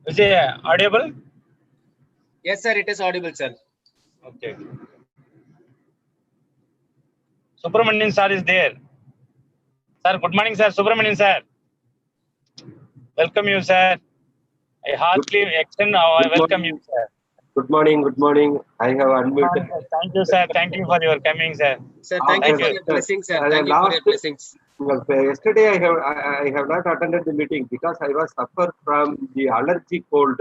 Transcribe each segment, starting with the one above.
Is it audible? Yes, sir. It is audible, sir. Okay. Subramanian sir is there. Sir, good morning, sir. Subramanian sir. Welcome you, sir. I heartily extend our welcome you, sir. Good morning. Good morning. I have unmuted. Thank you, sir. Thank you for your coming, sir. Sir, thank you for your blessings, sir. Thank you for your blessings. Yesterday, I have not attended the meeting because I was suffered from the allergy cold.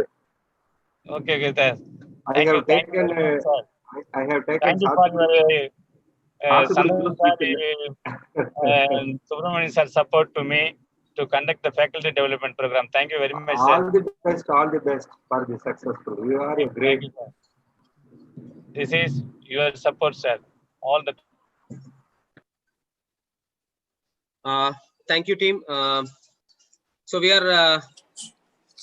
Okay, sir. I have taken. Thank you for your Subramanian sir support to me to conduct the faculty development program. Thank you very much, sir. All the best for the successful. You are a great. You, this is your support, sir. All the. Thank you, team. So we are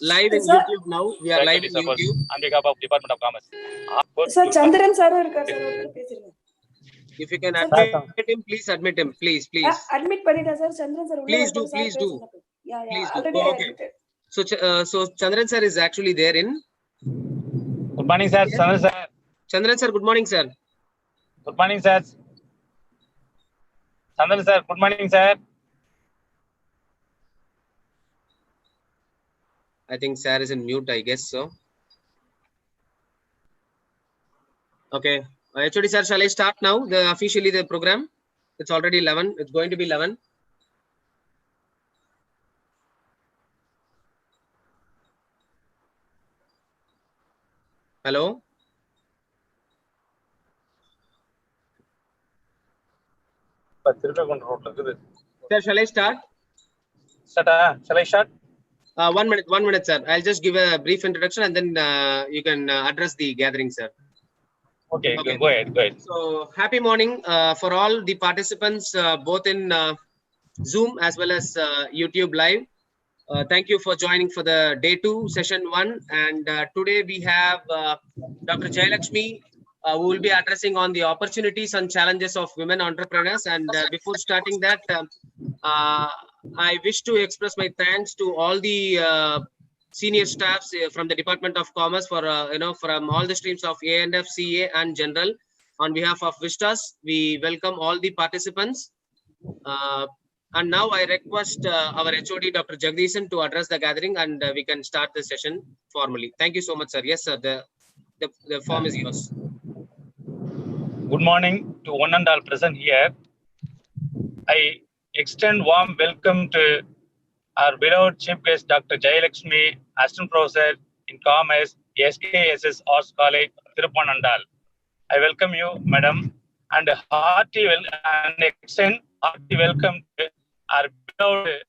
live in YouTube now. We are live in YouTube. On behalf of Department of Commerce. Sir, Chandran sir, if you can admit him, please admit him, please. Admit Panita sir, Chandran sir. Please do. Yeah. Please do. Already Okay. So Chandran sir is actually there in. Good morning, sir. Chandran sir. Chandran sir, good morning, sir. Good morning, sir. Chandran sir, good morning, sir. I think sir is in mute, I guess so. Okay. HOD sir, shall I start now? Officially the program? It's already 11. It's going to be 11. Hello? Sir, shall I start? Shall I start? 1 minute, sir. I'll just give a brief introduction and then you can address the gathering, sir. Okay. Go ahead. So, happy morning for all the participants, both in Zoom as well as YouTube Live. Thank you for joining for the day 2, session 1. And today we have Dr. Jayalakshmi, who will be addressing on the opportunities and challenges of women entrepreneurs. And before starting that, I wish to express my thanks to all the senior staffs from the Department of Commerce for from all the streams of A&F, CA, and General. On behalf of Vistas, we welcome all the participants. And now I request our HOD, Dr. Jagdishan, to address the gathering, and we can start the session formally. Thank you so much, sir. Yes, sir. The form is yours. Good morning to one and all present here. I extend warm welcome to our beloved chief guest, Dr. Jayalakshmi, Assistant Professor in Commerce, SKSS Arts College, Tirupannandal. I welcome you, madam, and extend hearty welcome to our beloved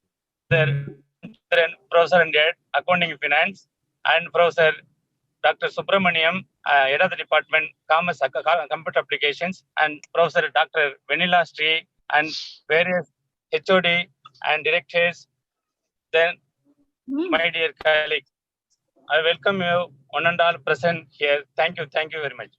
Professor and Head, Accounting and Finance, and Professor Dr. Subramaniam, Head of the Department, Commerce, Computer Applications, and Professor Dr. Vanilla Sri, and various HOD and directors. Then, my dear colleagues, I welcome you, one and all present here. Thank you very much.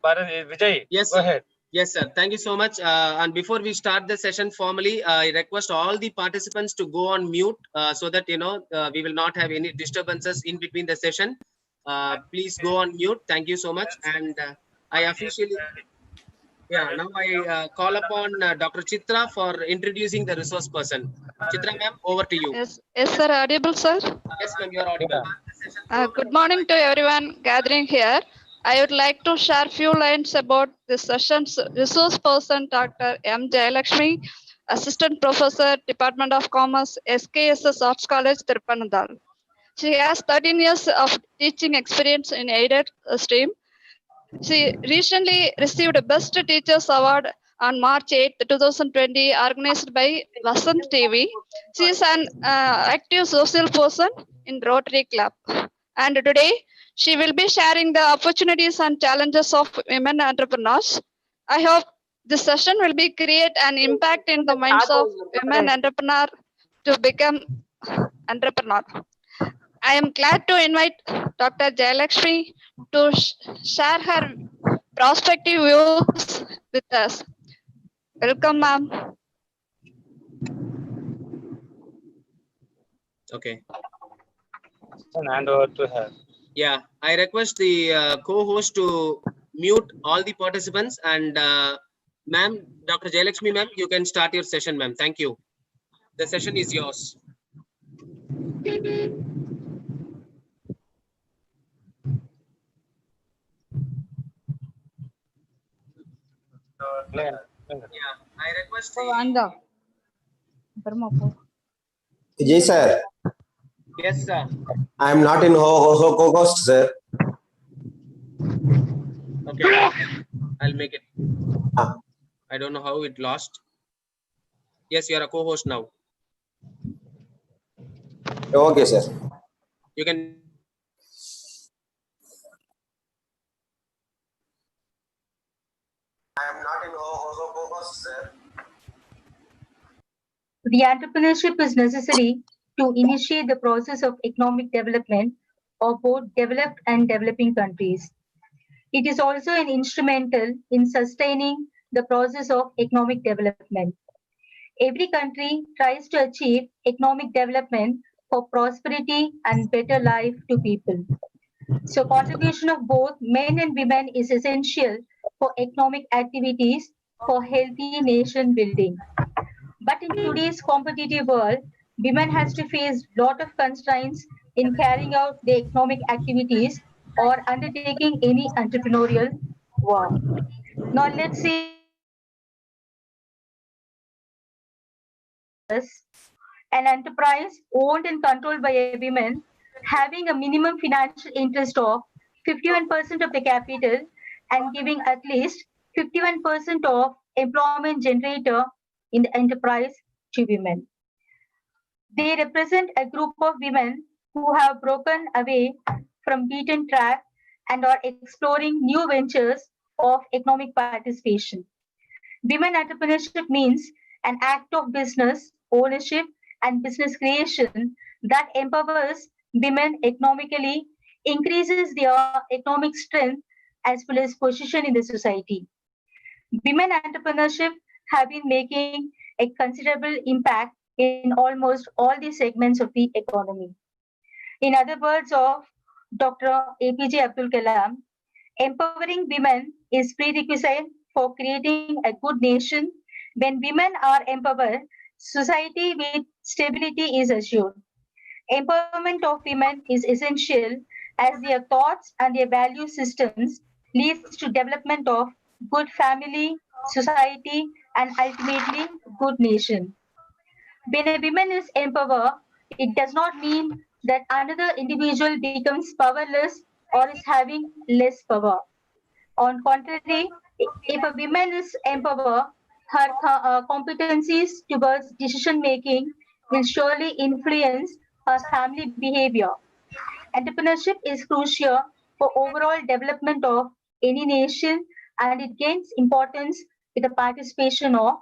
Vijay, yes, go ahead. Yes, sir. Thank you so much. And before we start the session formally, I request all the participants to go on mute so that we will not have any disturbances in between the session. Please go on mute. Thank you so much. And I officially, now I call upon Dr. Chitra for introducing the resource person. Chitra ma'am, over to you. Yes, sir. Audible, sir? Yes, ma'am, you are audible. Good morning to everyone gathering here. I would like to share few lines about this session's resource person, Dr. M. Jayalakshmi, Assistant Professor, Department of Commerce, SKSS Arts College, Tirupannandal. She has 13 years of teaching experience in aided stream. She recently received a Best Teachers Award on March 8, 2020, organized by Vasant TV. She is an active social person in Rotary Club. And today, she will be sharing the opportunities and challenges of women entrepreneurs. I hope This session will be create an impact in the minds of women entrepreneur to become entrepreneur. I am glad to invite Dr. Jayalakshmi to share her prospective views with us. Welcome, ma'am. Okay. And hand over to her. Yeah, I request the co-host to mute all the participants and ma'am, Dr. Jayalakshmi ma'am, you can start your session, ma'am. Thank you. The session is yours. Yeah, I request the... Vijay sir, Yes, sir. I am not in host, sir. Okay, I'll make it. Ah. I don't know how it lost. Yes, you are a co-host now. Okay, sir. You can... I am not in host, sir. The entrepreneurship is necessary to initiate the process of economic development of both developed and developing countries. It is also an instrumental in sustaining the process of economic development. Every country tries to achieve economic development for prosperity and better life to people. So contribution of both men and women is essential for economic activities for healthy nation building. But in today's competitive world, women has to face lot of constraints in carrying out their economic activities or undertaking any entrepreneurial work. Now let's see an enterprise owned and controlled by a woman having a minimum financial interest of 51% of the capital and giving at least 51% of employment generator in the enterprise to women. They represent a group of women who have broken away from beaten track and are exploring new ventures of economic participation. Women entrepreneurship means an act of business ownership and business creation that empowers women economically, increases their economic strength as well as position in the society. Women entrepreneurship have been making a considerable impact in almost all the segments of the economy. In other words of Dr. APJ Abdul Kalam, empowering women is prerequisite for creating a good nation. When women are empowered, society with stability is assured. Empowerment of women is essential as their thoughts and their value systems leads to development of good family, society, and ultimately good nation. When a woman is empowered, it does not mean that another individual becomes powerless or is having less power. On contrary, if a woman is empowered, her competencies towards decision making will surely influence her family behavior. Entrepreneurship is crucial for overall development of any nation and it gains importance with the participation of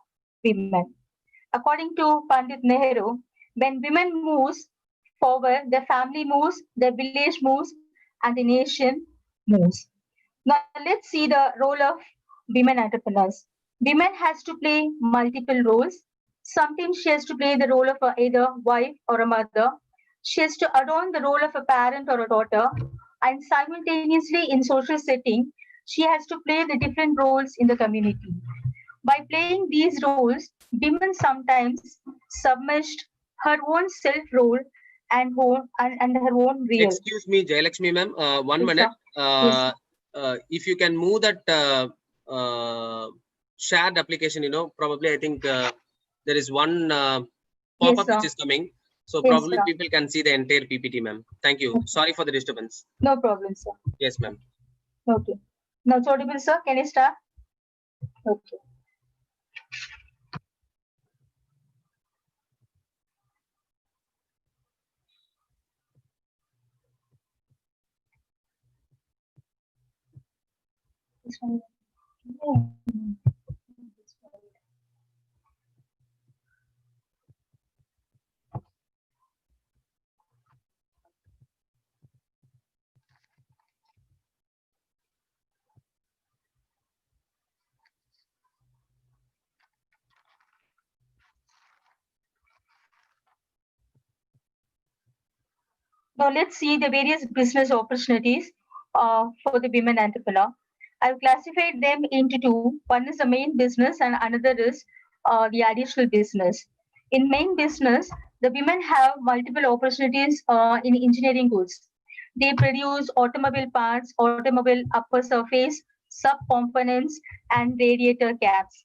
women. According to Pandit Nehru, when women moves forward, the family moves, the village moves, and the nation moves. Now let's see the role of women entrepreneurs. Women has to play multiple roles. Sometimes she has to play the role of either wife or a mother. She has to adorn the role of a parent or a daughter. And simultaneously in social setting, she has to play the different roles in the community. By playing these roles, women sometimes submerged her own self role and her own real. Excuse me, Jayalakshmi ma'am, 1 Yes, minute. Yes. If you can move that shared application, probably I think there is one pop-up Yes, which is coming. So Yes, probably sir. people can see the entire PPT, ma'am. Thank you. Sorry for the disturbance. No problem, sir. Yes, ma'am. Okay. Now it's audible, sir. Can you start? Okay. Now let's see the various business opportunities for the women entrepreneur. I've classified them into two. One is the main business and another is the additional business. In main business, the women have multiple opportunities in engineering goods. They produce automobile parts, automobile upper surface, sub-components, and radiator caps.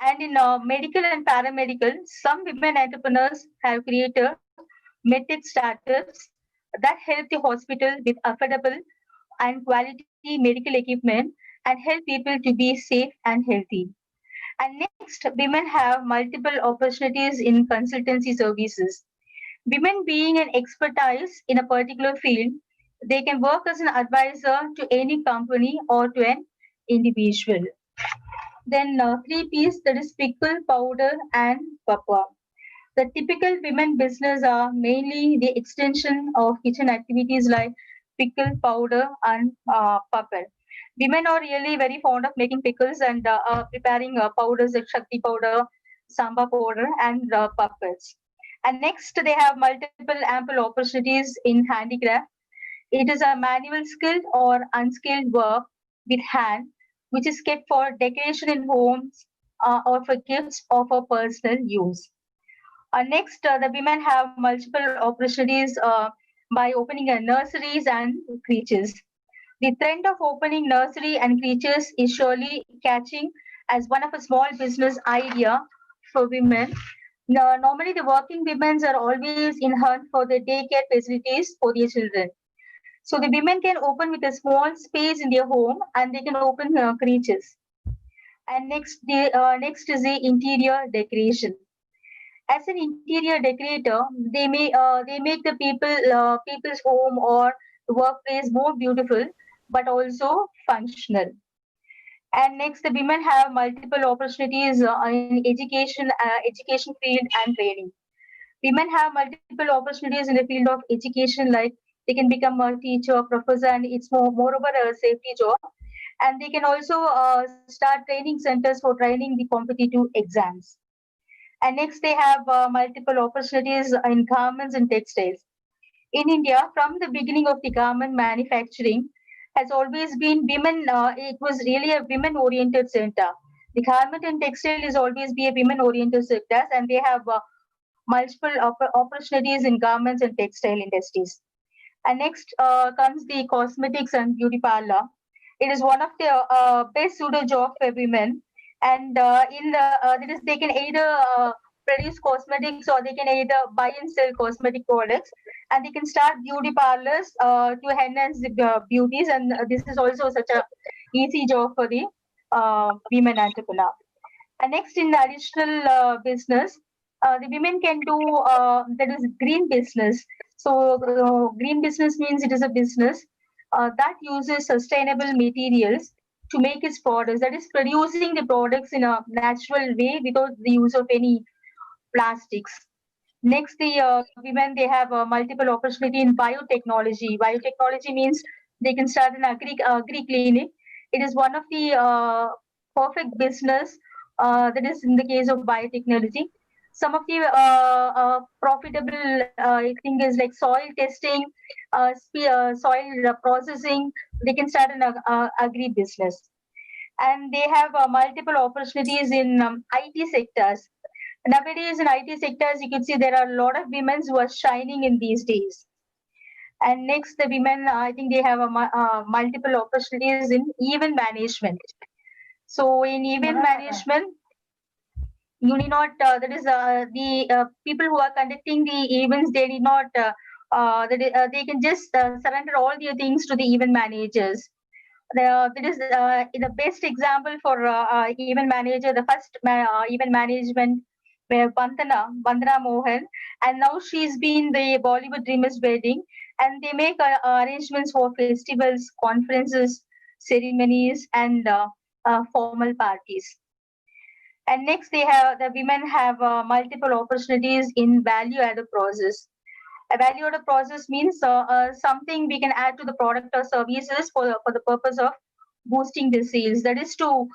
And in medical and paramedical, some women entrepreneurs have created medtech startups that help the hospital with affordable and quality medical equipment and help people to be safe and healthy. And next, women have multiple opportunities in consultancy services. Women being an expertise in a particular field, they can work as an advisor to any company or to an individual. Then three P's, that is pickle, powder, and papa. The typical women business are mainly the extension of kitchen activities like pickle, powder, and pupper. Women are really very fond of making pickles and preparing powders like shakti powder, samba powder, and puppets. And next, they have multiple ample opportunities in handicraft. It is a manual skilled or unskilled work with hand, which is kept for decoration in homes or for gifts or for personal use. Next, the women have multiple opportunities by opening nurseries and creches. The trend of opening nursery and creches is surely catching as one of a small business idea for women. Now, normally, the working women are always in hunt for the daycare facilities for their children. So the women can open with a small space in their home and they can open creches. And next is the interior decoration. As an interior decorator, they make the people's home or workplace more beautiful, but also functional. And next, the women have multiple opportunities in education field and training. Women have multiple opportunities in the field of education, like they can become a teacher, professor, and it's moreover a safety job. And they can also start training centers for training the competitive exams. And next, they have multiple opportunities in garments and textiles. In India, from the beginning of the garment manufacturing, has always been women. It was really a women-oriented center. The garment and textile is always be a women-oriented sectors, and they have multiple opportunities in garments and textile industries. And next comes the cosmetics and beauty parlor. It is one of the best pseudo job for women, and that is they can either produce cosmetics or they can either buy and sell cosmetic products, and they can start beauty parlors to enhance the beauties. And this is also such a easy job for the women entrepreneur. And next, in the additional business, the women can do that is green business. So green business means it is a business that uses sustainable materials to make its products. That is producing the products in a natural way without the use of any plastics. Next, the women, they have multiple opportunity in biotechnology. Biotechnology means they can start an agri clinic. It is one of the perfect business that is in the case of biotechnology. Some of the profitable thing is like soil testing, soil processing. They can start an agri business, and they have multiple opportunities in IT sectors. Nowadays in IT sectors, you can see there are a lot of women who are shining in these days. And next, the women, I think they have multiple opportunities in event management. So in event management, you need not, that is the people who are conducting the events, they need not, they can just surrender all their things to the event managers. That is the best example for event manager, the first event management where Bandana Mohan, and now she's been the Bollywood Dreamers wedding, and they make arrangements for festivals, conferences, ceremonies, and formal parties. And next, the women have multiple opportunities in value-added process. A value-added process means something we can add to the product or services for the purpose of boosting the sales. That is to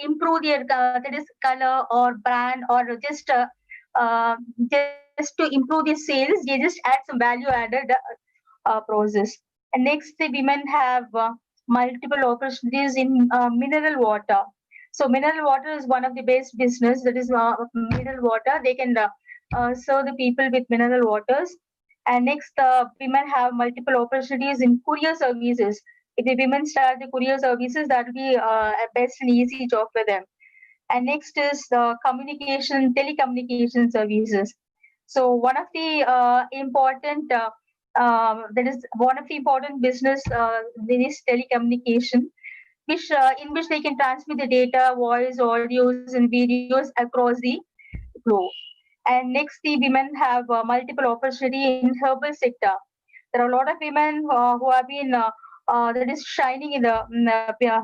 improve their that is color or brand or just just to improve the sales, they just add some value added process. And next, the women have multiple opportunities in mineral water. So mineral water is one of the best business, that is mineral water. They can serve the people with mineral waters. And next, women have multiple opportunities in courier services. If the women start the courier services, that will be a best and easy job for them. And next is telecommunication services. So one of the important that is one of the important business is telecommunication, which in which they can transmit the data, voice, audios, and videos across the globe. And next, the women have multiple opportunity in herbal sector. There are a lot of women who have been that is shining in the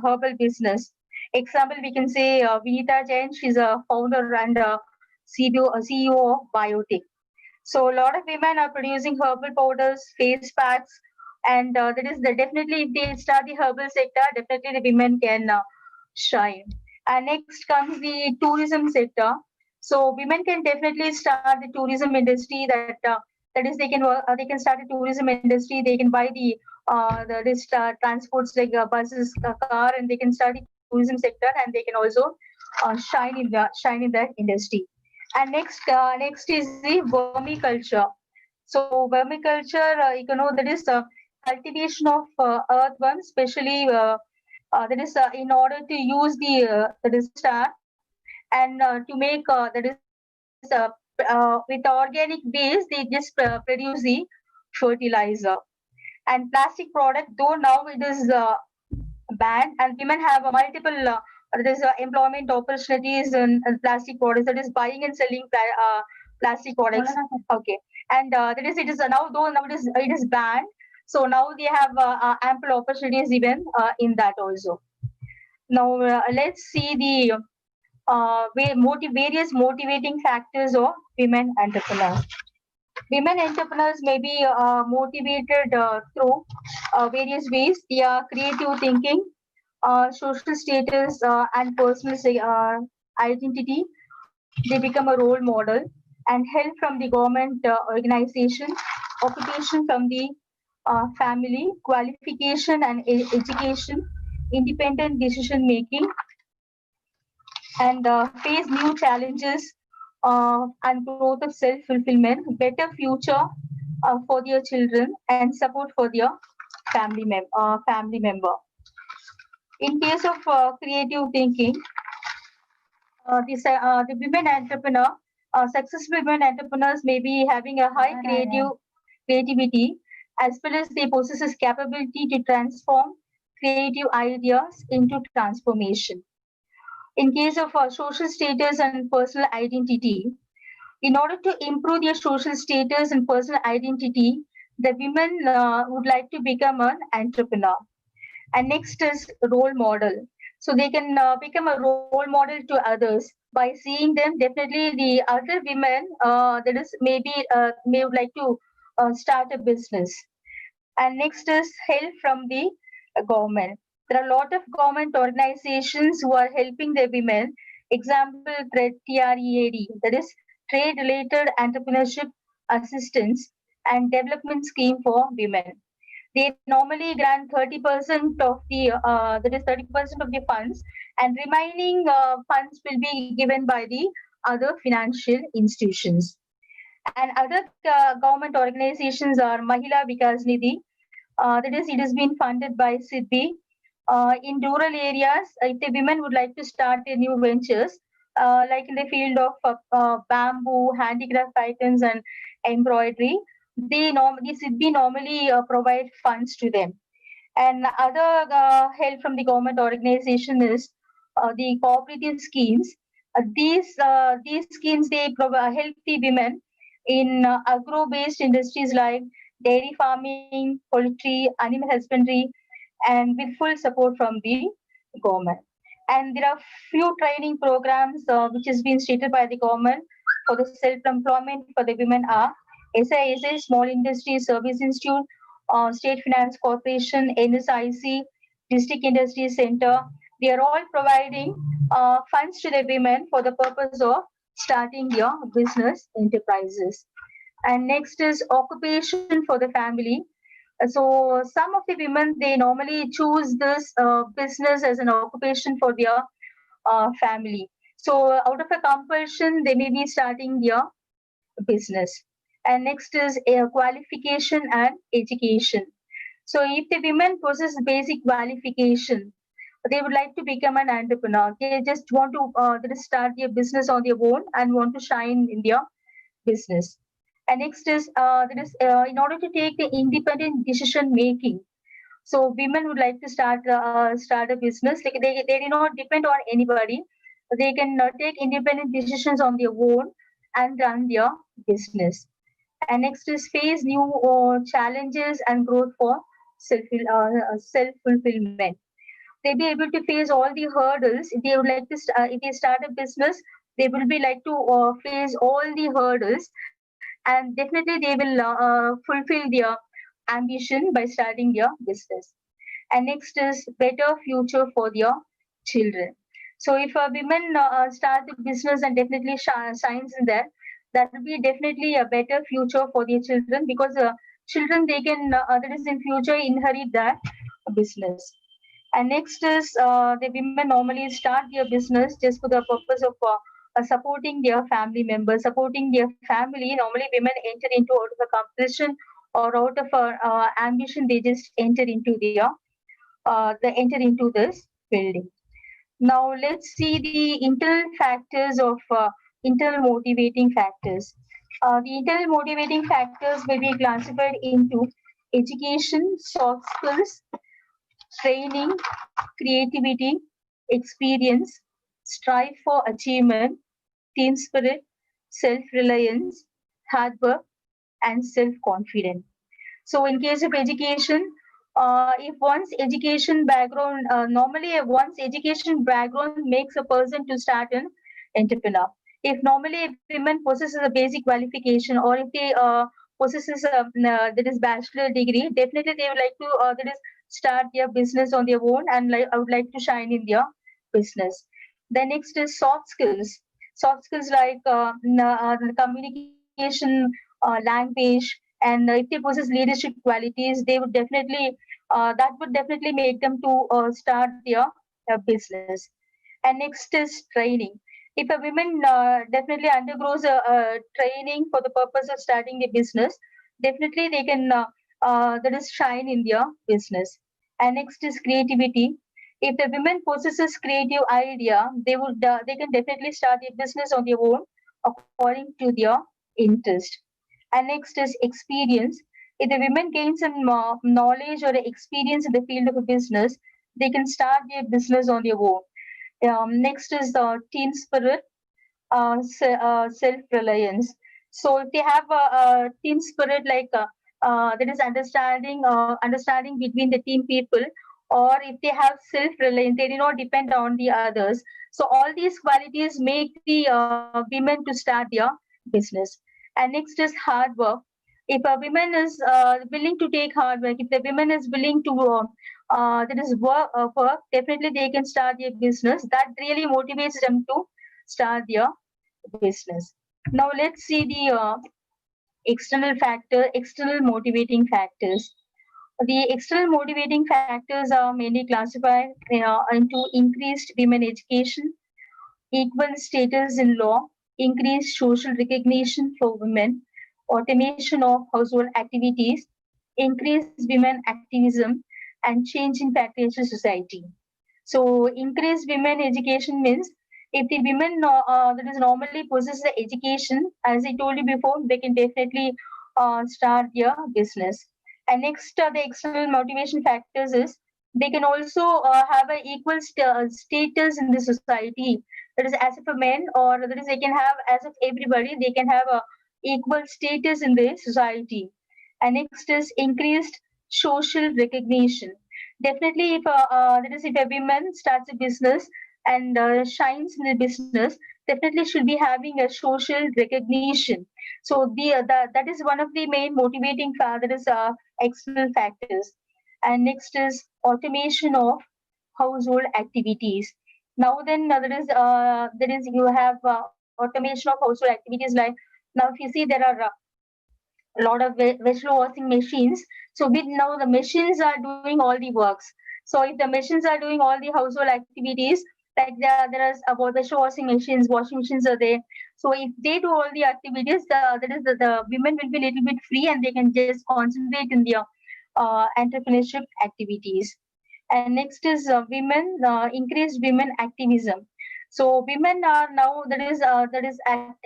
herbal business. Example, we can say Vinita Jain. She's a founder and CEO of Biotech. So a lot of women are producing herbal powders, face packs, and that is definitely if they start the herbal sector, definitely the women can shine. And next comes the tourism sector. So women can definitely start the tourism industry. That is they can start a tourism industry. They can buy this transports like buses, car, and they can start the tourism sector, and they can also shine in that industry. And next is the vermiculture. So vermiculture, that is cultivation of earthworms, especially that is in order to use that is star, and to make that is with organic base, they just produce the fertilizer. And plastic product, though now it is banned, and women have a multiple there's employment opportunities in plastic products, that is buying and selling plastic products. Okay, and that is it is now, though now it is banned, so now they have ample opportunities even in that also. Now let's see the various motivating factors of women entrepreneurs. Women entrepreneurs may be motivated through various ways. They are creative thinking, social status, and personal identity. They become a role model, and help from the government organization, occupation from the family, qualification and education, independent decision making, and face new challenges and growth of self-fulfillment, better future for their children, and support for their family member. In case of creative thinking, the women entrepreneur, successful women entrepreneurs may be having a high creativity, as well as they possess capability to transform creative ideas into transformation. In case of social status and personal identity, in order to improve their social status and personal identity, the women would like to become an entrepreneur. And next is role model. So they can become a role model to others by seeing them. Definitely, the other women that is maybe may would like to start a business. And next is help from the government. There are a lot of government organizations who are helping the women. Example, TREAD, that is Trade Related Entrepreneurship Assistance and Development Scheme for Women. They normally grant 30% of the that is 30% of the funds, and remaining funds will be given by the other financial institutions. And other government organizations are Mahila Vikas Nidhi. That is, it has been funded by SIDBI. In rural areas, if the women would like to start a new ventures, like in the field of bamboo, handicraft items, and embroidery, SIDBI normally provide funds to them. And other help from the government organization is the cooperative schemes. These schemes, they help the women in agro-based industries like dairy farming, poultry, animal husbandry, and with full support from the government. And there are few training programs which has been stated by the government for the self-employment for the women are SISA, Small Industry Service Institute, State Finance Corporation, NSIC, District Industry Center. They are all providing funds to the women for the purpose of starting their business enterprises. And next is occupation for the family. So some of the women, they normally choose this business as an occupation for their family. So out of a compulsion, they may be starting their business. And next is qualification and education. So if the women possess basic qualification, they would like to become an entrepreneur. They just want to start their business on their own and want to shine in their business. And next is in order to take the independent decision making. So women would like to start a business. Like they do not depend on anybody. They can take independent decisions on their own and run their business. And next is face new challenges and growth for self fulfillment. They'll be able to face all the hurdles. If they would like to, if they start a business, they will be like to face all the hurdles, and definitely they will fulfill their ambition by starting their business. And next is better future for their children. So if a women start the business and definitely shines in that will be definitely a better future for their children, because children, they can that is in future inherit that business. And next is the women normally start their business just for the purpose of supporting their family members, supporting their family. Normally, women enter into out of a compulsion or out of ambition. They just enter into they enter into this building. Now, let's see the internal factors of internal motivating factors. The internal motivating factors will be classified into education, soft skills, training, creativity, experience, strive for achievement, team spirit, self-reliance, hard work, and self-confidence. So in case of education, if one's education background, normally one's education background makes a person to start an entrepreneur. If normally a woman possesses a basic qualification, or if they possesses that is bachelor degree, definitely they would like to that is start their business on their own, and I would like to shine in their business. The next is soft skills. Soft skills like communication, language, and if they possess leadership qualities, they would definitely that would definitely make them to start their business. And next is training. If a woman definitely undergoes a training for the purpose of starting a business, definitely they can that is shine in their business. And next is creativity. If the women possesses creative idea, they can definitely start a business on their own according to their interest. And next is experience. If the women gain some knowledge or experience in the field of a business, they can start their business on their own. Next is the team spirit, self-reliance. So if they have a team spirit, like that is understanding between the team people, or if they have self-reliance, they do not depend on the others. So all these qualities make the women to start their business. And next is hard work. If a woman is willing to take hard work, if the woman is willing to that is work, definitely they can start their business. That really motivates them to start their business. Now let's see the external motivating factors. The external motivating factors are mainly classified into increased women education, equal status in law, increased social recognition for women, automation of household activities, increased women activism, and change in patriarchal society. So, increased women education means if the women that is normally possess the education, as I told you before, they can definitely start their business. And next, the external motivation factors is they can also have an equal status in the society. That is, as of a man, or that is, they can have as of everybody, they can have a equal status in the society. And next is increased social recognition. Definitely, if that is, if a woman starts a business and shines in the business, definitely should be having a social recognition. So that is one of the main motivating factors, external factors. And next is automation of household activities. Now then, there is you have automation of household activities. Like now, if you see, there are a lot of vegetable washing machines. So with now the machines are doing all the works. So if the machines are doing all the household activities, like there is about vegetable washing machines are there. So if they do all the activities, the women will be a little bit free and they can just concentrate in their entrepreneurship activities. And next is women increased women activism. So women are now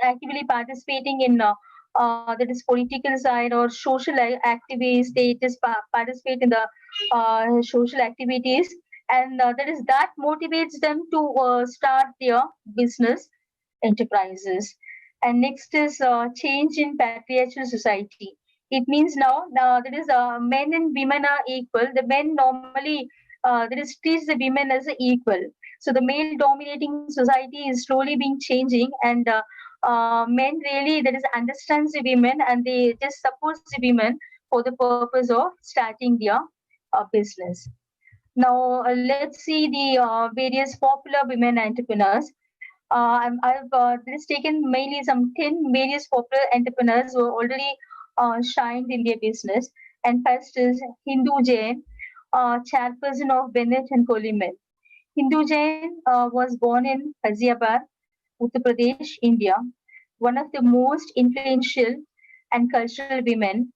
actively participating in that is political side or social activities. They just participate in the social activities, and that motivates them to start their business enterprises. And next is change in patriarchal society. It means now that is men and women are equal. The men normally that is treats the women as equal. So the male dominating society is slowly being changing, and men really that is understands the women and they just supports the women for the purpose of starting their business. Now let's see the various popular women entrepreneurs. I've this taken mainly some 10 various popular entrepreneurs who are already shined in their business. And first is Hindu Jain, chairperson of Bennett and Coleman. Hindu Jain was born in Ghaziabad, Uttar Pradesh, India, one of the most influential and cultural women,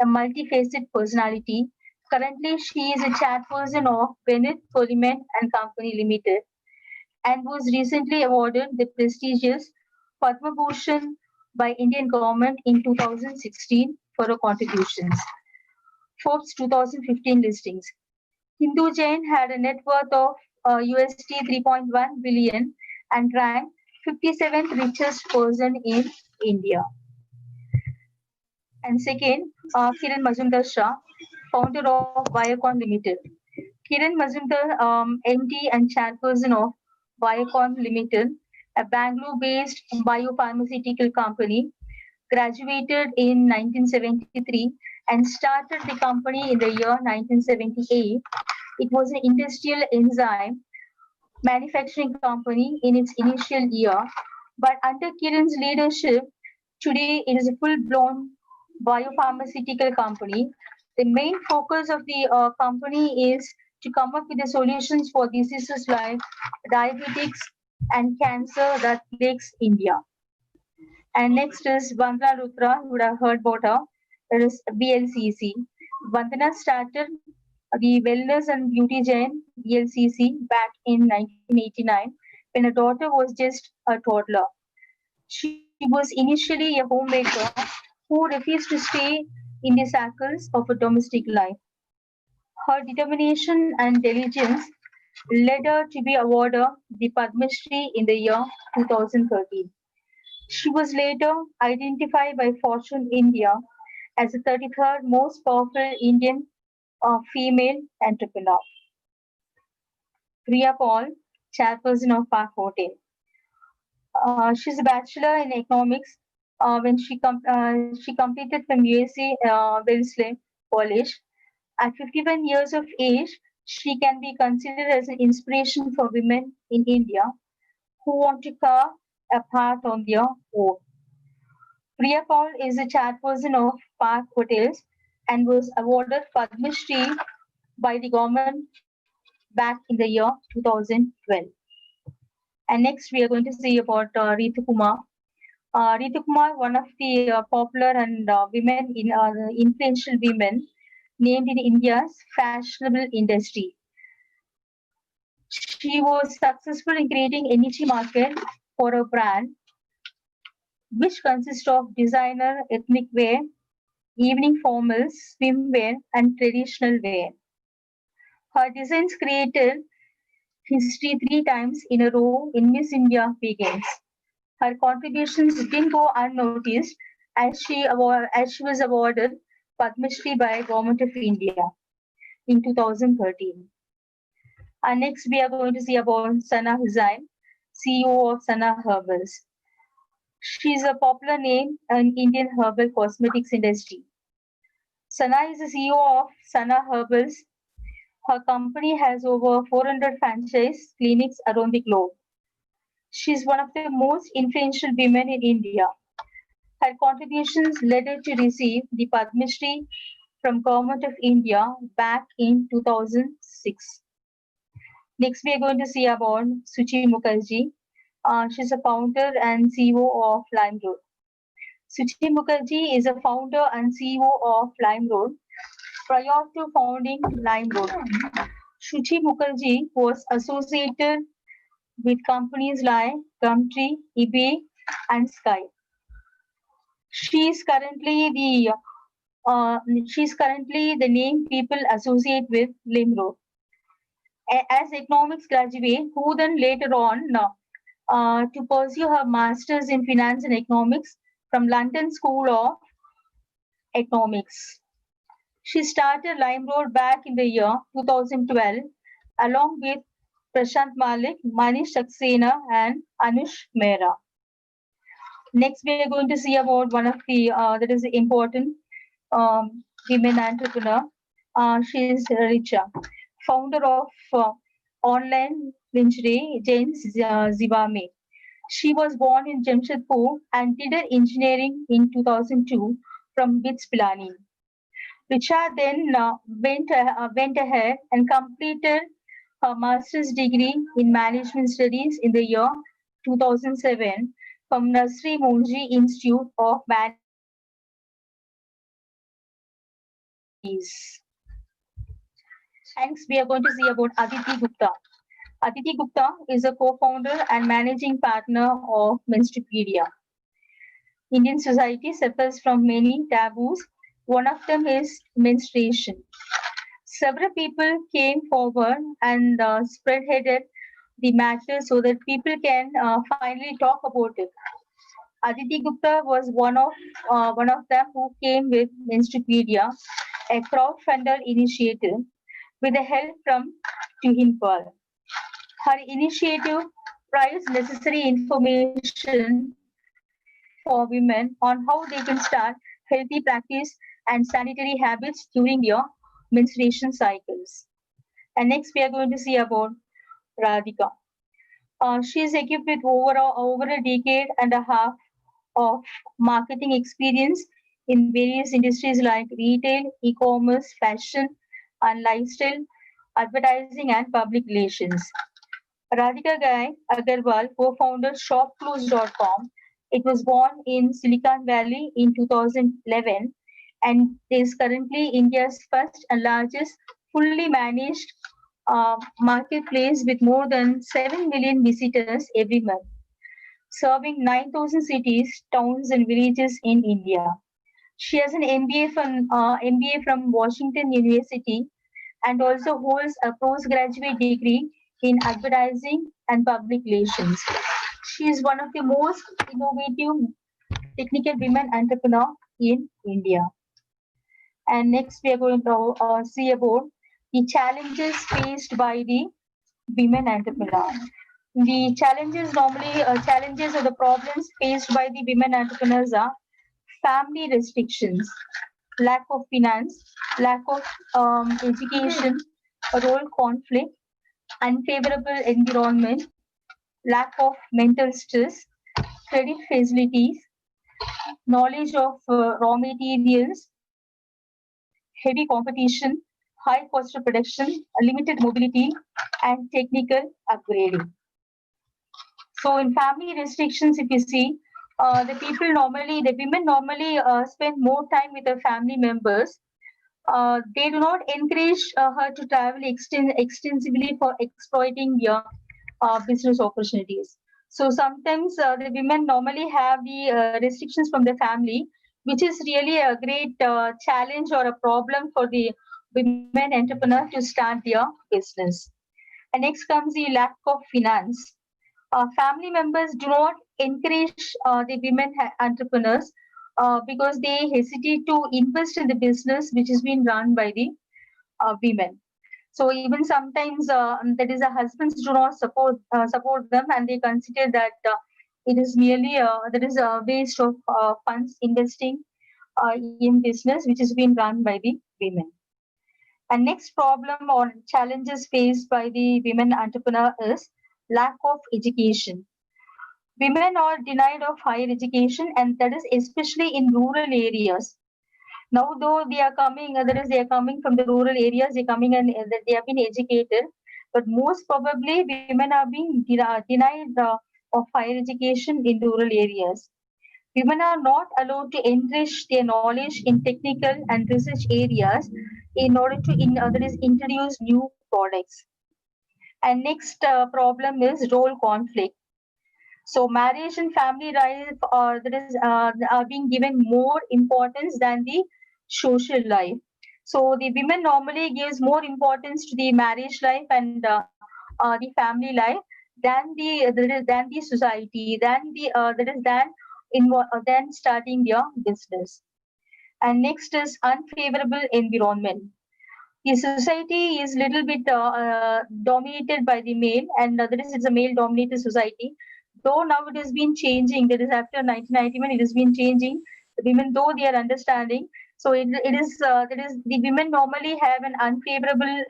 a multifaceted personality. Currently, she is a chairperson of Bennett, Coleman and Company Limited, and was recently awarded the prestigious Padma Bhushan by Indian government in 2016 for her contributions. Forbes 2015 listings. Hindu Jain had a net worth of USD 3.1 billion and ranked 57th richest person in India. And second, Kiran Mazumdar Shah, founder of Biocon Limited. Kiran Mazumdar, MD and chairperson of Biocon Limited, a Bangalore-based biopharmaceutical company, graduated in 1973 and started the company in the year 1978. It was an industrial enzyme manufacturing company in its initial year, but under Kiran's leadership, today it is a full-blown biopharmaceutical company. The main focus of the company is to come up with the solutions for diseases like diabetics and cancer that plagues India. And next is Vandana Luthra, you would have heard about her. That is BLCC. Vandana started the Wellness and Beauty Jain BLCC back in 1989 when her daughter was just a toddler. She was initially a homemaker who refused to stay in the circles of a domestic life. Her determination and diligence led her to be awarded the Padma Shri in the year 2013. She was later identified by Fortune India as the 33rd most powerful Indian female entrepreneur. Priya Paul, chairperson of Park Hotel. She's a bachelor in economics. When she completed from USA Wellesley College. At 51 years of age, she can be considered as an inspiration for women in India who want to carve a path on their own. Priya Paul is a chairperson of Park Hotels and was awarded Padma Shri by the government back in the year 2012. And next we are going to see about Ritu Kumar. Ritu Kumar, one of the popular and women in influential women named in India's fashionable industry. She was successful in creating a niche market for a brand, which consists of designer ethnic wear, evening formals, swimwear, and traditional wear. Her designs created history 3 times in a row in Miss India Begins. Her contributions didn't go unnoticed as she was awarded Padma Shri by Government of India in 2013. And next we are going to see about Sana Hussain, CEO of Sana Herbals. She is a popular name in Indian herbal cosmetics industry. Sana is the CEO of Sana Herbals. Her company has over 400 franchise clinics around the globe. She's one of the most influential women in India. Her contributions led her to receive the Padma Shri from Government of India back in 2006. Next, we are going to see about Suchi Mukherjee. She's a founder and CEO of LimeRoad. Suchi Mukherjee is a founder and CEO of LimeRoad. Prior to founding LimeRoad, Suchi Mukherjee was associated with companies like Gumtree, eBay, and Skype. She is currently the name people associate with LimeRoad. As economics graduate, who then later on to pursue her master's in finance and economics from London School of Economics. She started LimeRoad back in the year 2012 along with Prashant Malik, Manish Saxena, and Anush Mehra. Next, we are going to see about one of the that is important women entrepreneur. She is Richa, founder of online lingerie James Zivame. She was born in Jamshedpur and did her engineering in 2002 from BITS Pilani. Richa then went ahead and completed her master's degree in management studies in the year 2007 from Nasri Monji Institute of Management. Next, we are going to see about Aditi Gupta. Aditi Gupta is a co-founder and managing partner of Menstrupedia. Indian society suffers from many taboos. One of them is menstruation. Several people came forward and spearheaded the matter so that people can finally talk about it. Aditi Gupta was one of them who came with Menstrupedia, a crowdfunder initiative with the help from Tuhinpal. Her initiative provides necessary information for women on how they can start healthy practice and sanitary habits during their menstruation cycles. And next, we are going to see about Radhika. She is equipped with over a decade and a half of marketing experience in various industries like retail, e-commerce, fashion, and lifestyle, advertising, and public relations. Radhika Gai Agarwal co-founded ShopClothes.com. It was born in Silicon Valley in 2011 and is currently India's first and largest fully managed marketplace with more than 7 million visitors every month, serving 9,000 cities, towns, and villages in India. She has an MBA from Washington University and also holds a postgraduate degree in advertising and public relations. She is one of the most innovative technical women entrepreneur in India. And next, we are going to see about the challenges faced by the women entrepreneur. The challenges challenges or the problems faced by the women entrepreneurs are family restrictions, lack of finance, lack of education, role conflict, unfavorable environment, lack of mental stress, credit facilities, knowledge of raw materials, heavy competition, high cost of production, limited mobility, and technical upgrading. So in family restrictions, if you see, the women normally spend more time with their family members. They do not encourage her to travel extensively for exploiting their business opportunities. So sometimes the women normally have the restrictions from the family, which is really a great challenge or a problem for the women entrepreneur to start their business. And next comes the lack of finance. Family members do not encourage the women entrepreneurs because they hesitate to invest in the business which is being run by the women. So even sometimes that is, the husbands do not support them, and they consider that it is merely there is a waste of funds investing in business which is being run by the women. And next problem or challenges faced by the women entrepreneur is lack of education. Women are denied of higher education, and that is especially in rural areas. Now, though they are coming, that is, they are coming from the rural areas, they're coming and they have been educated, but most probably women are being denied of higher education in rural areas. Women are not allowed to enrich their knowledge in technical and research areas in order to that is, introduce new products. And next problem is role conflict. So marriage and family life are being given more importance than the social life. So the women normally gives more importance to the marriage life and the family life than the society, than starting their business. And next is unfavorable environment. The society is little bit dominated by the male, and that is it's a male dominated society. Though now it has been changing, that is after 1991 it has been changing. The women, though they are understanding, so it is that is the women normally have an unfavorable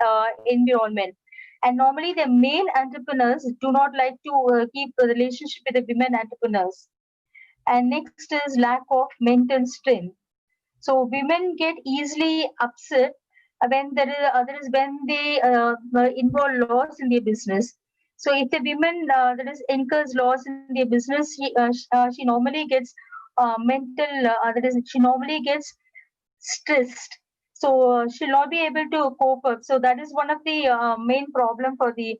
environment, and normally the male entrepreneurs do not like to keep a relationship with the women entrepreneurs. And next is lack of mental strength. So women get easily upset when there is when they involve loss in their business. So if the women that is incurs loss in their business, she normally gets mental that is she normally gets stressed. So she'll not be able to cope up. So that is one of the main problem for the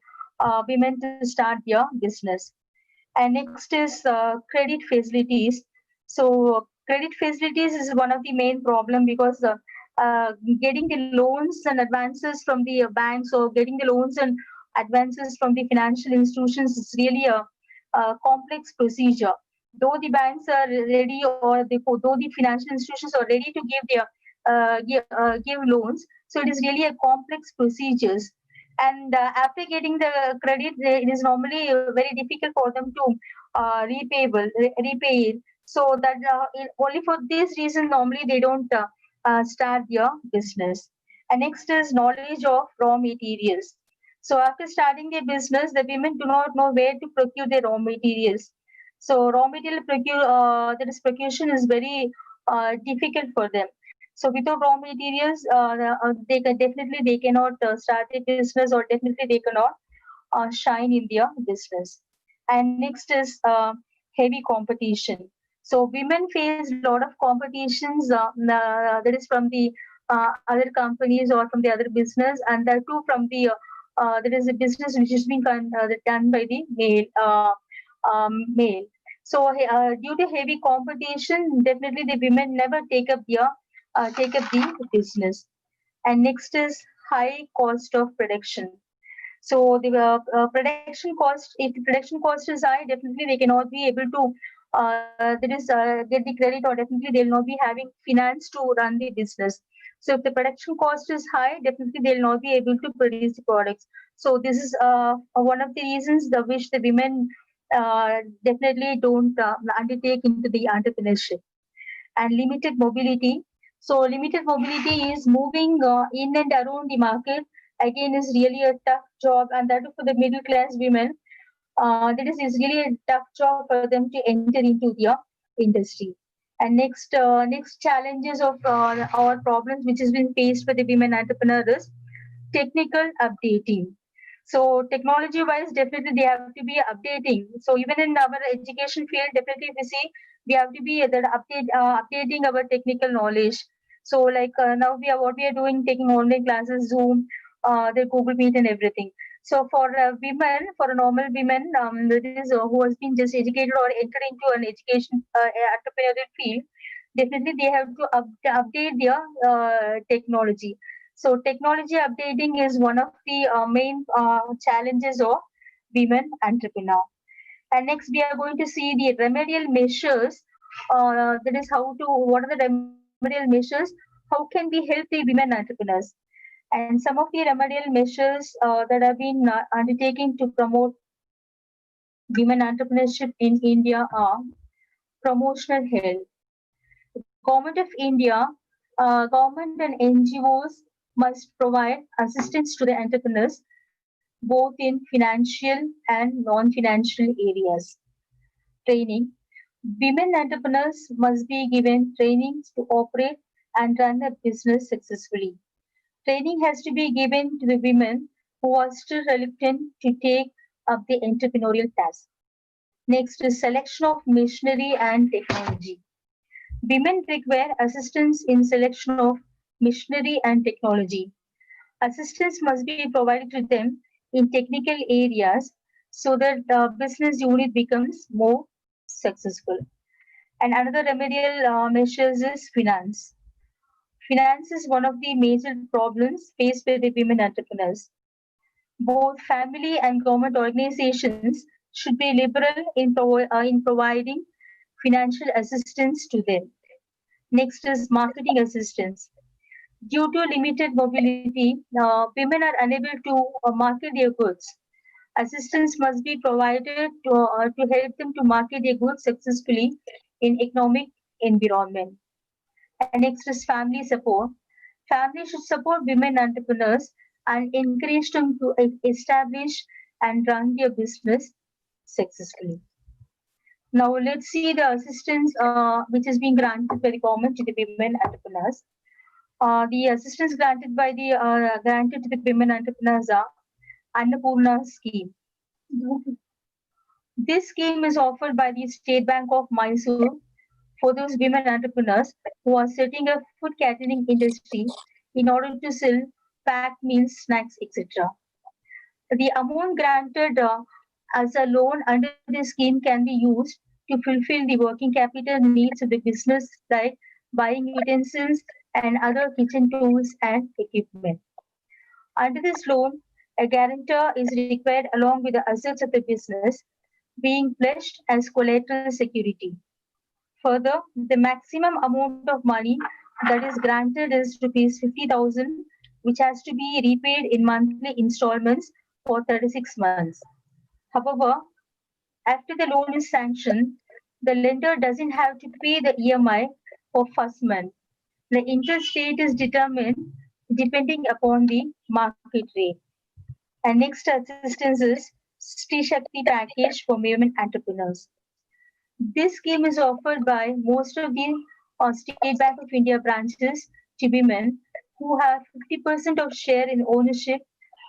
women to start their business. And next is credit facilities. So credit facilities is one of the main problem because getting the loans and advances from the banks, or getting the loans and advances from the financial institutions is really a complex procedure. Though the banks are ready, though the financial institutions are ready to give their give loans, so it is really a complex procedures. And after getting the credit, it is normally very difficult for them to repay it. So that only for this reason normally they don't start their business. And next is knowledge of raw materials. So after starting their business, the women do not know where to procure their raw materials. So raw material that is procuration is very difficult for them. So without raw materials, they cannot start a business, or definitely they cannot shine in their business. And next is heavy competition. So women face a lot of competitions that is from the other companies or from the other business, and that too from the there is a business which is being done by the male. So due to heavy competition, definitely the women never take up the business. And next is high cost of production. So the production cost, if the production cost is high, definitely they cannot be able to get the credit, or definitely they'll not be having finance to run the business. So if the production cost is high, definitely they'll not be able to produce the products. So this is one of the reasons the which the women definitely don't undertake into the entrepreneurship. And limited mobility. So limited mobility is moving in and around the market. Again, is really a tough job, and that for the middle class women, is really a tough job for them to enter into their industry. And next challenges of our problems which has been faced by the women entrepreneurs: technical updating. So technology wise, definitely they have to be updating. So even in our education field, definitely if we see, we have to be updating our technical knowledge. So like now what we are doing, taking online classes, Zoom, the Google Meet and everything. So for women, for a normal women, that is who has been just educated or entered into an education entrepreneurial field, definitely they have to update their technology. So technology updating is one of the main challenges of women entrepreneur. And next we are going to see the remedial measures. That is what are the remedial measures? How can we help the women entrepreneurs? And some of the remedial measures that have been undertaken to promote women entrepreneurship in India are promotional health. Government of India, government and NGOs must provide assistance to the entrepreneurs both in financial and non-financial areas. training, women entrepreneurs must be given trainings to operate and run a business successfully. Training has to be given to the women who are still reluctant to take up the entrepreneurial task. Next is selection of machinery and technology. Women require assistance in selection of machinery and technology. Assistance must be provided to them in technical areas so that the business unit becomes more successful. And another remedial measures is finance. Finance is one of the major problems faced by the women entrepreneurs. Both family and government organizations should be liberal in providing financial assistance to them. Next is marketing assistance. Due to limited mobility, women are unable to market their goods. Assistance must be provided to help them to market their goods successfully in economic environment. And next is family support. Family should support women entrepreneurs and encourage them to establish and run their business successfully. Now let's see the assistance which is being granted by the government to the women entrepreneurs. The assistance granted to the women entrepreneurs are Annapurna scheme. This scheme is offered by the State Bank of Mysore for those women entrepreneurs who are setting up food catering industry in order to sell packed meals, snacks, etc. The amount granted as a loan under this scheme can be used to fulfill the working capital needs of the business like buying utensils and other kitchen tools and equipment. Under this loan, a guarantor is required along with the assets of the business being pledged as collateral security. Further, the maximum amount of money that is granted is rupees 50,000, which has to be repaid in monthly installments for 36 months. However, after the loan is sanctioned, the lender doesn't have to pay the EMI for first month. The interest rate is determined depending upon the market rate. And next assistance is Shri Shakti package for women entrepreneurs. This scheme is offered by most of the State Bank of India branches to women who have 50% of share in ownership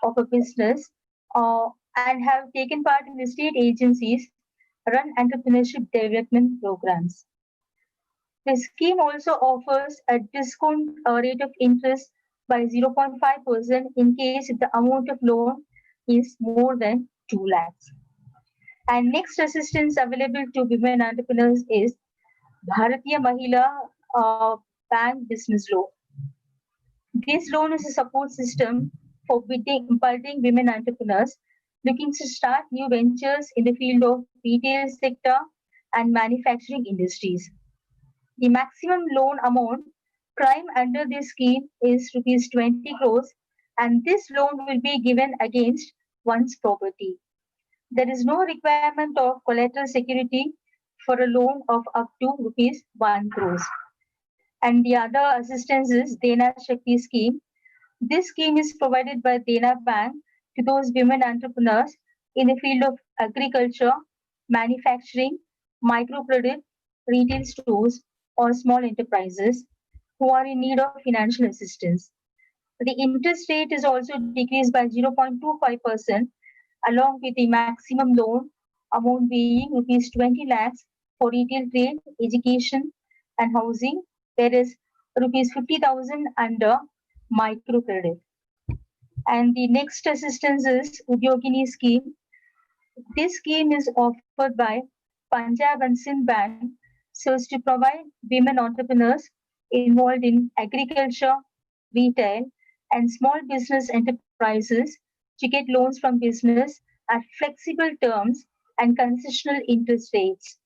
of a business and have taken part in the state agencies run entrepreneurship development programs. The scheme also offers a discount rate of interest by 0.5% in case if the amount of loan is more than 2 lakhs. And next assistance available to women entrepreneurs is Bharatiya Mahila Bank Business Loan. This loan is a support system for budding women entrepreneurs looking to start new ventures in the field of retail sector and manufacturing industries. The maximum loan amount prime under this scheme is rupees 20 crores, and this loan will be given against one's property. There is no requirement of collateral security for a loan of up to rupees 1 crores. And the other assistance is Dena Shakti scheme. This scheme is provided by Dena Bank to those women entrepreneurs in the field of agriculture, manufacturing, microcredit, retail stores, or small enterprises who are in need of financial assistance. The interest rate is also decreased by 0.25% along with the maximum loan amount being rupees 20 lakhs for retail trade, education and housing, whereas rupees 50,000 under microcredit. And the next assistance is Udyogini scheme. This scheme is offered by Punjab and Sindh Bank so as to provide women entrepreneurs involved in agriculture, retail, and small business enterprises to get loans from business at flexible terms and concessional interest rates.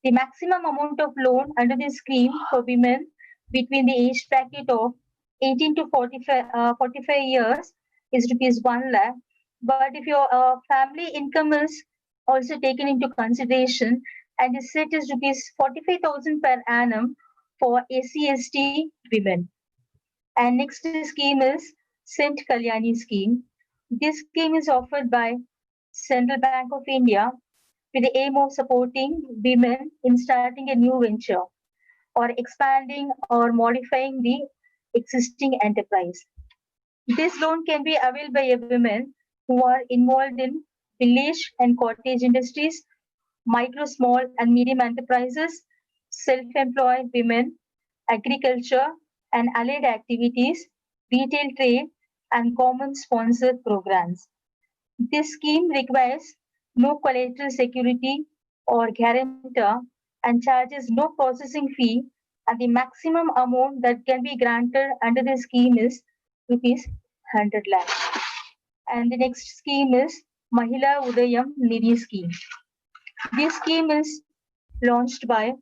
The maximum amount of loan under this scheme for women between the age bracket of 18 to 45 years is rupees 1 lakh. But if your family income is also taken into consideration and is set as rupees 45,000 per annum for SC/ST women. And next scheme is Sant Kalyani scheme. This scheme is offered by Central Bank of India with the aim of supporting women in starting a new venture or expanding or modifying the existing enterprise. This loan can be availed by women who are involved in village and cottage industries, micro, small, and medium enterprises, self-employed women, agriculture and allied activities, retail trade, and common sponsored programs. This scheme requires no collateral security or guarantor and charges no processing fee, and the maximum amount that can be granted under the scheme is rupees 100 lakhs. And the next scheme is Mahila Udayam Nidhi scheme. This scheme is launched by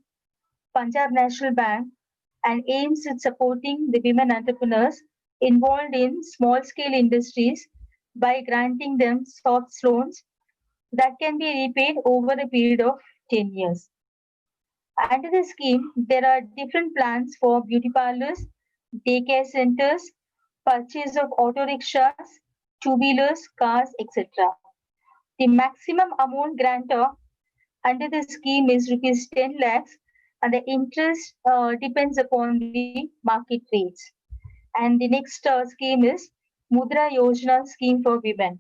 Punjab National Bank and aims at supporting the women entrepreneurs involved in small scale industries by granting them soft loans that can be repaid over a period of 10 years. Under the scheme, there are different plans for beauty parlors, daycare centers, purchase of auto rickshaws, two-wheelers, cars, etc. The maximum amount grantor under the scheme is rupees 10 lakhs, and the interest depends upon the market rates. And the next scheme is Mudra Yojana scheme for women.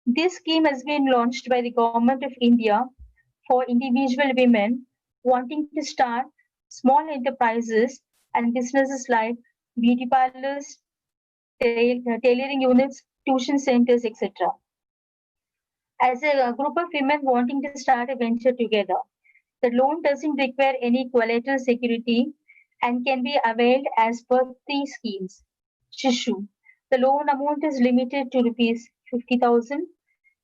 This scheme has been launched by the Government of India for individual women wanting to start small enterprises and businesses like beauty parlors, tailoring units, tuition centers, etc. As a group of women wanting to start a venture together, the loan doesn't require any collateral security and can be availed as per three schemes. Shishu. The loan amount is limited to rupees 50,000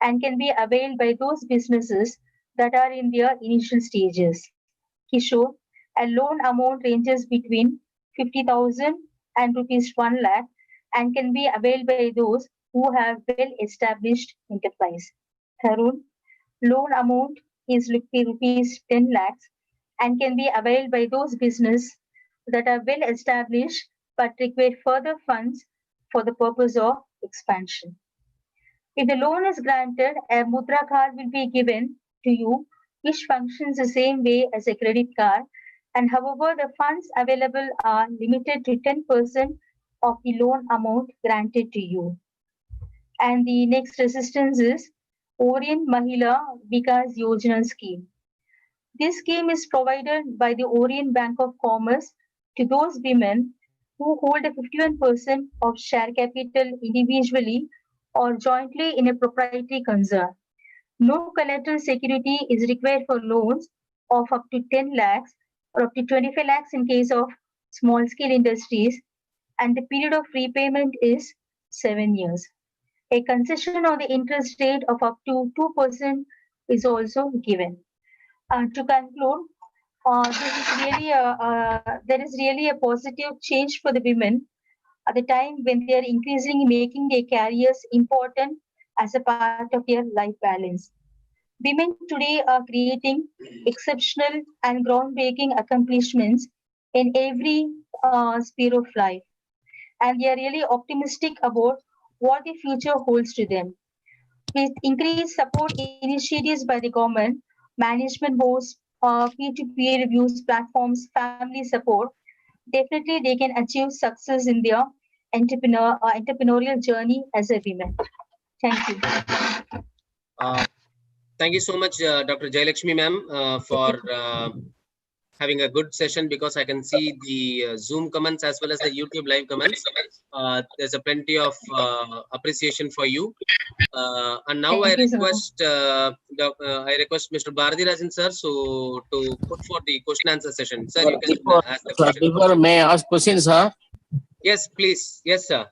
and can be availed by those businesses that are in their initial stages. Kishore. A loan amount ranges between 50,000 and rupees 1 lakh and can be availed by those who have well-established enterprise. Tarun. Loan amount is rupees 10 lakhs and can be availed by those businesses that are well established but require further funds for the purpose of expansion. If the loan is granted, a Mudra card will be given to you, which functions the same way as a credit card, and however, the funds available are limited to 10% of the loan amount granted to you. And the next assistance is Orient Mahila Vikas Yojana scheme. This scheme is provided by the Orient Bank of Commerce to those women who hold a 51% of share capital individually or jointly in a proprietary concern. No collateral security is required for loans of up to 10 lakhs or up to 25 lakhs in case of small scale industries, and the period of repayment is 7 years. A concession on the interest rate of up to 2% is also given. To conclude, there is really a positive change for the women at the time when they are increasingly making their careers important as a part of their life balance. Women today are creating exceptional and groundbreaking accomplishments in every sphere of life, and they are really optimistic about what the future holds to them. With increased support initiatives by the government, management boards, peer-to-peer reviews, platforms, family support, definitely they can achieve success in their entrepreneurial journey as a woman. Thank you. Thank you so much, Dr. Jayalakshmi ma'am, for having a good session, because I can see the Zoom comments as well as the YouTube live comments. There's a plenty of appreciation for you. And now I request Mr. Bharati Rajan sir to put for the question answer session. Sir, you can ask the question. Before, may I ask questions, sir? Yes, please. Yes, sir.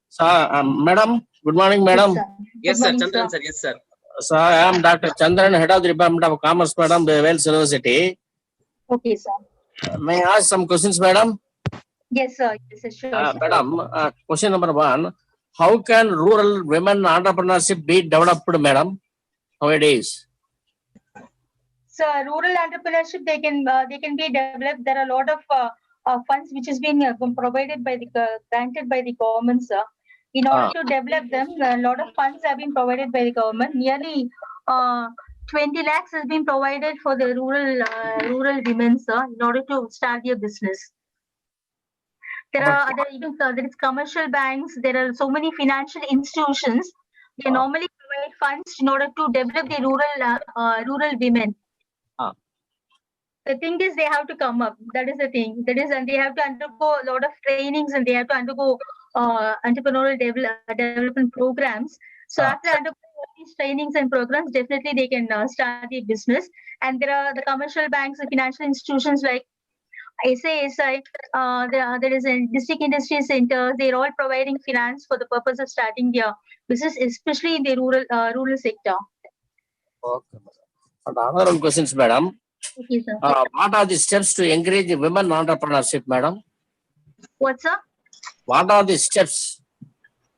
Sir, madam. Good morning, madam. Yes, sir. Chandran sir. Yes, sir. Sir, I am Dr. Chandran, head of the Department of Commerce, madam, the Wales University. Okay, sir. May I ask some questions, madam? Yes, sir. Yes, sure. Madam, question number 1. How can rural women entrepreneurship be developed, madam, nowadays? So, rural entrepreneurship, they can be developed. There are a lot of funds which has been provided by granted by the government, sir. In order to develop them, a lot of funds have been provided by the government. Nearly 20 lakhs has been provided for the rural women, sir, in order to start their business. There are other even there is commercial banks. There are so many financial institutions. They normally provide funds in order to develop the rural women. The thing is, they have to come up. That is the thing. That is, and they have to undergo a lot of trainings, and they have to undergo entrepreneurial development programs. So after undergoing all these trainings and programs, definitely they can start a business. And there are the commercial banks and financial institutions like SASI, there is a district industry center. They're all providing finance for the purpose of starting their business, especially in the rural sector. Okay, madam. And another questions, madam. Okay, sir. What are the steps to encourage women entrepreneurship, madam? What, sir? What are the steps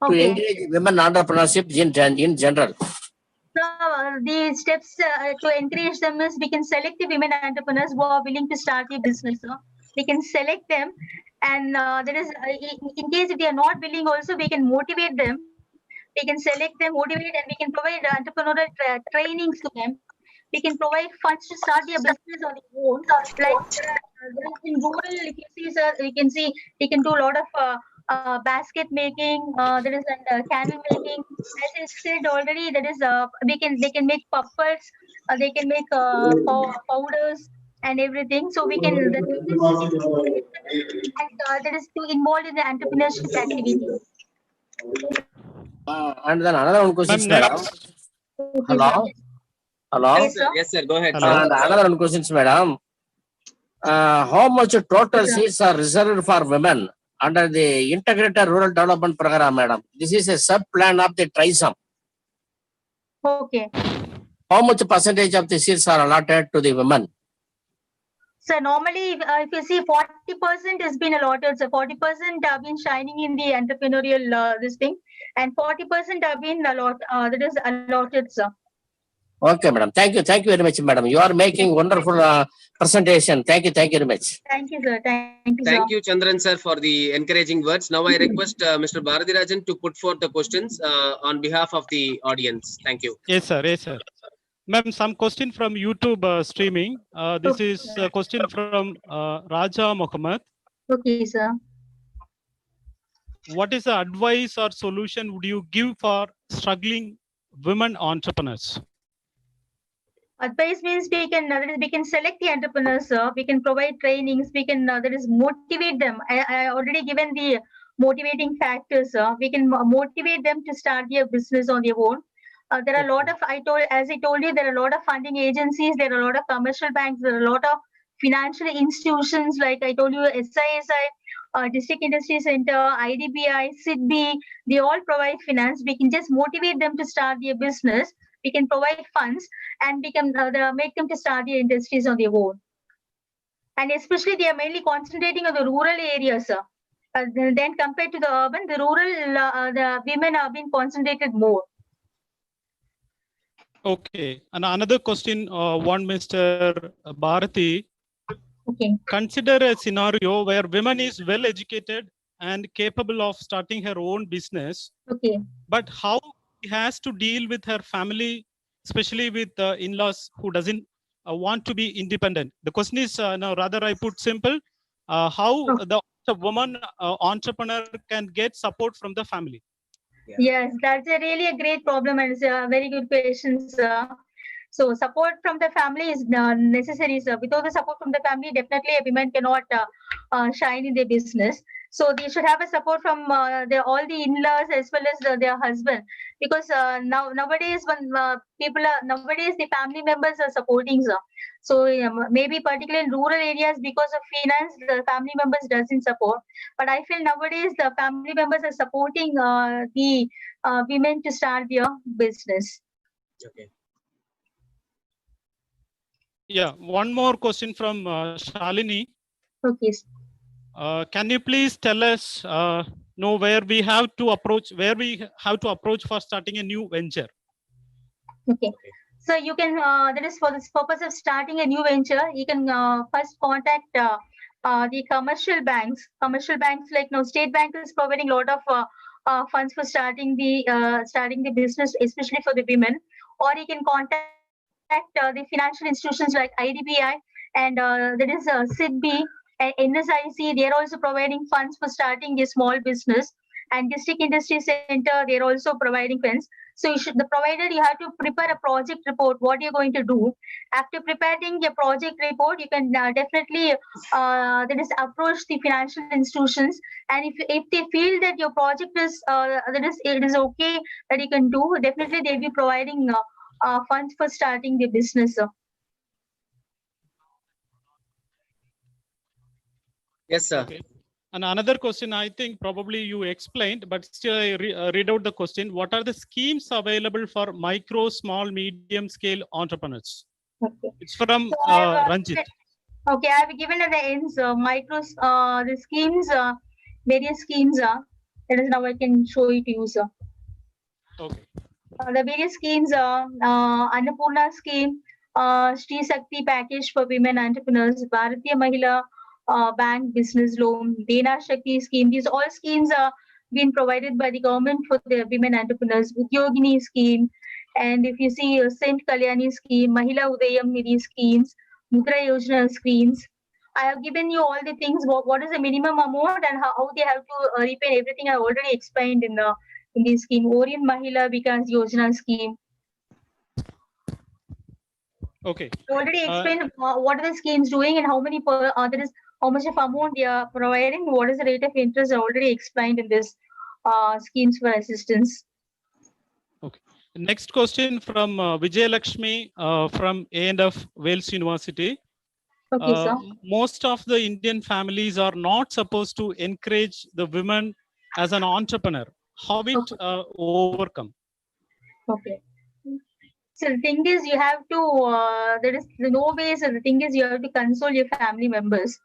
to encourage women entrepreneurship in general? So the steps to encourage them is we can select the women entrepreneurs who are willing to start a business. We can select them, and there is in case if they are not willing, also we can motivate them. We can select them, motivate, and we can provide entrepreneurial trainings to them. We can provide funds to start their business on their own. Like in rural, if you see, sir, you can see we can do a lot of basket making. There is candle making. As I said already, there is they can make puppets. They can make powders and everything. So we can and that is to involve in the entrepreneurship activity. And then another one question, madam. Hello. Hello. Yes, sir. Yes, sir. Go ahead, And sir. another one questions, madam. How much total seats are reserved for women under the Integrated Rural Development Program, madam? This is a sub plan of the TRISM. Okay. How much percentage of the seats are allotted to the women? So normally, if you see 40% has been allotted, so 40% have been shining in the entrepreneurial this thing, and 40% have been that is allotted, sir. Okay, madam. Thank you very much, madam. You are making wonderful presentation. Thank you very much. Thank you, sir. Thank you, sir. Thank you, Chandran sir, for the encouraging words. Now I request Mr. Bharadirajan to put forth the questions on behalf of the audience. Thank you. Yes, sir. Yes, sir. Ma'am, some question from YouTube streaming. This is a question from Raja Mohammed. Okay, sir. What is the advice or solution would you give for struggling women entrepreneurs? Advice means we can select the entrepreneurs, sir. We can provide trainings. We can motivate them. I already given the motivating factors, sir. We can motivate them to start their business on their own. There are a lot of as I told you, there are a lot of funding agencies. There are a lot of commercial banks. There are a lot of financial institutions like I told you, SISI, District Industry Center, IDBI, SIDBI. They all provide finance. We can just motivate them to start their business. We can provide funds, and we can make them to start their industries on their own. And especially, they are mainly concentrating on the rural areas, sir. Then compared to the urban, the rural, the women are being concentrated more. Okay. And another question, one Mr. Bharati. Okay. Consider a scenario where women is well educated and capable of starting her own business. Okay. But how she has to deal with her family, especially with in-laws who doesn't want to be independent. The question is, now rather I put simple, how the woman entrepreneur can get support from the family. Yes, that's really a great problem, and it's a very good question, sir. So support from the family is necessary, sir. Without the support from the family, definitely a woman cannot shine in their business. So they should have a support from all the in-laws as well as their husband, because nowadays when nowadays the family members are supporting, sir. So maybe particularly in rural areas, because of finance, the family members doesn't support. But I feel nowadays the family members are supporting the women to start their business. Okay. Yeah, one more question from Shalini. Okay. Can you please tell us where we have to approach for starting a new venture? Okay. So you can that is for this purpose of starting a new venture, you can first contact the commercial banks. Commercial banks like State Bank is providing a lot of funds for starting the business, especially for the women. Or you can contact the financial institutions like IDBI and that is SIDBI and NSIC. They are also providing funds for starting a small business. And District Industry Center, they are also providing funds. So the provider, you have to prepare a project report, what you're going to do. After preparing your project report, you can definitely that is approach the financial institutions. And if they feel that your project is it is okay that you can do, definitely they'll be providing funds for starting the business. Yes, sir. Okay. And another question, I think probably you explained, but still I read out the question. What are the schemes available for micro, small, medium scale entrepreneurs? Okay. It's from So Ranjit. Okay, I have given at the ends micros, the schemes, various schemes. That is now I can show it to you, sir. Okay. The various schemes are Annapurna scheme, Shri Shakti package for women entrepreneurs, Bharatiya Mahila Bank business loan, Dena Shakti scheme. These all schemes are being provided by the government for the women entrepreneurs. Udyogini scheme, and if you see Saint Kalyani scheme, Mahila Udayam Nidhi schemes, Mudra Yojana schemes. I have given you all the things. What is the minimum amount and how they have to repay everything. I already explained in this scheme. Orient Mahila Vikas Yojana scheme. Okay. I already explained what are the schemes doing and how many there is how much of amount they are providing. What is the rate of interest? I already explained in this schemes for assistance. Okay. Next question from Vijay Lakshmi from A&F Wales University. Okay, sir. Most of the Indian families are not supposed to encourage the women as an entrepreneur. How it overcome? Okay. So the thing is, you have to. There is no ways. The thing is, you have to console your family members.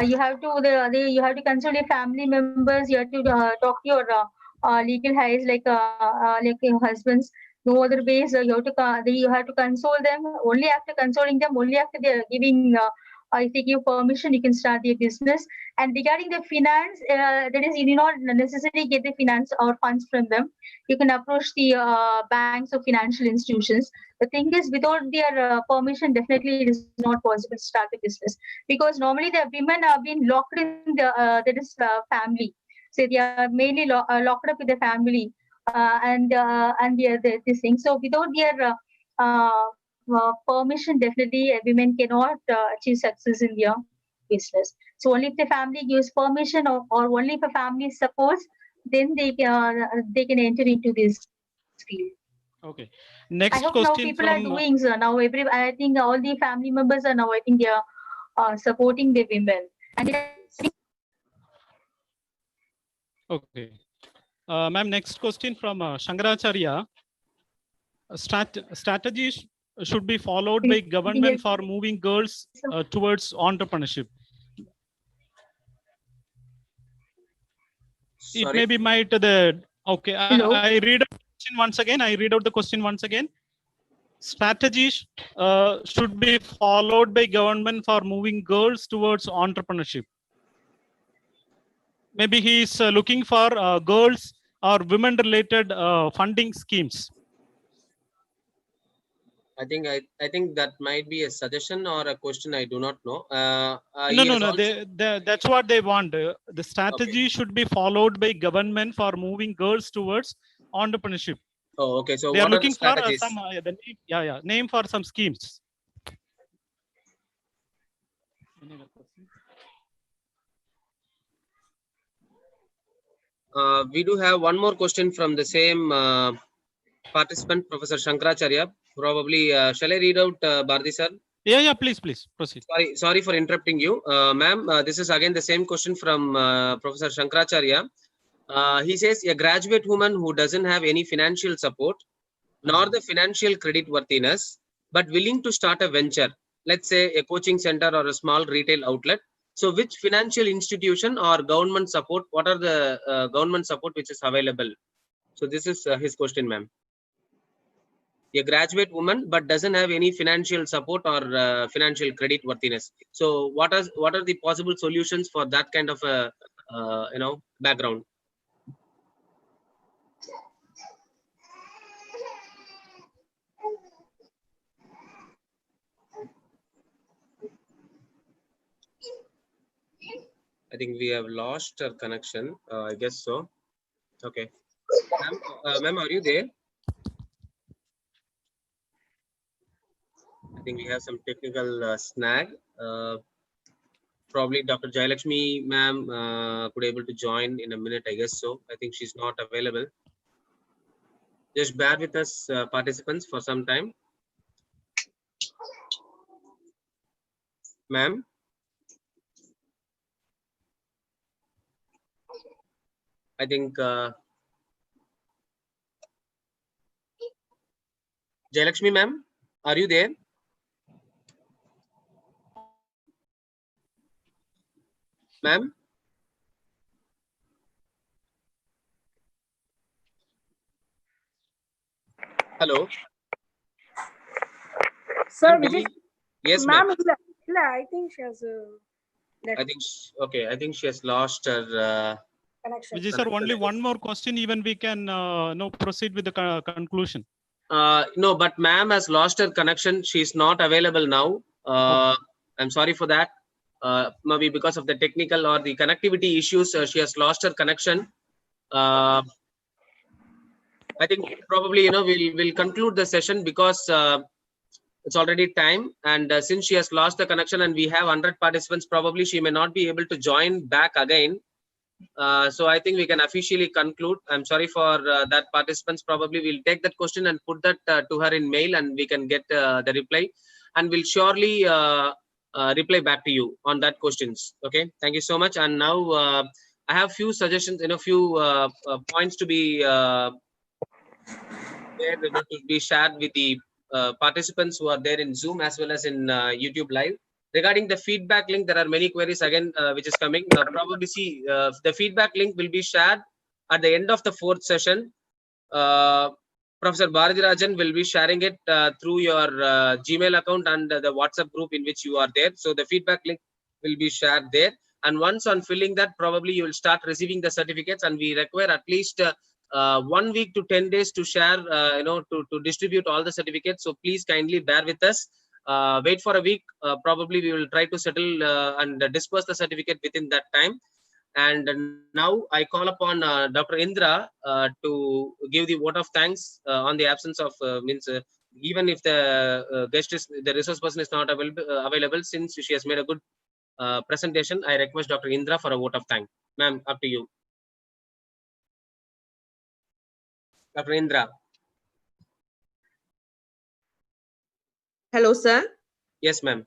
You have to you have to console your family members. You have to talk to your legal highs like your husbands. No other ways. You have to console them. Only after consoling them, only after they are giving. If they give permission, you can start your business. And regarding the finance, that is, you do not necessarily get the finance or funds from them. You can approach the banks or financial institutions. The thing is, without their permission, definitely it is not possible to start a business, because normally the women are being locked in the family. So they are mainly locked up with the family and this thing. So without their permission, definitely women cannot achieve success in their business. So only if the family gives permission or only if a family supports, then they can enter into this field. Okay. Next I hope question now people from, are doing so. Now I think all the family members are now, I think they are supporting the women. And okay. Ma'am, next question from Shankaracharya. Strategies should be followed by government for moving girls towards entrepreneurship. Sorry? It may be might the okay. I read out the question once again. Strategies should be followed by government for moving girls towards entrepreneurship. Maybe he is looking for girls or women related funding schemes. I think that might be a suggestion or a question. I do not know. No. That's what they want. The strategy should be followed by government for moving girls towards entrepreneurship. Oh, okay. So They are what are the looking for strategies? some name for some schemes. We do have one more question from the same participant, Professor Shankaracharya. Probably, shall I read out, Bharati sir? Yeah, please proceed. Sorry for interrupting you, ma'am. This is again the same question from Professor Shankaracharya. He says, a graduate woman who doesn't have any financial support, nor the financial credit worthiness, but willing to start a venture, let's say a coaching center or a small retail outlet. So which financial institution or government support, what are the government support which is available? So this is his question, ma'am. A graduate woman but doesn't have any financial support or financial credit worthiness. So what are the possible solutions for that kind of a background? I think we have lost our connection. I guess so. Okay. Ma'am, are you there? I think we have some technical snag. Probably Dr. Jayalakshmi ma'am could able to join in a minute. I guess so. I think she's not available. Just bear with us, participants, for some time. Ma'am. I think Jayalakshmi ma'am, are you there? Ma'am? Hello? Sir, Ma'am, Vijay, yes, ma'am. ma'am, I think she has I think, okay, I think she has lost her connection. Vijay sir, only one more question, even we can no proceed with the conclusion. No, but ma'am has lost her connection. She's not available now. I'm sorry for that. Maybe because of the technical or the connectivity issues, she has lost her connection. I think probably, we'll conclude the session because it's already time. And since she has lost the connection and we have 100 participants, probably she may not be able to join back again. So I think we can officially conclude. I'm sorry for that, participants. Probably we'll take that question and put that to her in mail, and we can get the reply, and we'll surely reply back to you on that questions. Okay, thank you so much. And now I have few suggestions, few points to be there, to be shared with the participants who are there in Zoom as well as in YouTube live. Regarding the feedback link, there are many queries again which is coming. Probably see the feedback link will be shared at the end of the fourth session. Professor Bharadirajan will be sharing it through your Gmail account and the WhatsApp group in which you are there. So the feedback link will be shared there. And once on filling that, probably you will start receiving the certificates, and we require at least 1 week to 10 days to share, to distribute all the certificates. So please kindly bear with us. Wait for a week. Probably we will try to settle and disperse the certificate within that time. And now I call upon Dr. Indra to give the vote of thanks on the absence of even if the the resource person is not available, since she has made a good presentation. I request Dr. Indra for a vote of thanks. Ma'am, up to you. Dr. Indra. Hello, sir. Yes, ma'am.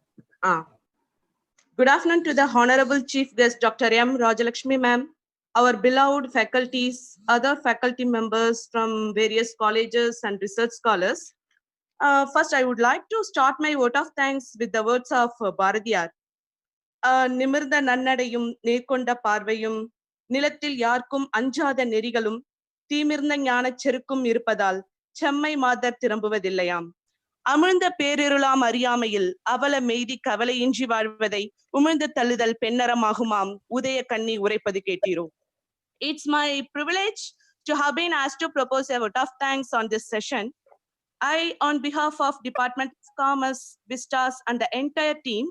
Good afternoon to the Honorable Chief Guest, Dr. M. Rajalakshmi, ma'am, our beloved faculties, other faculty members from various colleges and research scholars. First, I would like to start my vote of thanks with the words of Bharadiyar. நிமிர்ந்த நன்னடையும் நேர்கொண்ட பார்வையும் நிலத்தில் யாருக்கும் அஞ்சாத நெறிகளும் தீமிர்ந்த ஞானச் செருக்கும் இருப்பதால் செம்மை மாதர் திரும்புவதில்லையாம். அமிழ்ந்த பேரிருளாம் அறியாமையில் அவல மெய்தி கவலையின்றி வாழ்வதை உமிழ்ந்து தள்ளுதல் பெண்ணறமாகுமாம் உதய கண்ணி உரைப்பது கேட்டீரோ. It's my privilege to have been asked to propose a vote of thanks on this session. I, on behalf of Department of Commerce, Vistas, and the entire team,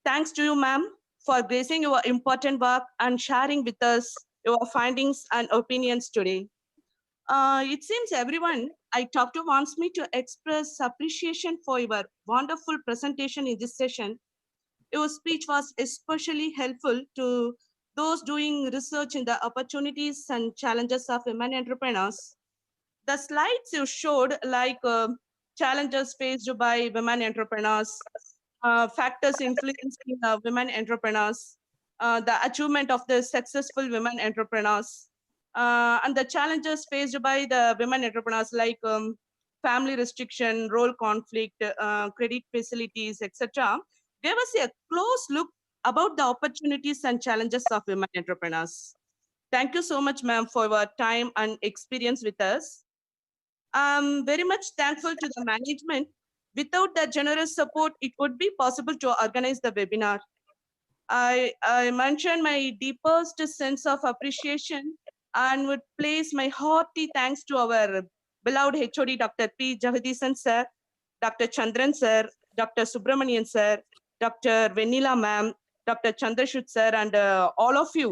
thanks to you, ma'am, for gracing your important work and sharing with us your findings and opinions today. It seems everyone I talked to wants me to express appreciation for your wonderful presentation in this session. Your speech was especially helpful to those doing research in the opportunities and challenges of women entrepreneurs. The slides you showed, like challenges faced by women entrepreneurs, factors influencing women entrepreneurs, the achievement of the successful women entrepreneurs, and the challenges faced by the women entrepreneurs, like family restriction, role conflict, credit facilities, etc., gave us a close look about the opportunities and challenges of women entrepreneurs. Thank you so much, ma'am, for your time and experience with us. I'm very much thankful to the management. Without the generous support, it would be possible to organize the webinar. I mentioned my deepest sense of appreciation and would place my hearty thanks to our beloved HOD, Dr. P. Jagadisan sir, Dr. Chandran sir, Dr. Subramanian sir, Dr. Venila ma'am, Dr. Chandrashut sir, and all of you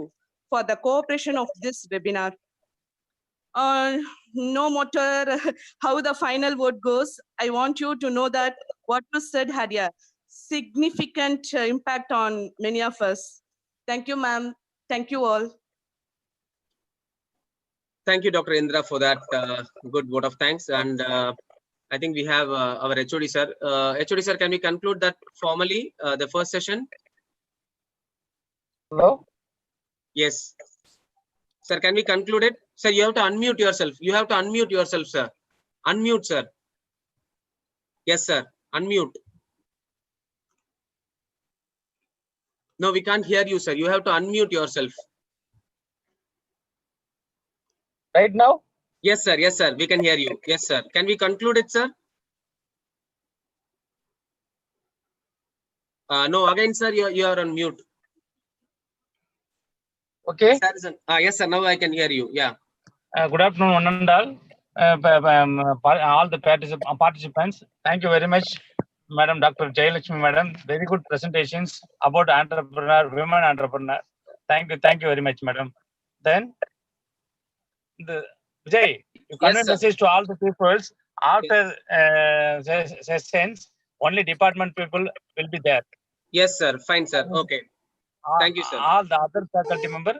for the cooperation of this webinar. No matter how the final vote goes, I want you to know that what was said had a significant impact on many of us. Thank you, ma'am. Thank you all. Thank you, Dr. Indra, for that good vote of thanks. And I think we have our HOD sir. HOD sir, can we conclude that formally, the first session? Hello? Yes. Sir, can we conclude it? Sir, you have to unmute yourself. You have to unmute yourself, sir. Unmute, sir. Yes, sir. Unmute. No, we can't hear you, sir. You have to unmute yourself. Right now? Yes, sir. Yes, sir. We can hear you. Yes, sir. Can we conclude it, sir? No, again, sir, you are on mute. Okay. Yes, sir. Now I can hear you. Yeah. Good afternoon, one and all. All the participants. Thank you very much, Madam Dr. Jayalakshmi, Madam. Very good presentations about entrepreneur, women entrepreneur. Thank you very much, Madam. Then, Vijay, you convey message to all the people. After sessions, only department people will be there. Yes, sir. Fine, sir. Okay. Thank you, sir. All the other faculty members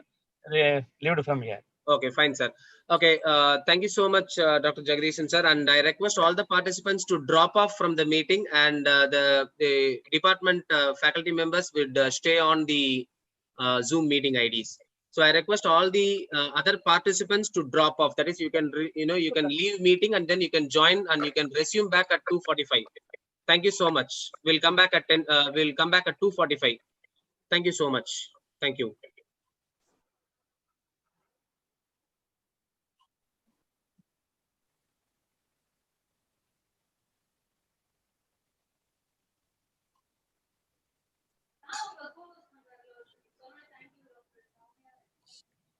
leave from here. Okay, fine, sir. Okay, thank you so much, Dr. Jagdishan, sir. And I request all the participants to drop off from the meeting, and the department faculty members would stay on the Zoom meeting IDs. So I request all the other participants to drop off. That is, you can you can leave meeting and then you can join and you can resume back at 2:45. Thank you so much. We'll come back at 10. We'll come back at 2:45. Thank you so much. Thank you.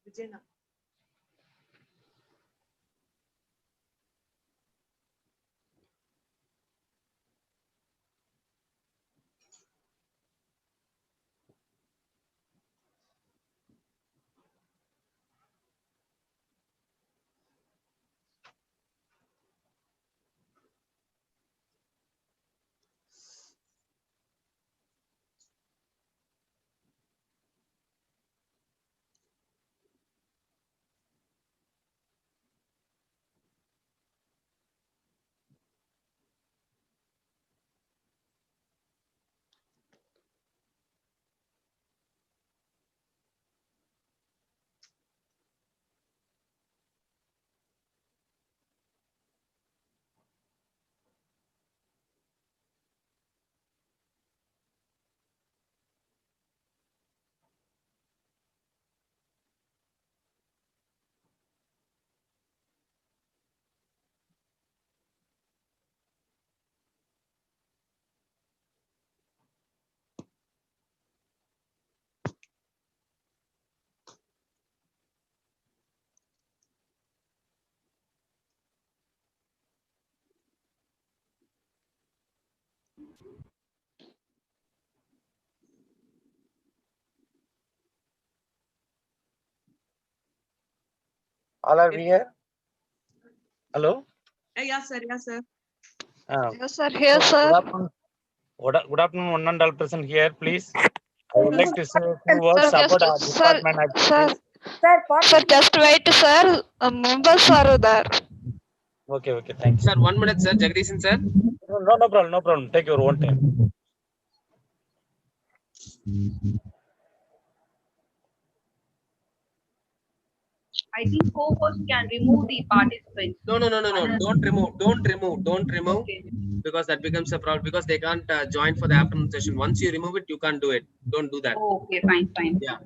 Vijay. All are we here? Hello? Yes, sir. Yes, sir. Yes, sir. Here, sir. Good afternoon, one and all present here, please. I would like to say a few words Sir, about our department activities. Sir, just wait, sir. Members are there. Okay, thank you. Sir, 1 minute, sir. Jagdishan, sir. No problem. Take your own time. I think co-host can remove the participants. No. Don't remove. Okay. Because that becomes a problem because they can't join for the afternoon session. Once you remove it, you can't do it. Don't do that. Oh, okay, fine. Yeah.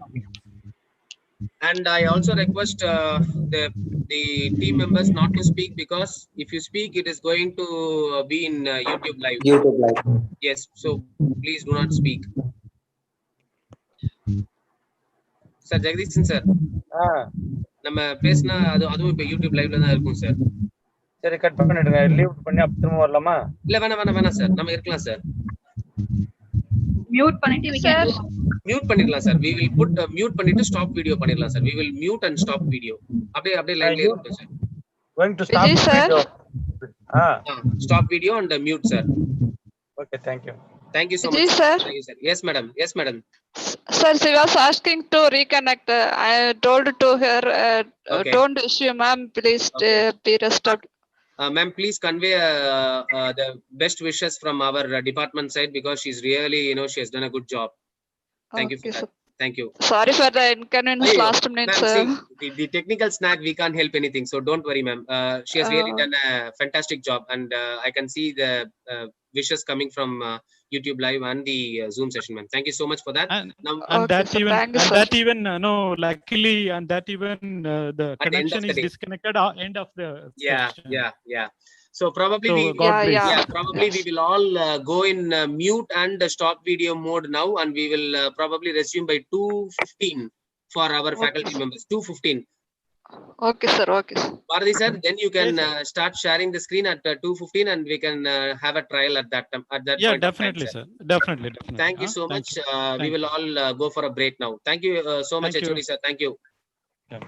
And I also request the team members not to speak because if you speak, it is going to be in YouTube live. Yes. So please do not speak. Sir, Jagdishan, sir. நம்ம பேசினா அதுவும் இப்ப YouTube லைவ்ல தான் இருக்கும் sir. சரி cut பண்ணிடுங்க. Leave பண்ணி திரும்ப வரலாமா? இல்ல வேணாம் சார். நம்ம இருக்கலாம் சார். மியூட் பண்ணிட்டு மியூட் பண்ணிடலாம் sir. we will put mute பண்ணிட்டு stop video பண்ணிடலாம் sir. we will mute and stop video. அப்படியே லைன்ல இருக்கட்டும் sir. Going to stop Vijay sir. video. Stop video and mute sir. Okay, thank you. Thank you so Vijay much. sir. Thank you, sir. Yes, madam. Yes, madam. Sir, she was asking to reconnect. I told to her, Okay. don't issue, ma'am. Please be restored. Ma'am, please convey the best wishes from our department side, because she's really, she has done a good job. Thank you for Okay, that. sir. Thank you. Sorry for the inconvenience Ayyo, last minute, ma'am, sir. see, the technical snag, we can't help anything. So don't worry, ma'am. She has really done a fantastic job, and I can see the wishes coming from YouTube Live and the Zoom session, ma'am. Thank you so much for that. And Now, Okay, sir. Thank you, sir. no, luckily, and that even the At the end connection of the is day. disconnected end of the session. Yeah. So probably So we God bless. probably Yes. we will all go in mute and stop video mode now, and we will probably resume by 2:15 for our faculty members. 2:15. Okay, sir. Okay, sir. Bharati sir, then you can Yes, sir. start sharing the screen at 2:15, and we can have a trial at that time, at that Yeah, point definitely, of time, sir. Definitely. Thank you so Thank much. you. We Thank will all go for a break now. Thank you so much, Thank you. HOD sir. Thank you. Yeah.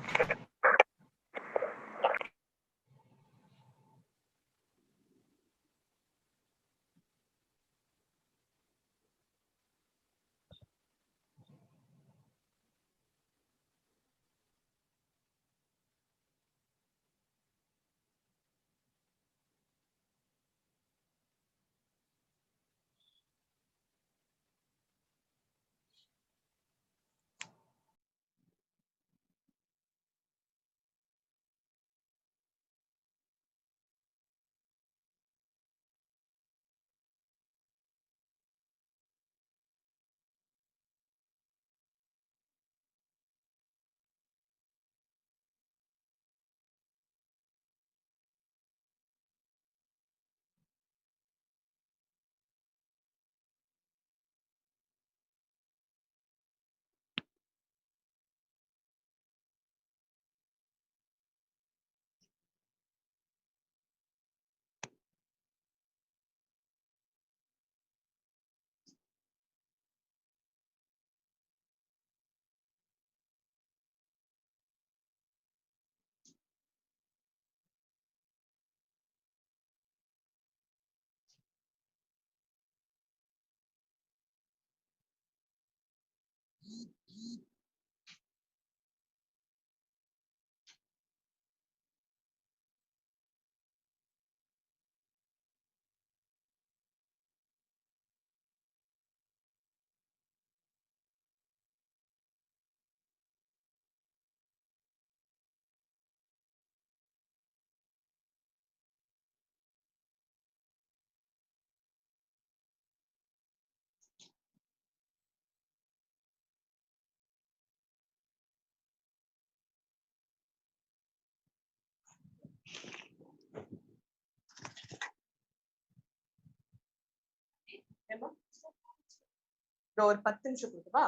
ஒரு 10 நிமிஷம் கொடுக்கவா?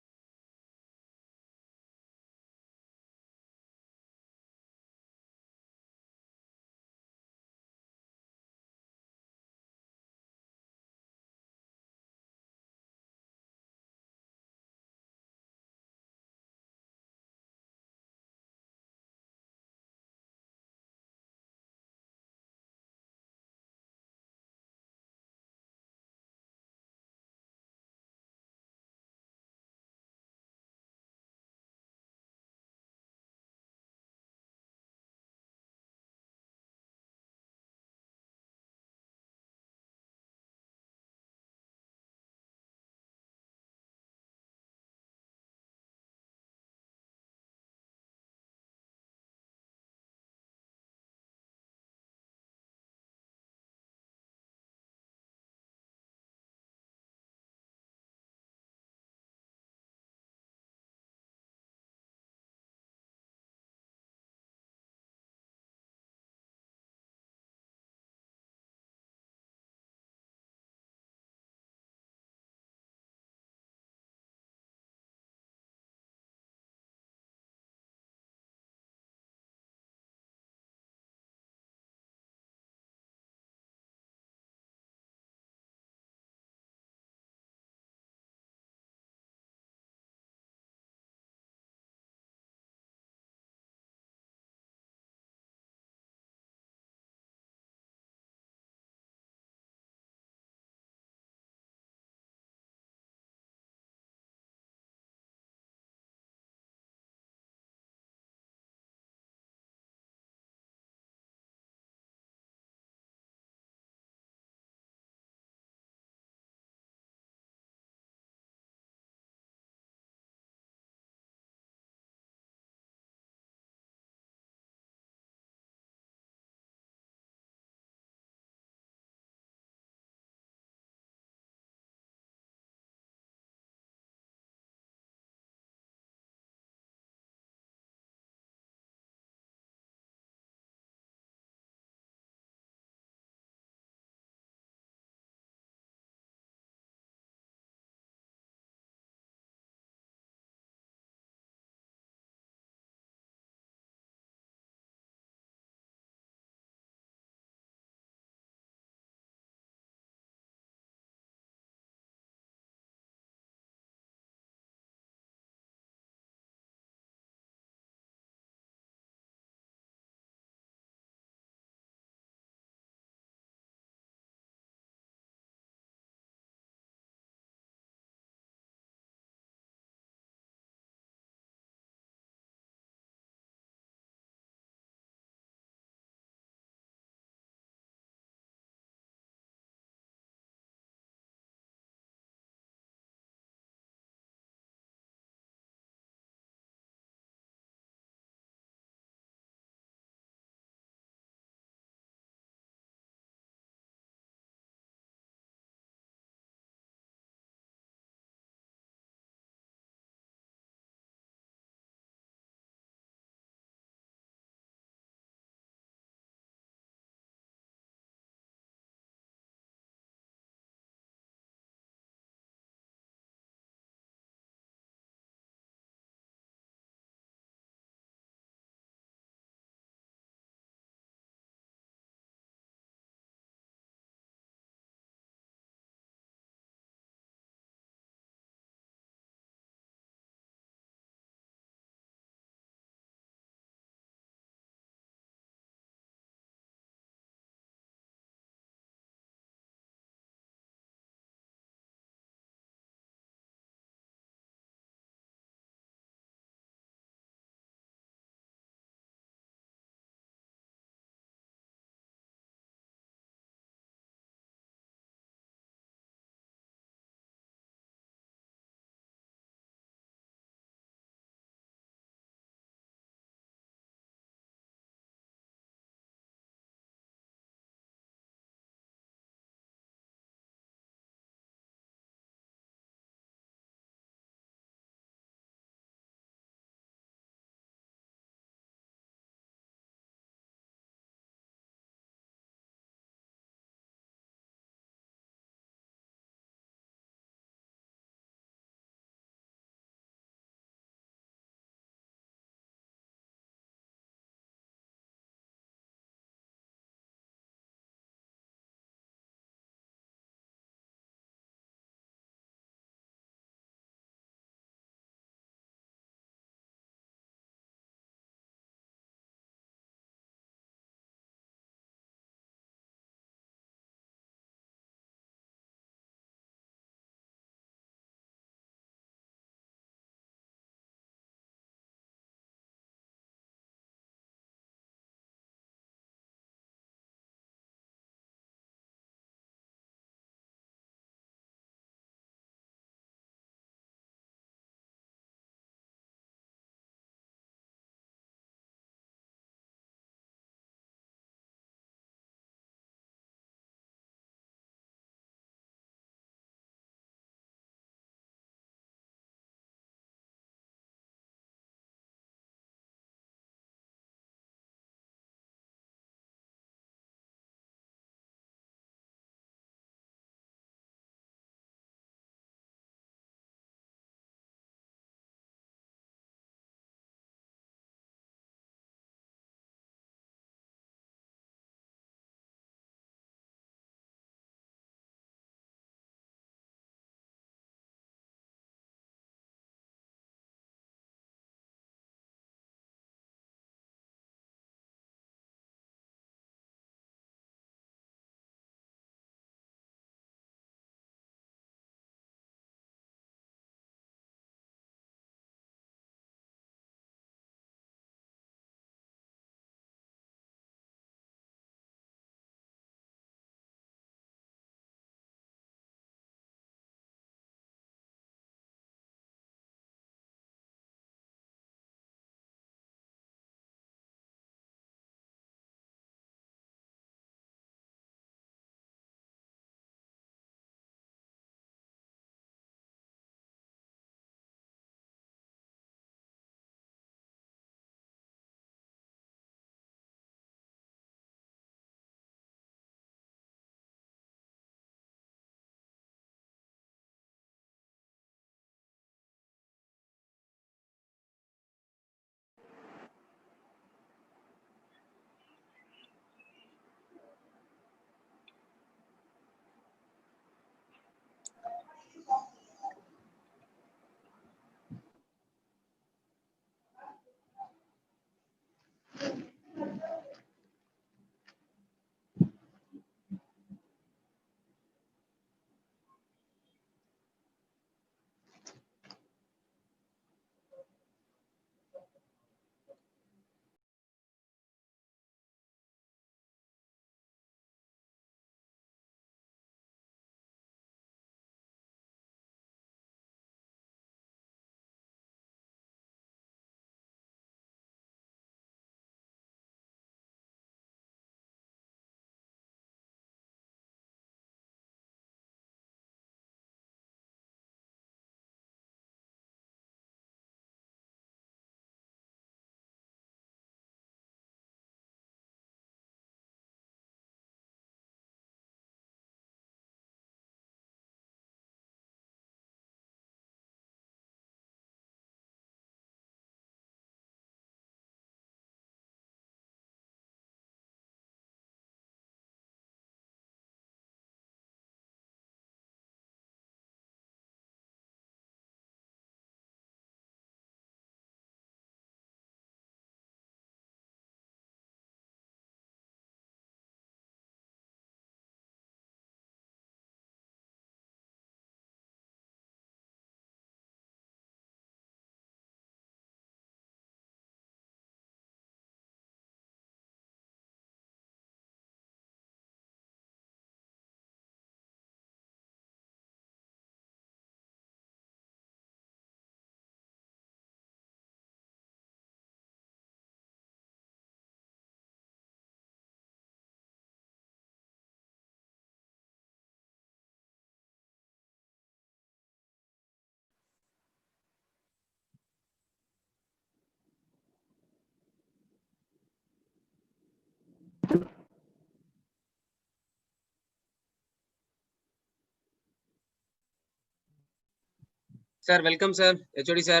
Sir, welcome, sir. HOD, sir.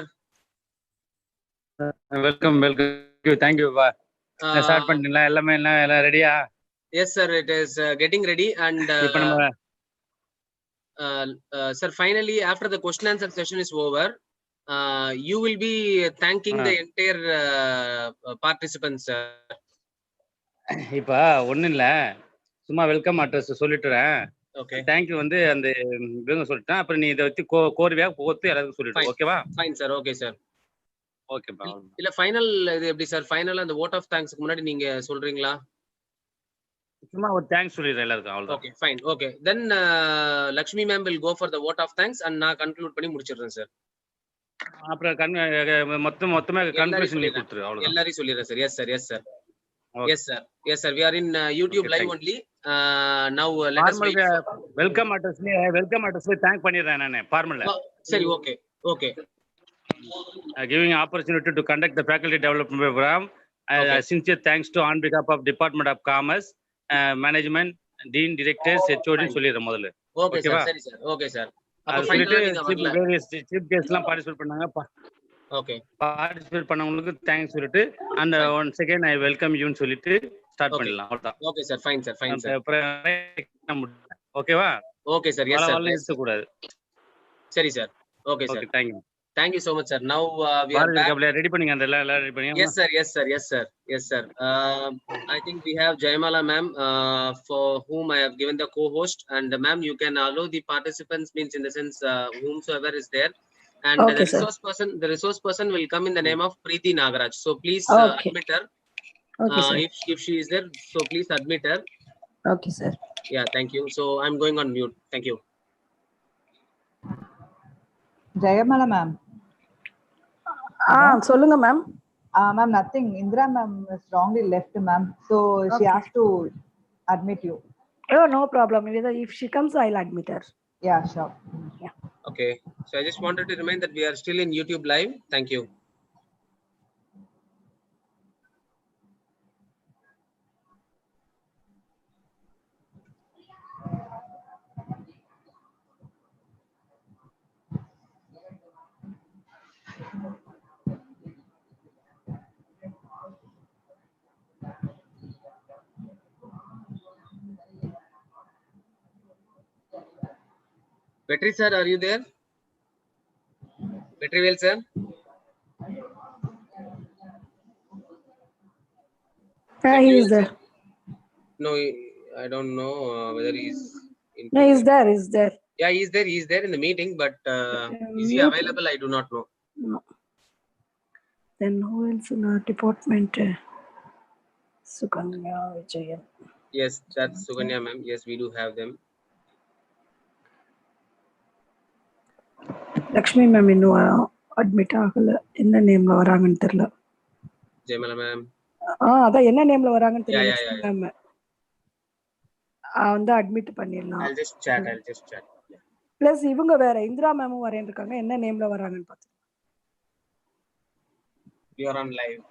Welcome. Thank you. Start பண்ணிட்டீங்களா எல்லாமே எல்லாம் ரெடியா? Yes, sir. It is getting ready, and இப்போ நம்ம sir, finally, after the question answer session is over, you will be thanking the entire participants, sir. இப்ப ஒண்ணும் இல்ல, சும்மா வெல்கம் அட்ரஸ் சொல்லிட்டுறேன். Okay. தேங்க்யூ வந்து அந்த இவங்க சொல்லிட்டேன். அப்புறம் நீ இதை வச்சு கோர்வையா கோர்த்து எல்லாருக்கும் சொல்லிட்டு ஓகேவா? Fine, sir. Okay, sir. ஓகேப்பா. இல்ல ஃபைனல் இது எப்படி சார்? ஃபைனலா அந்த வோட் ஆஃப் தேங்க்ஸ்க்கு முன்னாடி நீங்க சொல்றீங்களா? சும்மா ஒரு தேங்க்ஸ் சொல்லிடுறேன் எல்லாருக்கும், அவ்வளவுதான். Okay, fine. Okay. Then Lakshmi ma'am will go for the vote of thanks and நான் கன்க்ளூட் பண்ணி முடிச்சிடுறேன் சார். அப்புறம் மொத்தமா கன்க்ளூஷன் நீ கொடுத்துரு, அவ்வளவுதான். எல்லாரையும் சொல்லிடுறேன் sir. Yes, sir. Yes, sir. Yes, sir. Yes, sir. We are in YouTube live only. Now let us wait. Welcome அட்ரஸ்ல தேங்க் பண்ணிடுறேன் நானு ஃபார்மல்ல. சரி, okay. Okay. Giving opportunity to conduct the faculty development program. Sincere thanks to on behalf of Department of Commerce, management, dean, directors, HOD சொல்லிடுறேன் முதல்ல. Okay sir. சரி sir. Okay sir. அப்ப ஃபைனலா நீங்க வேரியஸ் சீஃப் கெஸ்ட் எல்லாம் participate பண்ணாங்க. Okay. Participate பண்ணவங்களுக்கு thanks சொல்லிட்டு and once again I welcome you ன்னு சொல்லிட்டு ஸ்டார்ட் பண்ணிடலாம், அவ்வளவுதான். Okay sir. Fine sir. Fine sir. ஓகேவா? Okay sir. Yes sir. நிறுத்த கூடாது. சரி sir. Okay sir. Thank you so much, sir. Now we are back. Ready பண்ணீங்க அந்த எல்லாம் ரெடி பண்ணீங்க? Yes, sir. Yes, sir. Yes, sir. Yes, sir. I think we have Jayamala ma'am, for whom I have given the co-host, and ma'am, you can allow the participants, means in the sense whomsoever is there, and Okay, the resource person will come in the name of Preeti Nagaraj. So please Okay. admit her. Okay, sir. If she is there, so please admit her. Okay, sir. Yeah, thank you. So I'm going on mute. Thank you. Jayamala ma'am. சொல்லுங்க ma'am. Ma'am, nothing. Indra ma'am is wrongly left, ma'am. So she has to admit you. Oh, no problem. If she comes, I'll admit her. Yeah, sure. Yeah. Okay. So I just wanted to remind that we are still in YouTube live. Thank you. Vetri sir, are you there? Vetrivel sir? He is there. No, I don't know whether he is. No, he's there. He's there. Yeah, he is there. He is there in the meeting, but is he available? I do not know. No. Then who else in our department? Sukanya Vijayan. Yes, that's Suganya ma'am. Yes, we do have them. Lakshmi ma'am இன்னும் admit ஆகல. என்ன நேம்ல வராங்கன்னு தெரியல. Jayamala ma'am. அதான் என்ன நேம்ல வராங்கன்னு தெரியல. Yeah. மேம் வந்து அட்மிட் பண்ணிடலாம். I'll just chat. பிளஸ் இவங்க வேற இந்திரா மேமும் வரேன் இருக்காங்க. என்ன நேம்ல வராங்கன்னு பார்த்து. We are on live.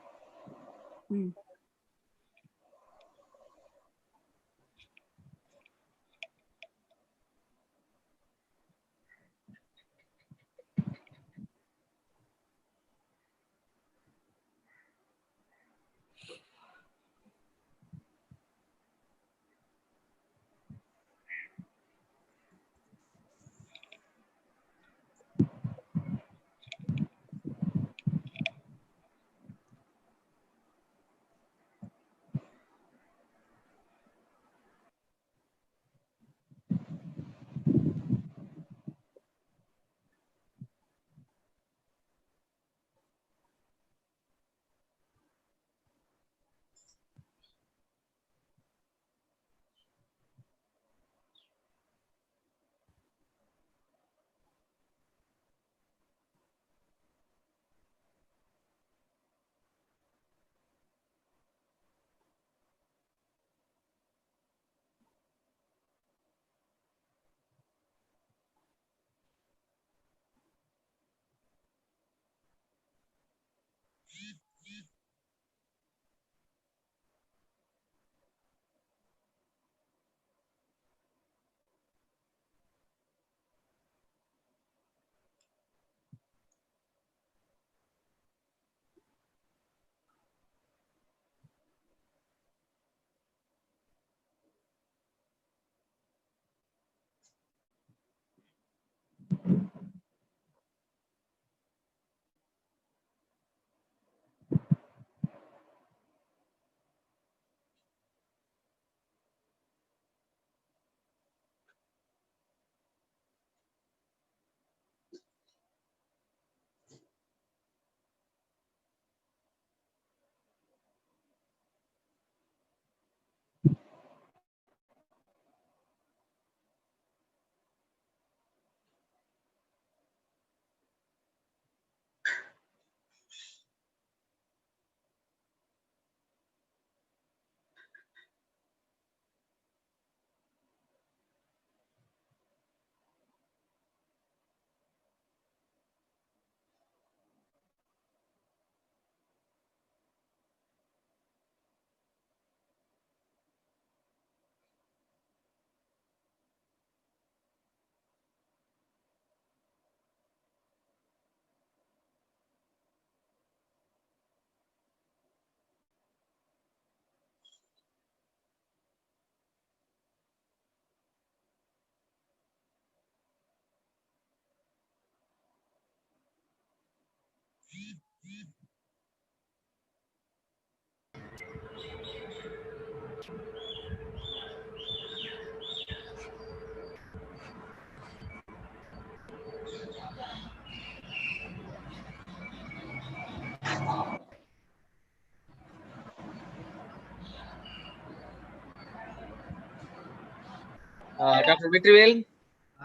Dr. Vetrivel?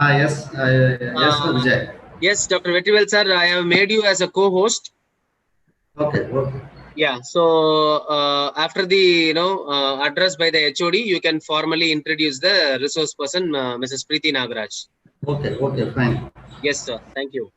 Yes, yes, Vijay. Yes, Dr. Vetrivel, sir, I have made you as a co-host. Okay, okay. Yeah, so after the address by the HOD, you can formally introduce the resource person, Mrs. Preeti Nagaraj. Okay, okay, fine. Yes, sir. Thank you.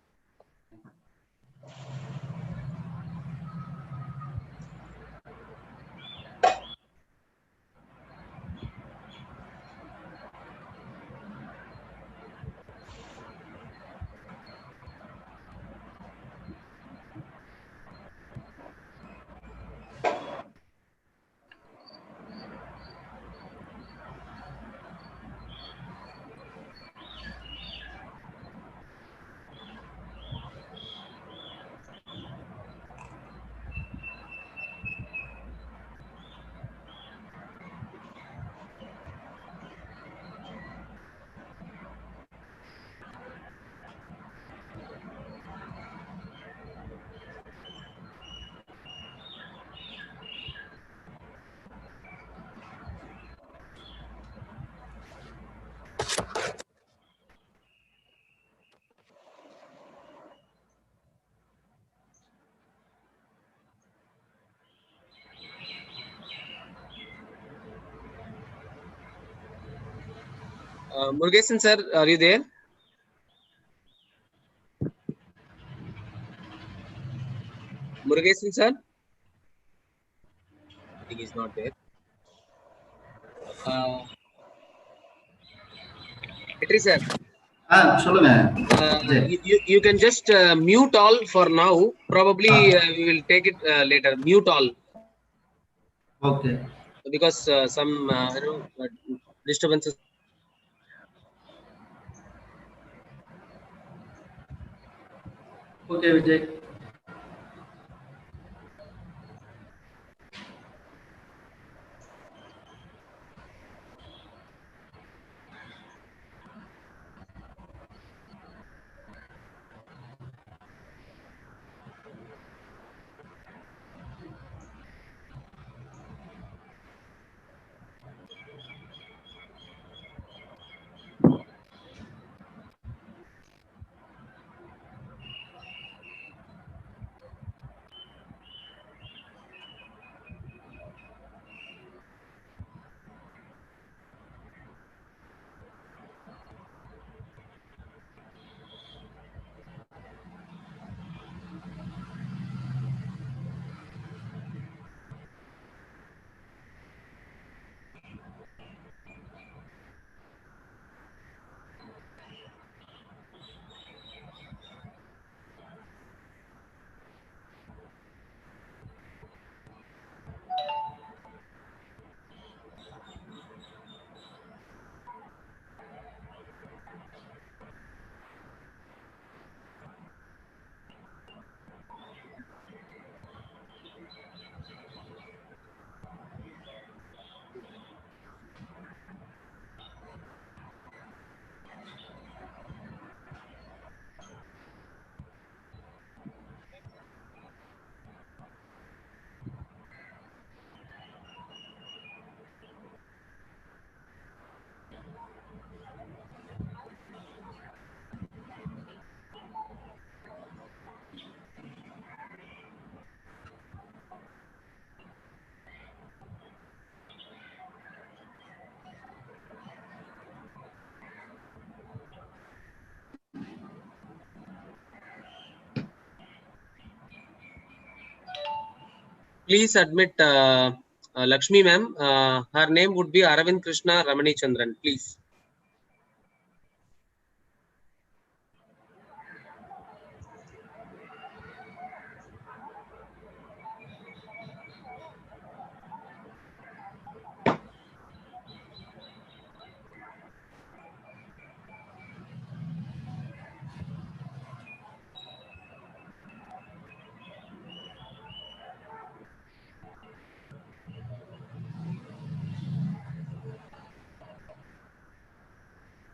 Murugesan, sir, are you there? Murugesan, sir? I think he's not there. Petri, sir. You can just mute all for now. Probably we will take it later. Mute all. Okay. Because some disturbances. Okay, Vijay. Please admit Lakshmi ma'am. Her name would be Aravind Krishna Ramani Chandran. Please.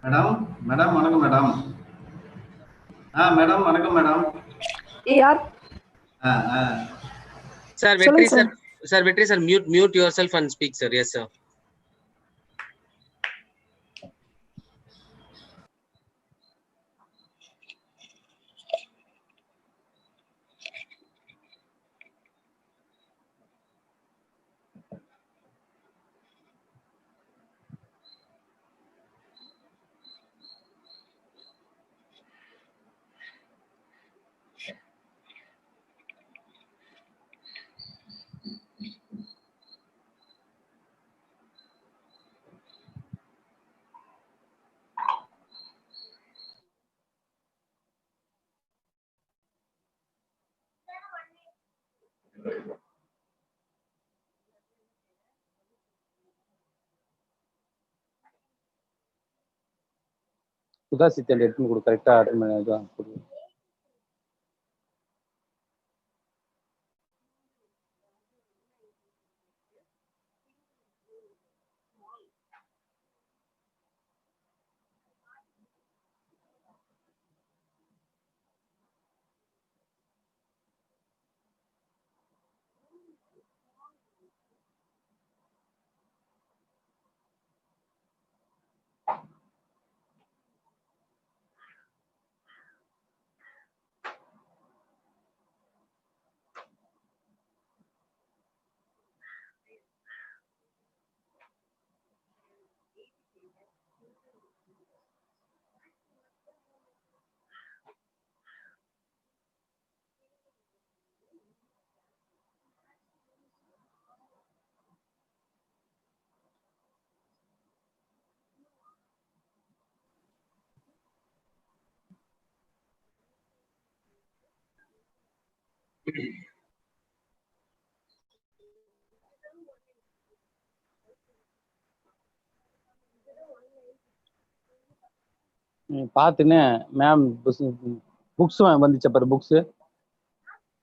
Madam, வணக்கம் madam. madam, வணக்கம் madam. யார்? Sir, Vetri sir. Sir, Vetri sir, mute yourself and speak, sir. Yes, sir. சுதாசித்தல் எடுத்துன்னு கொடு, கரெக்டா attend பண்ணி கொடு. பார்த்துன்னு ma'am books வந்துச்ச பாரு,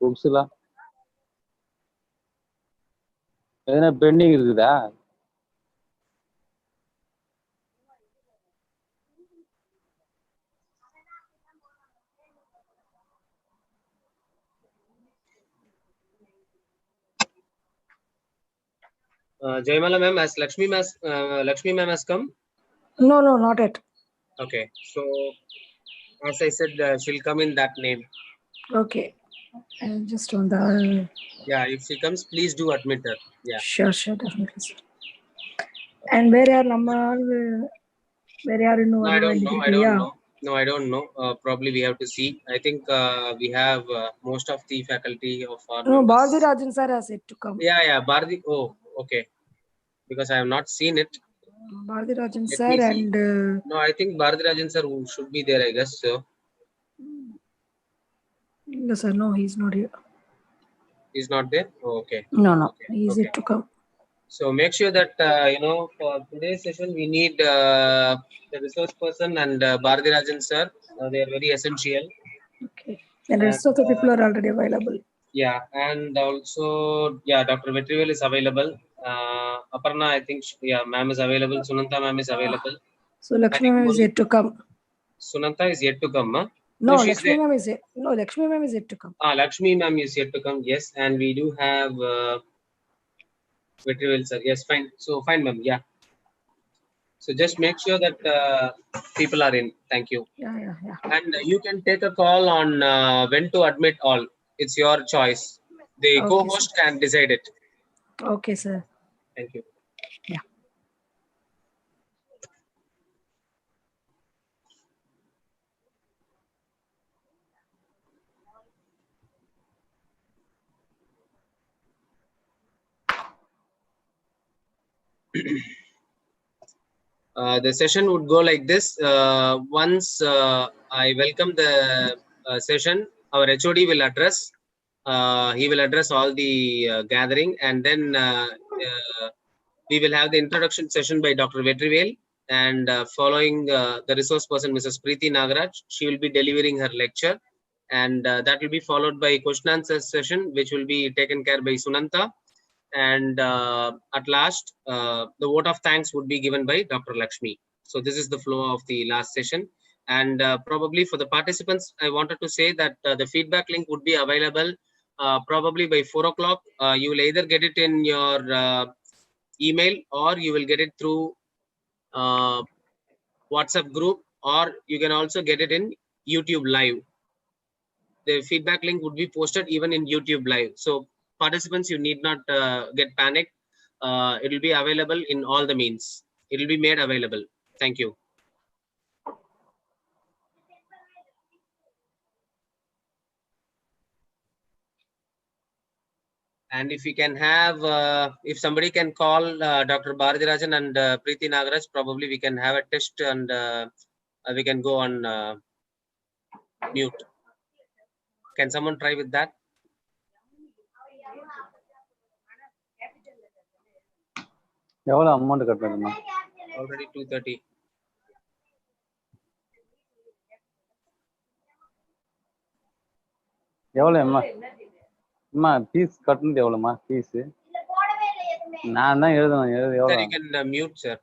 புக்ஸ்லாம் எதனா பெண்டிங் இருக்குதா? Jaimala ma'am, as Lakshmi ma'am has come? No, not yet. Okay, so as I said, she'll come in that name. Okay. Just on the... Yeah, if she comes, please do admit her. Yeah. Sure, definitely, sir. And where are Namma? Where are you? No, I don't know. No, I don't know. Probably we have to see. I think we have most of the faculty of our No, members. Bharati Rajan sir has yet to come. Yeah, Bharati. Oh, okay. Because I have not seen it. Bharati Rajan Let sir me see. and... No, I think Bharati Rajan sir should be there, I guess so. No, sir, no, he's not here. He's not there? Oh, okay. No, Okay. he's yet to come. So make sure that, for today's session, we need the resource person and Bharati Rajan sir. They are very essential. Okay. And rest of the people are already available. Yeah, and also, Dr. Vetrivel is available. Aparna, I think, ma'am is available. Sunanta ma'am is available. So Lakshmi ma'am is yet to come. Sunanta is yet to come, huh? No, she's Lakshmi there. ma'am is yet. No, Lakshmi ma'am is yet to come. Lakshmi ma'am is yet to come. Yes, and we do have Vetrivel sir. Yes, fine. So fine, ma'am. Yeah. So just make sure that people are in. Thank you. Yeah. And you can take a call on when to admit all. It's your choice. The Okay, co-host can decide it. Okay, sir. Thank you. Yeah. The session would go like this. Once I welcome the session, our HOD will address. He will address all the gathering, and then we will have the introduction session by Dr. Vetrivel, and following the resource person, Mrs. Preeti Nagaraj, she will be delivering her lecture, and that will be followed by question answer session, which will be taken care by Sunanta. And at last, the vote of thanks would be given by Dr. Lakshmi. So this is the flow of the last session. And probably for the participants, I wanted to say that the feedback link would be available probably by 4 o'clock. You will either get it in your email, or you will get it through WhatsApp group, or you can also get it in YouTube live. The feedback link would be posted even in YouTube live. So participants, you need not get panicked. It will be available in all the means. It will be made available. Thank you. And if we can have, if somebody can call Dr. Bharati Rajan and Preeti Nagaraj, probably we can have a test, and we can go on mute. Can someone try with that? எவ்வளவு amount கட்டணுமா? Already 230. எவ்வளவு அம்மா fees கட்டணுது எவ்வளவுமா fees? நான் தான் எழுதணும். Sir, எவ்வளவு? you can mute, sir.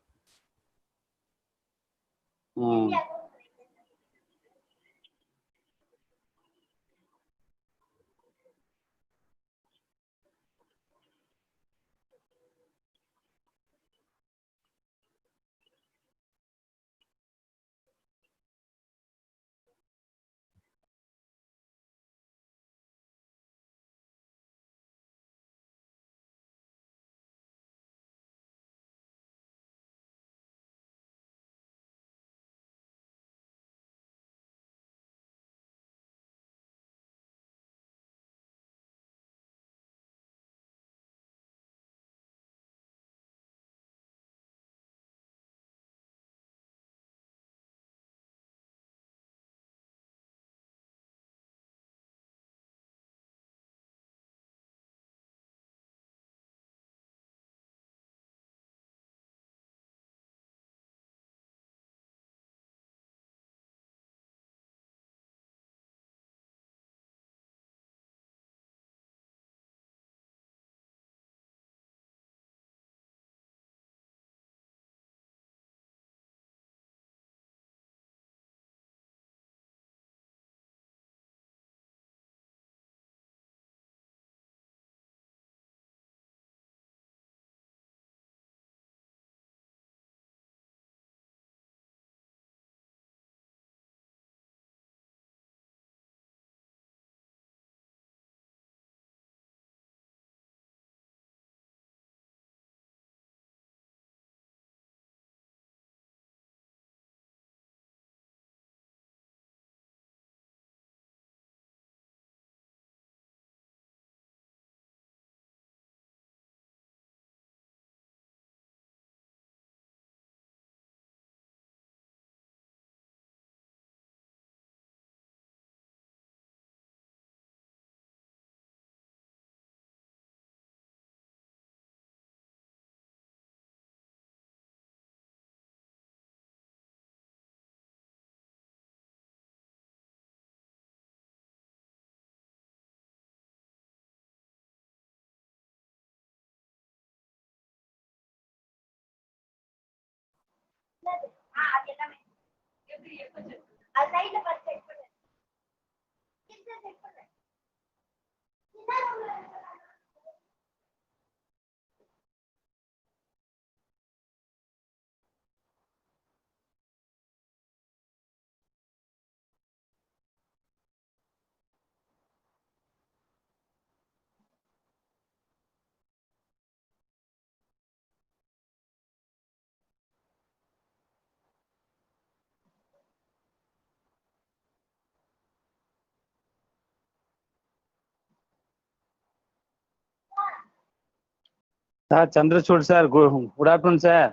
Sir Chandrachud sir good afternoon sir.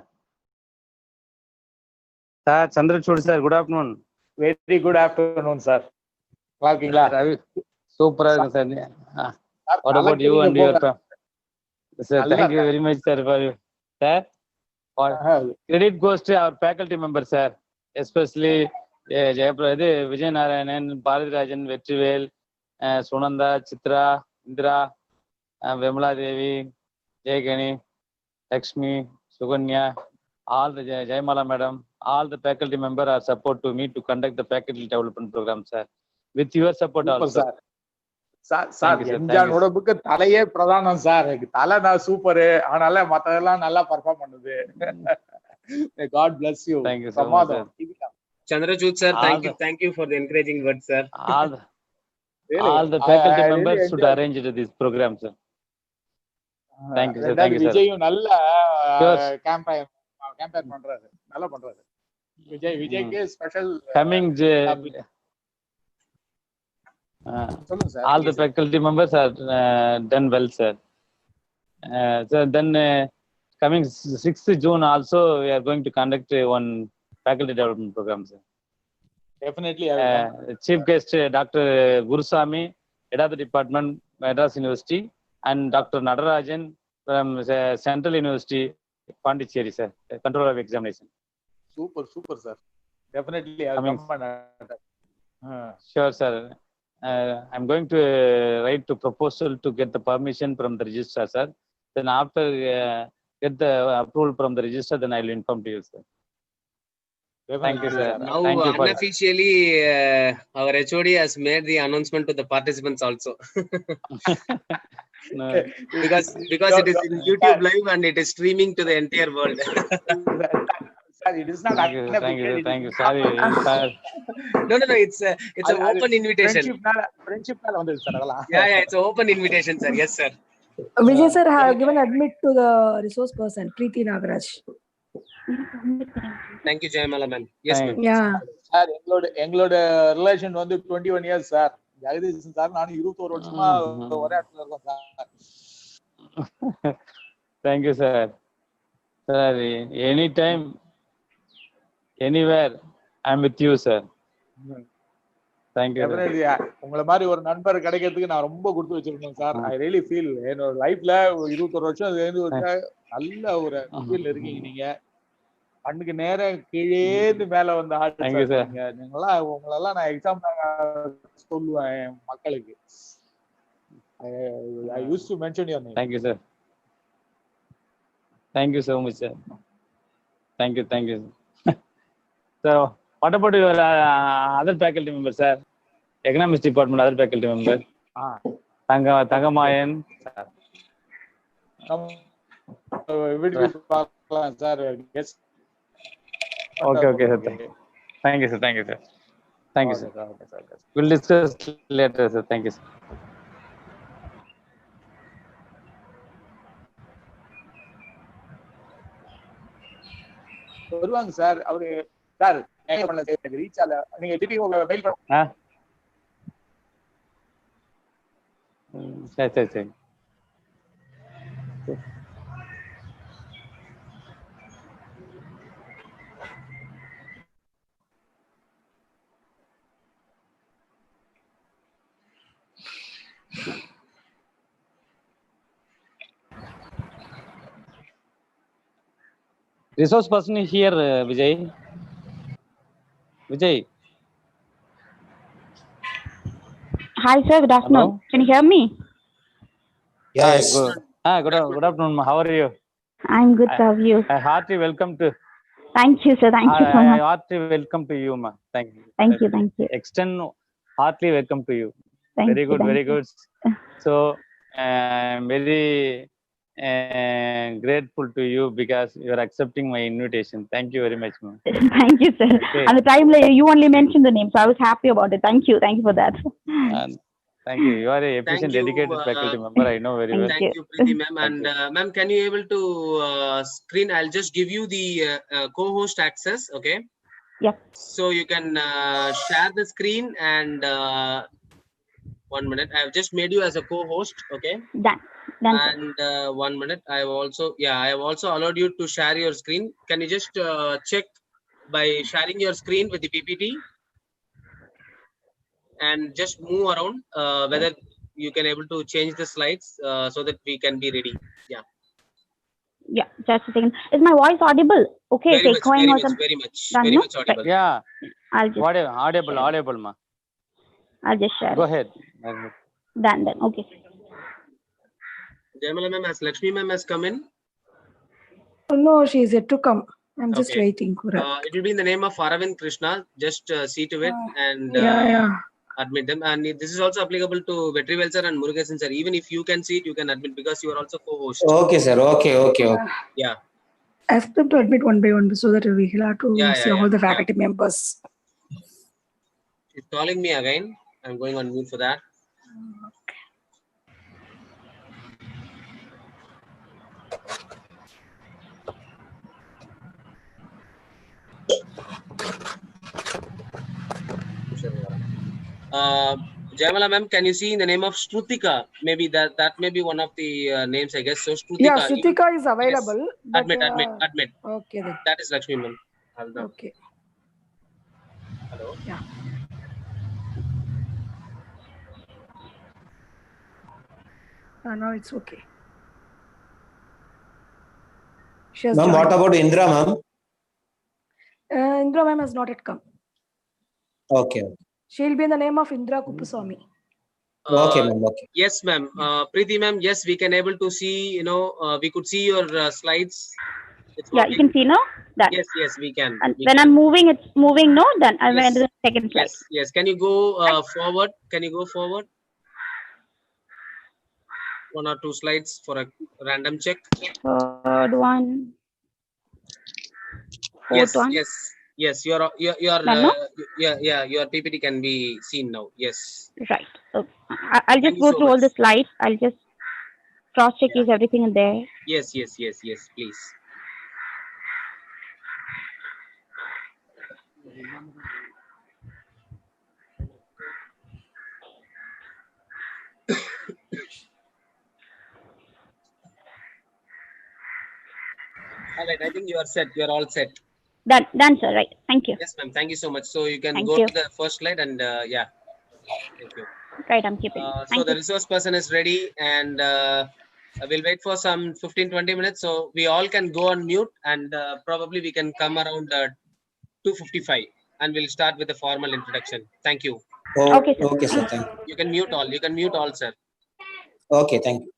Sir Chandrachud sir good afternoon. Very good afternoon sir. நல்லா இருக்கீங்களா? ரவி சூப்பரா இருக்கு sir. What about you and your sir? Thank you very much sir for sir. Credit goes to our faculty members sir, especially இது விஜய் நாராயணன், பாரதிராஜன், வெற்றிவேல், சுனந்தா, சித்ரா, இந்திரா, விமலா தேவி, ஜெயகணி, Lakshmi, Suganya, all the Jayamala madam, all the faculty members are support to me to conduct the faculty development program, sir. With your support Super, also. Sir MGR உடம்புக்கு தலையே பிரதானம் sir. தலை நான் super, ஆனால மத்ததெல்லாம் நல்லா perform பண்ணுது. God bless you. Thank you so much, sir. Chandrachud sir, thank you for the encouraging words, sir. All the faculty members should arrange this program, sir. Thank you, sir. Thank you, sir. விஜயும் நல்ல campaign பண்றாரு, நல்லா பண்றாரு. விஜய்க்கு special coming all the faculty members are done well, sir. So then coming 6th June also we are going to conduct one faculty development program, sir. Definitely. Chief guest Dr. Gurusamy, head of the department, Madras University, and Dr. Nadarajan from Central University, Pondicherry, sir. Control of examination. Super, sir. Definitely, I'll Coming. come and. Sure, sir. I'm going to write to proposal to get the permission from the registrar, sir. Then after get the approval from the registrar, then I will inform to you, sir. Thank you, sir. Now, Thank you for unofficially, our HOD has made the announcement to the participants also. no. because it is in YouTube live and it is streaming to the entire world. Sir, it is not. Thank you, thank you. Sorry, sir. No. It's an open invitation. Friendship. Yeah, it's an open invitation, sir. Yes, sir. Vijay sir have given admit to the resource person, Preeti Nagaraj. Thank you, Jayamala ma'am. Yes, ma'am. Yeah. Sir, எங்களோட relation வந்து 21 years sir. Jagadeeshan sir நானும் 21 வருஷமா ஒரே இடத்துல இருக்கோம் sir. Thank you, sir. Sir, anytime, anywhere, I'm with you, sir. Thank you. Definitely. உங்களை மாதிரி ஒரு நண்பர் கிடைக்கிறதுக்கு நான் ரொம்ப கொடுத்து வச்சிருக்கேன் சார். ஐ ரியலி ஃபீல் என்னோட லைஃப்ல 21 வருஷம் சேர்ந்து நல்ல ஒரு ஃபீல் இருக்கீங்க நீங்க. கண்ணுக்கு நேரம் கீழேந்து மேல வந்த ஆளு சார். நீங்களாம் உங்களெல்லாம் நான் எக்ஸாம் சொல்லுவேன் மக்களுக்கு. I used to mention your name. Thank you, sir. Thank you so much, sir. Thank you. So, what about your other faculty member, sir? Economics department, other faculty member. Thangamayan. Sir, yes. Okay, sir. Thank you, sir. We'll discuss later, sir. Thank you, sir. வருவாங்க sir. அவரு sir எனக்கு reach ஆல. நீங்க திருப்பி mail பண்ணுங்க. சரி. Resource person is here, Vijay. Hi, sir. Good afternoon. Hello? Can you hear me? Yes. Good afternoon. How are you? I'm good. How are you? Heartily welcome to. Thank you, sir. Thank you so much. Heartily welcome to you, ma. Thank you. Thank you. Extend heartily welcome to you. Very good. So, I'm very grateful to you because you are accepting my invitation. Thank you very much, ma'am. Thank you, sir. Okay. And the time you only mentioned the name, so I was happy about it. Thank you for that. Thank you. You are a efficient, dedicated faculty member. I know very well. Thank you, Preeti ma'am. And ma'am, can you able to screen? I'll just give you the co-host access. Okay. Yep. So you can share the screen and 1 minute. I have just made you as a co-host. Okay. Done. And 1 minute. I have also allowed you to share your screen. Can you just check by sharing your screen with the PPT and just move around whether you can able to change the slides so that we can be ready. Yeah, just a second. Is my voice audible? Okay, very much audible. Yeah. I'll just audible, ma. I'll just share. Go ahead. Done. Okay. Jayamala ma'am, as Lakshmi ma'am has come in. No, she is yet to come. I'm just waiting for her. It will be in the name of Aravind Krishna. Just see to it and admit them. And this is also applicable to Vetrivel sir and Murugesan sir. Even if you can see it, you can admit because you are also co-host. Okay, sir. Okay. Yeah. Ask them to admit one by one so that we will have to see all the faculty members. She's calling me again. I'm going on mute for that. Jayamala ma'am, can you see in the name of Shrutika? Maybe that may be one of the names, I guess. So Shrutika. Yeah, Shrutika is available. Yes. Admit. Okay then. That is Lakshmi ma'am. Okay. Hello. Yeah. Now it's okay. She has Ma'am, joined. what about Indra, ma'am? Indra ma'am has not yet come. Okay. She will be in the name of Indra Kuppuswamy. Okay, ma'am. Okay. Yes, ma'am. Preeti, ma'am. Yes, we can able to see. We could see your slides. It's Yeah, you can see now that. Yes, yes, we can. And We when can. I'm moving, it's moving. No, then I went Yes. to the second slide. Yes, yes. Can you go forward? Can you go forward? 1 or 2 slides for a random check. Third one. Fourth Yes, one. yes, yes. Your Done now? your PPT can be seen now. Yes. Right. Okay. I'll Thank just you go so through all much. the slides. I'll just cross check is everything in there. Yes, yes, yes, yes. Please. All right. I think you are set. You are all set. Done, sir. Right. Thank you. Yes, ma'am. Thank you so much. So you can Thank go you. to the first slide and yeah. Thank you. Right. I'm keeping. So Thank the you. resource person is ready, and we'll wait for some 15-20 minutes. So we all can go on mute, and probably we can come around 2:55, and we'll start with the formal introduction. Thank you. Oh, Okay, sir. okay, sir. Thank you. You can mute all. You can mute all, sir. Okay, thank you.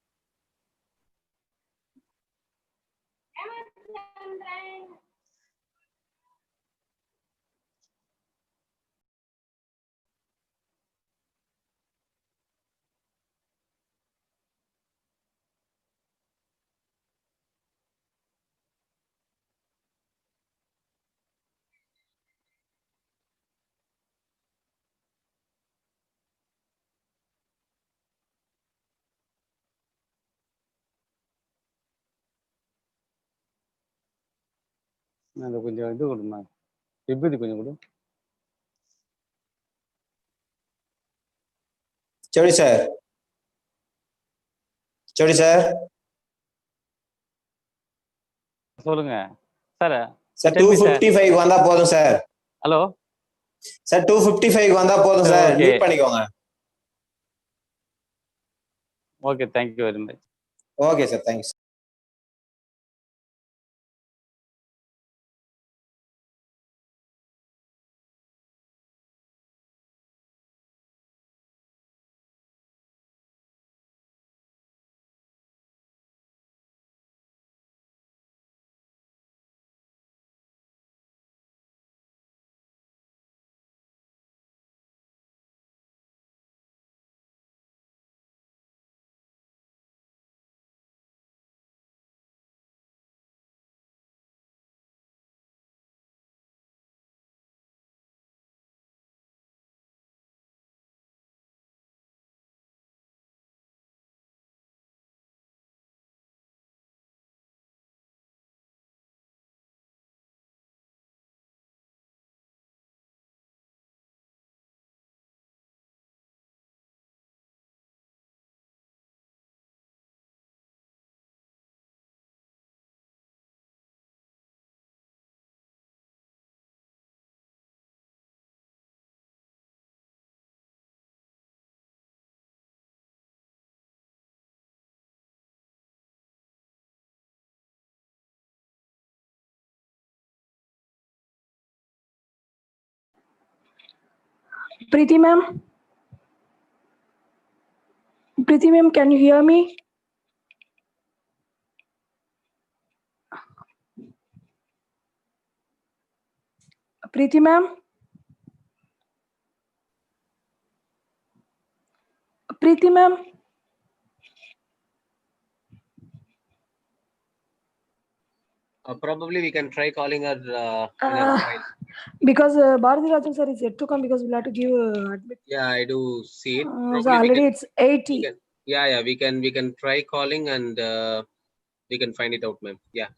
அது கொஞ்சம் இது கொடுமா விபூதி கொஞ்சம் கொடு Chori, sir. Chori, sir. சொல்லுங்க sir sir 255 வந்தா போதும் sir. Hello sir 255 வந்தா போதும் சார். மியூட் பண்ணிக்கோங்க. Okay, thank you very much. Okay sir, thanks. Preeti ma'am? Preeti ma'am, can you hear me? Preeti ma'am? Preeti ma'am? Probably we can try calling her in a while. Because Bharati Rajan sir is yet to come because we'll have to give admit. Yeah, I do see it. So already it's 80. Yeah, we can try calling and we can find it out, ma'am. Yeah.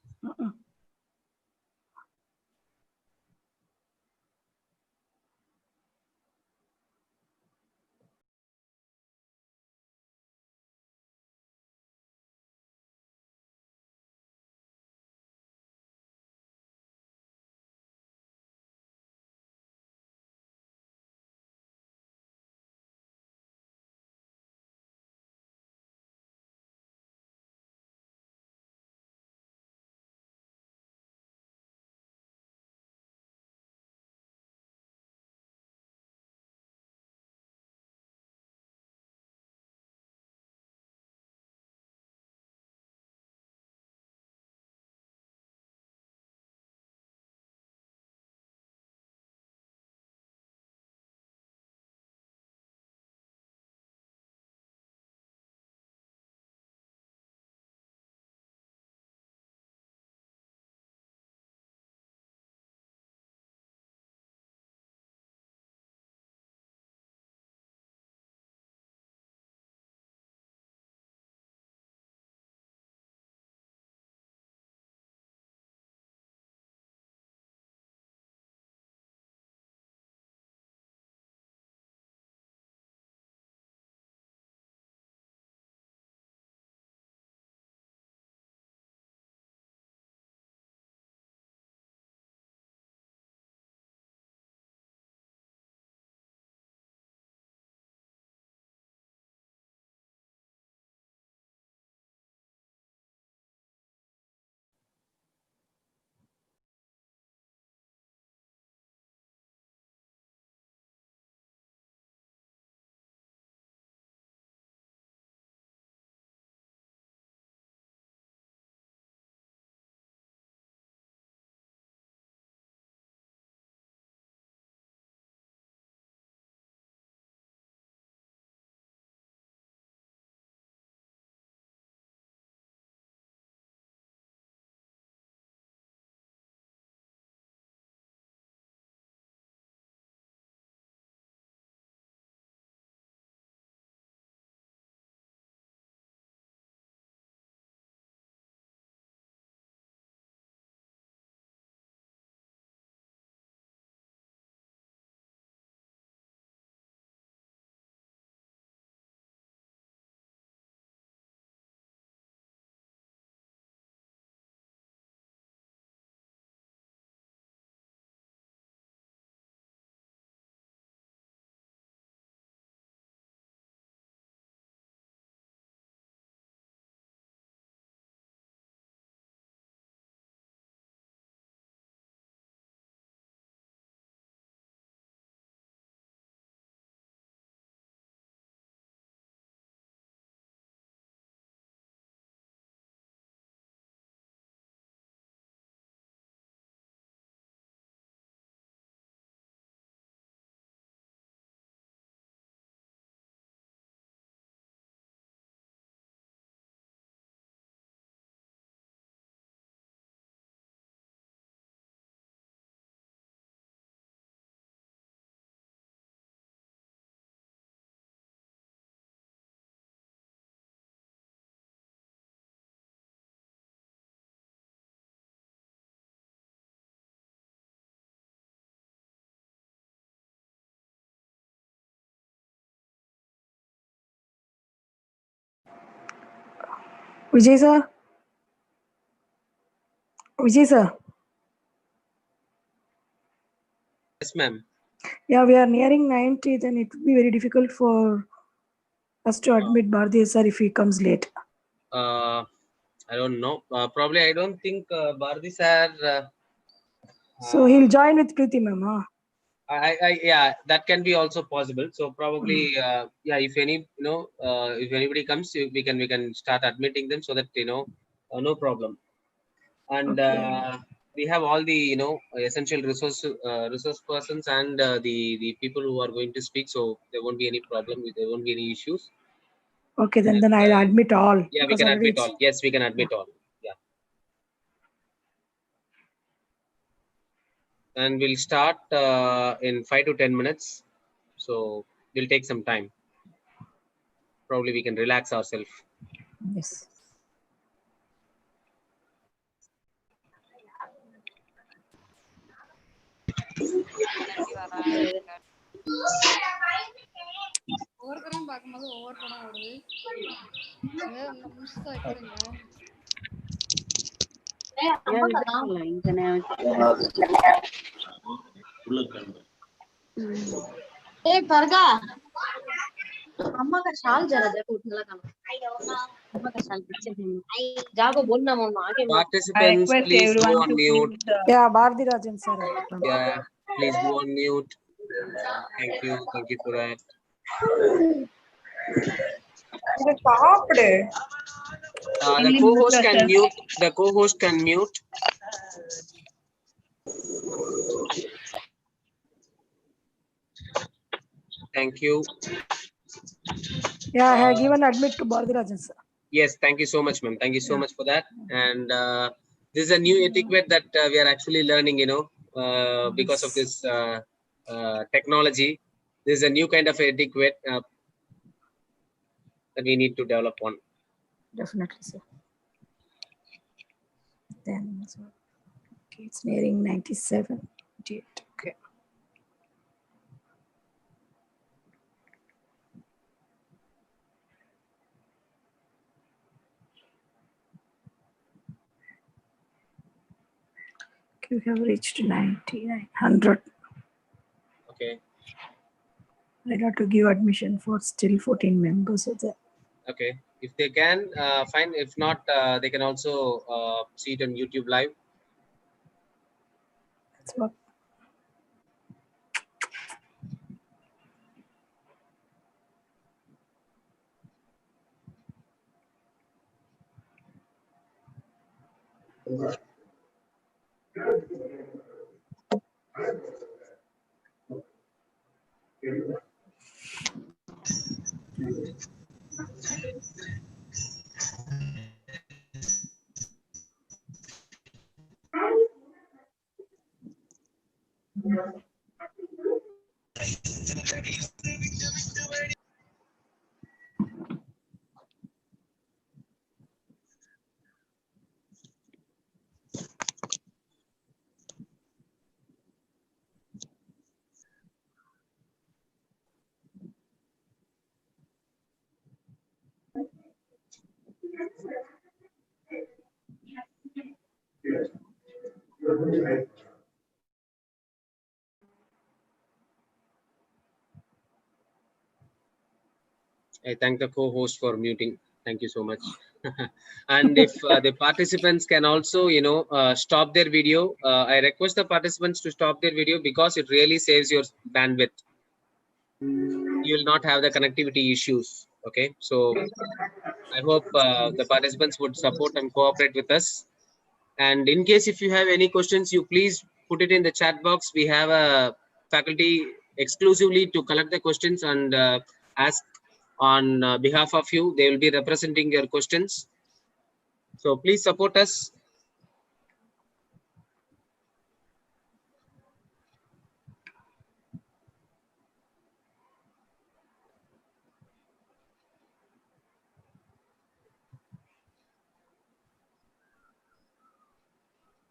Vijay sir? Vijay sir? Yes, ma'am. Yeah, we are nearing 90, then it will be very difficult for us to admit Bharti sir if he comes late. I don't know. Probably I don't think Bharti sir. So he'll join with Preeti ma'am, huh? Yeah, that can be also possible. So probably yeah, if if anybody comes, we can start admitting them so that no problem. And Okay. we have all the essential resource persons and the people who are going to speak, so there won't be any problem. There won't be any issues. Okay, then And, I'll admit all. yeah, we because can already admit all. Yes, we can admit all. Yeah. And we'll start in 5 to 10 minutes. So we'll take some time. Probably we can relax ourselves. Yes. ஒவ்வொருத்தரையும் பார்க்கும்போது ஒவ்வொரு படம் ஓடுது. இந்த முடிச்சுதான் வைக்கிறீங்க. परगा अम्मा का शाल जरा देखो उठला काम अम्मा का शाल पीछे है जाओ बोलना मम्मा आगे Participants, please go on mute. Yeah, Bharti Rajan sir. Yeah, please go on mute. Thank you for that. The co-host can mute. The co-host can mute. Thank you. Yeah, I have given admit to Bharti Rajan sir. Yes, thank you so much, ma'am. Thank you so much for that. And this is a new etiquette that we are actually learning, because of this technology. This is a new kind of etiquette that we need to develop on. Definitely, sir. Then, so, okay, it's nearing 97, 98. Okay. We have reached 99, 100. Okay. I got to give admission for still 14 members of that. Okay. If they can, fine. If not, they can also see it on YouTube live. That's what. I thank the co-host for muting. Thank you so much. And if the participants can also, stop their video, I request the participants to stop their video because it really saves your bandwidth. You will not have the connectivity issues. Okay, so I hope the participants would support and cooperate with us. And in case if you have any questions, you please put it in the chat box. We have a faculty exclusively to collect the questions and ask on behalf of you. They will be representing your questions. So please support us.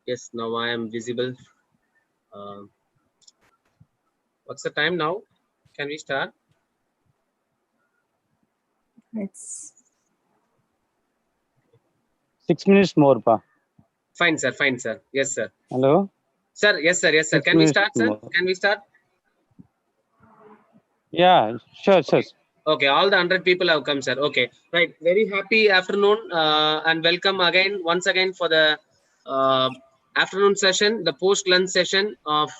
Yes, now I am visible. What's the time now? Can we start? It's 6 minutes more, pa. Fine, sir. Fine, sir. Yes, sir. Hello? Sir, yes, sir. Yes, sir. 6 Can we minutes start, sir? more. Can we start? Yeah, sure, sure. Okay, all the 100 people have come, sir. Okay, right. Very happy afternoon and welcome again, once again for the afternoon session, the post-lunch session of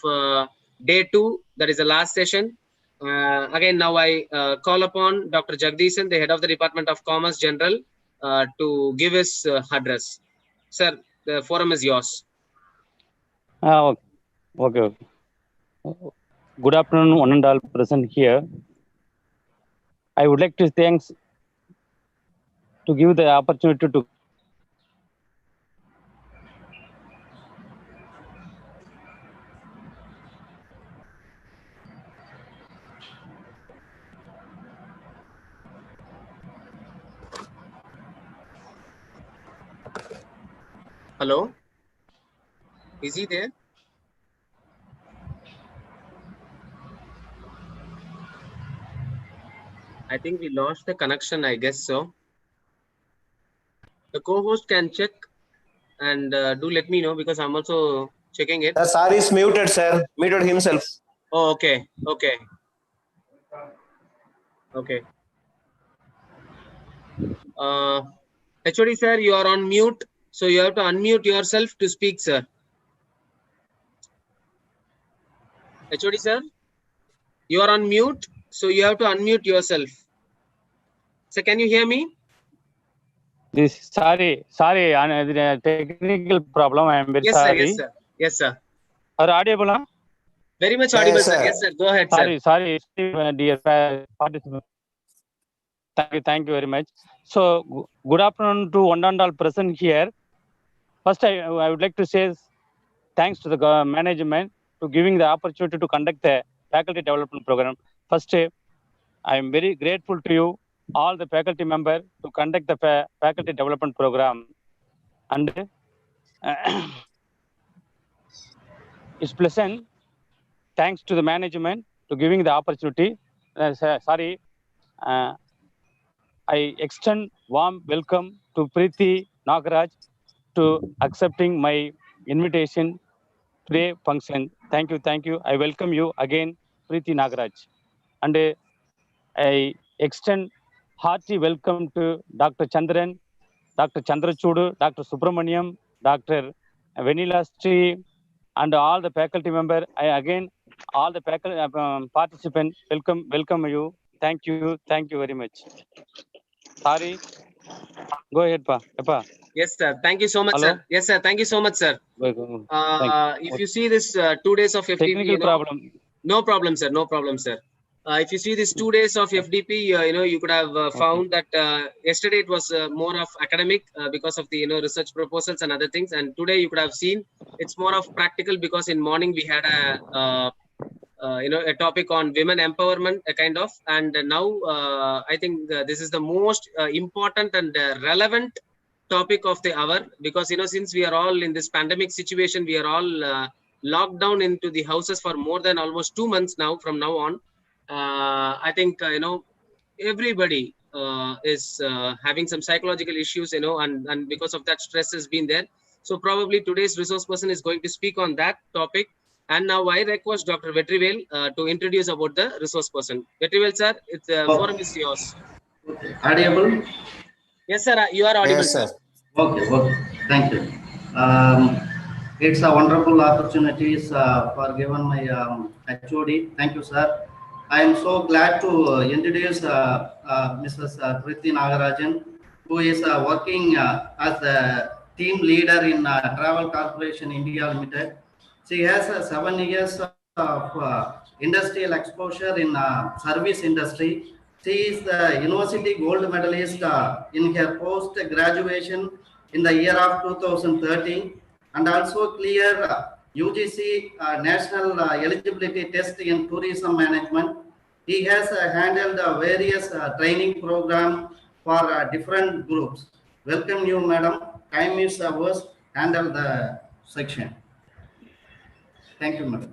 day 2. That is the last session. Again, now I call upon Dr. Jagdishan, the head of the Department of Commerce General, to give his address. Sir, the forum is yours. Okay. Okay. Good afternoon, one and all present here. I would like to thanks to give the opportunity to Hello? Is he there? I think we lost the connection, I guess so. The co-host can check and do let me know because I'm also checking it. Sir is muted, sir. Muted himself. Oh, okay. Okay. Okay. HOD sir, you are on mute. So you have to unmute yourself to speak, sir. HOD sir, you are on mute. So you have to unmute yourself. So can you hear me? this. Sorry, technical problem. I am very Yes, sir. sorry. Yes, sir. Yes, sir. Are audible? Huh? Very much audible, sir. Yes, sir. Go ahead, sir. Sorry, dear participants. Thank you very much. So, good afternoon to one and all present here. First, I would like to say thanks to the management to giving the opportunity to conduct the faculty development program. First, I am very grateful to you, all the faculty members, to conduct the faculty development program. And it's pleasant. Thanks to the management to giving the opportunity. I extend warm welcome to Preeti Nagaraj to accepting my invitation today function. Thank you. I welcome you again, Preeti Nagaraj. And I extend hearty welcome to Dr. Chandran, Dr. Chandrachudu, Dr. Subramaniam, Dr. Vanilla Sri, and all the faculty members. I again, all the faculty participants, welcome you. Thank you very much. Sorry. Go ahead, pa. Yes, sir. Thank you so much, Hello? sir. Yes, sir. Thank you so much, sir. Welcome. If you see this 2 days of FDP, Technical problem. No problem, sir. No problem, sir. If you see this 2 days of FDP, you could have found that yesterday it was more of academic because of the research proposals and other things, and today you could have seen it's more of practical because in morning we had a topic on women empowerment, kind of, and now I think this is the most important and relevant topic of the hour because since we are all in this pandemic situation, we are all locked down into the houses for more than almost 2 months now. From now on, I think everybody is having some psychological issues, and because of that, stress has been there. So probably today's resource person is going to speak on that topic. And now I request Dr. Vetrivel to introduce about the resource person. Vetrivel, sir, it's forum is yours. Audible? Yes, sir. You are audible. Yes, sir. Okay. Thank you. It's a wonderful opportunity for given my HOD. Thank you, sir. I am so glad to introduce Mrs. Preeti Nagarajan, who is working as a team leader in Travel Corporation India Limited. She has 7 years of industrial exposure in service industry. She is the university gold medalist in her post graduation in the year of 2013, and also clear UGC national eligibility test in tourism management. He has handled various training program for different groups. Welcome you, madam. Time is ours. Handle the section. Thank you, madam.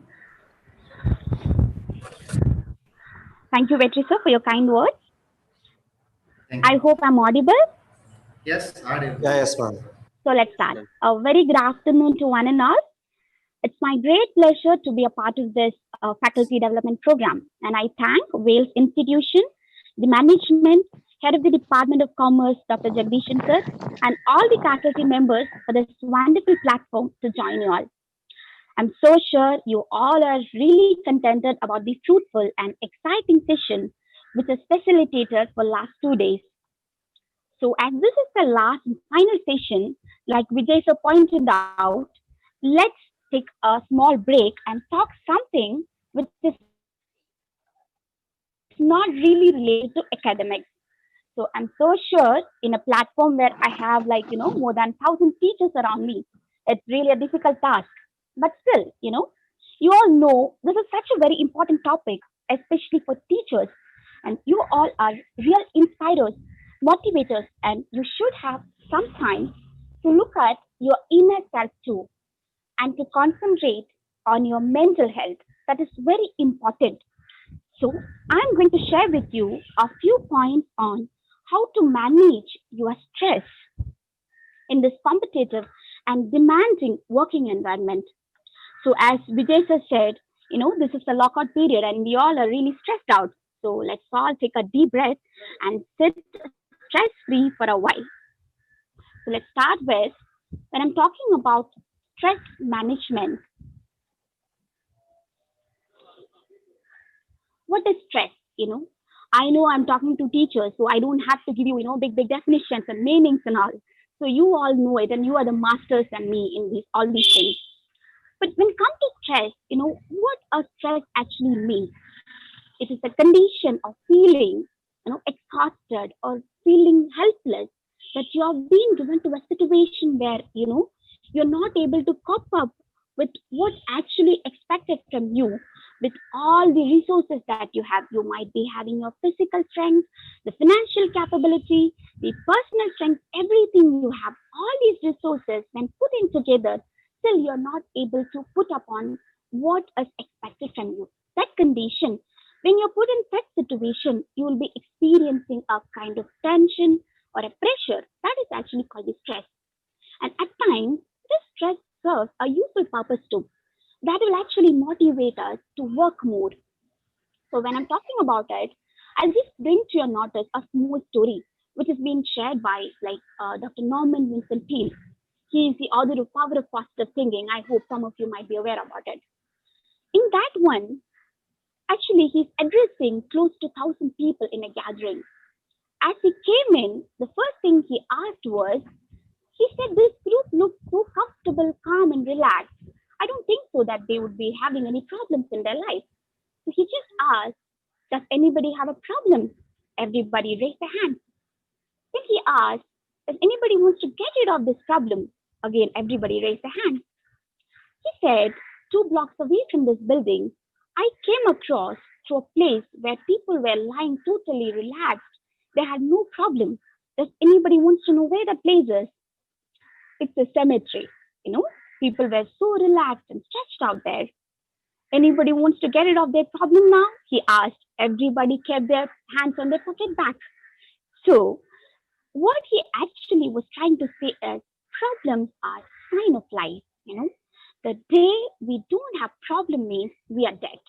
Thank you, Vetri sir, for your kind words. Thank you. I hope I'm audible. Yes, audible. Yeah, yes, ma'am. So let's start. A very good afternoon to one and all. It's my great pleasure to be a part of this faculty development program. And I thank Wales Institution, the management, head of the Department of Commerce, Dr. Jagdishan sir, and all the faculty members for this wonderful platform to join you all. I'm so sure you all are really contented about the fruitful and exciting session which is facilitated for last 2 days. So as this is the last and final session, like Vijay sir pointed out, let's take a small break and talk something which is not really related to academics. So I'm so sure in a platform where I have more than 1,000 teachers around me, it's really a difficult task. But still, you all know this is such a very important topic, especially for teachers. And you all are real inspirers, motivators, and you should have some time to look at your inner self too and to concentrate on your mental health. That is very important. So I'm going to share with you a few points on how to manage your stress in this competitive and demanding working environment. So as Vijay sir said, this is a lockout period and we all are really stressed out. So let's all take a deep breath and sit stress free for a while. So let's start with when I'm talking about stress management. What is stress? I know I'm talking to teachers, so I don't have to give you, big definitions and meanings and all. So you all know it and you are the masters and me in all these things. But when it comes to stress, what a stress actually means. It is a condition of feeling, exhausted or feeling helpless that you have been given to a situation where, you're not able to cope up with what actually expected from you with all the resources that you have. You might be having your physical strength, the financial capability, the personal strength, everything you have, all these resources when put in together, still you're not able to put upon what is expected from you. That condition, when you're put in that situation, you will be experiencing a kind of tension or a pressure that is actually called the stress. And at times, this stress serves a useful purpose too. That will actually motivate us to work more. So when I'm talking about it, I'll just bring to your notice a small story which is being shared by Dr. Norman Vincent Peale. He is the author of Power of Positive Thinking. I hope some of you might be aware about it. In that one, actually, he's addressing close to 1,000 people in a gathering. As he came in, the first thing he asked was, he said this group looks so comfortable, calm, and relaxed. I don't think so that they would be having any problems in their life. So he just asked, does anybody have a problem? Everybody raised their hand. Then he asked, does anybody wants to get rid of this problem? Again, everybody raised their hand. He said, 2 blocks away from this building, I came across to a place where people were lying totally relaxed. They had no problem. Does anybody wants to know where that place is? It's a cemetery. People were so relaxed and stretched out there. Anybody wants to get rid of their problem now? He asked. Everybody kept their hands on their pocket back. So what he actually was trying to say is problems are sign of life. The day we don't have problem means we are dead.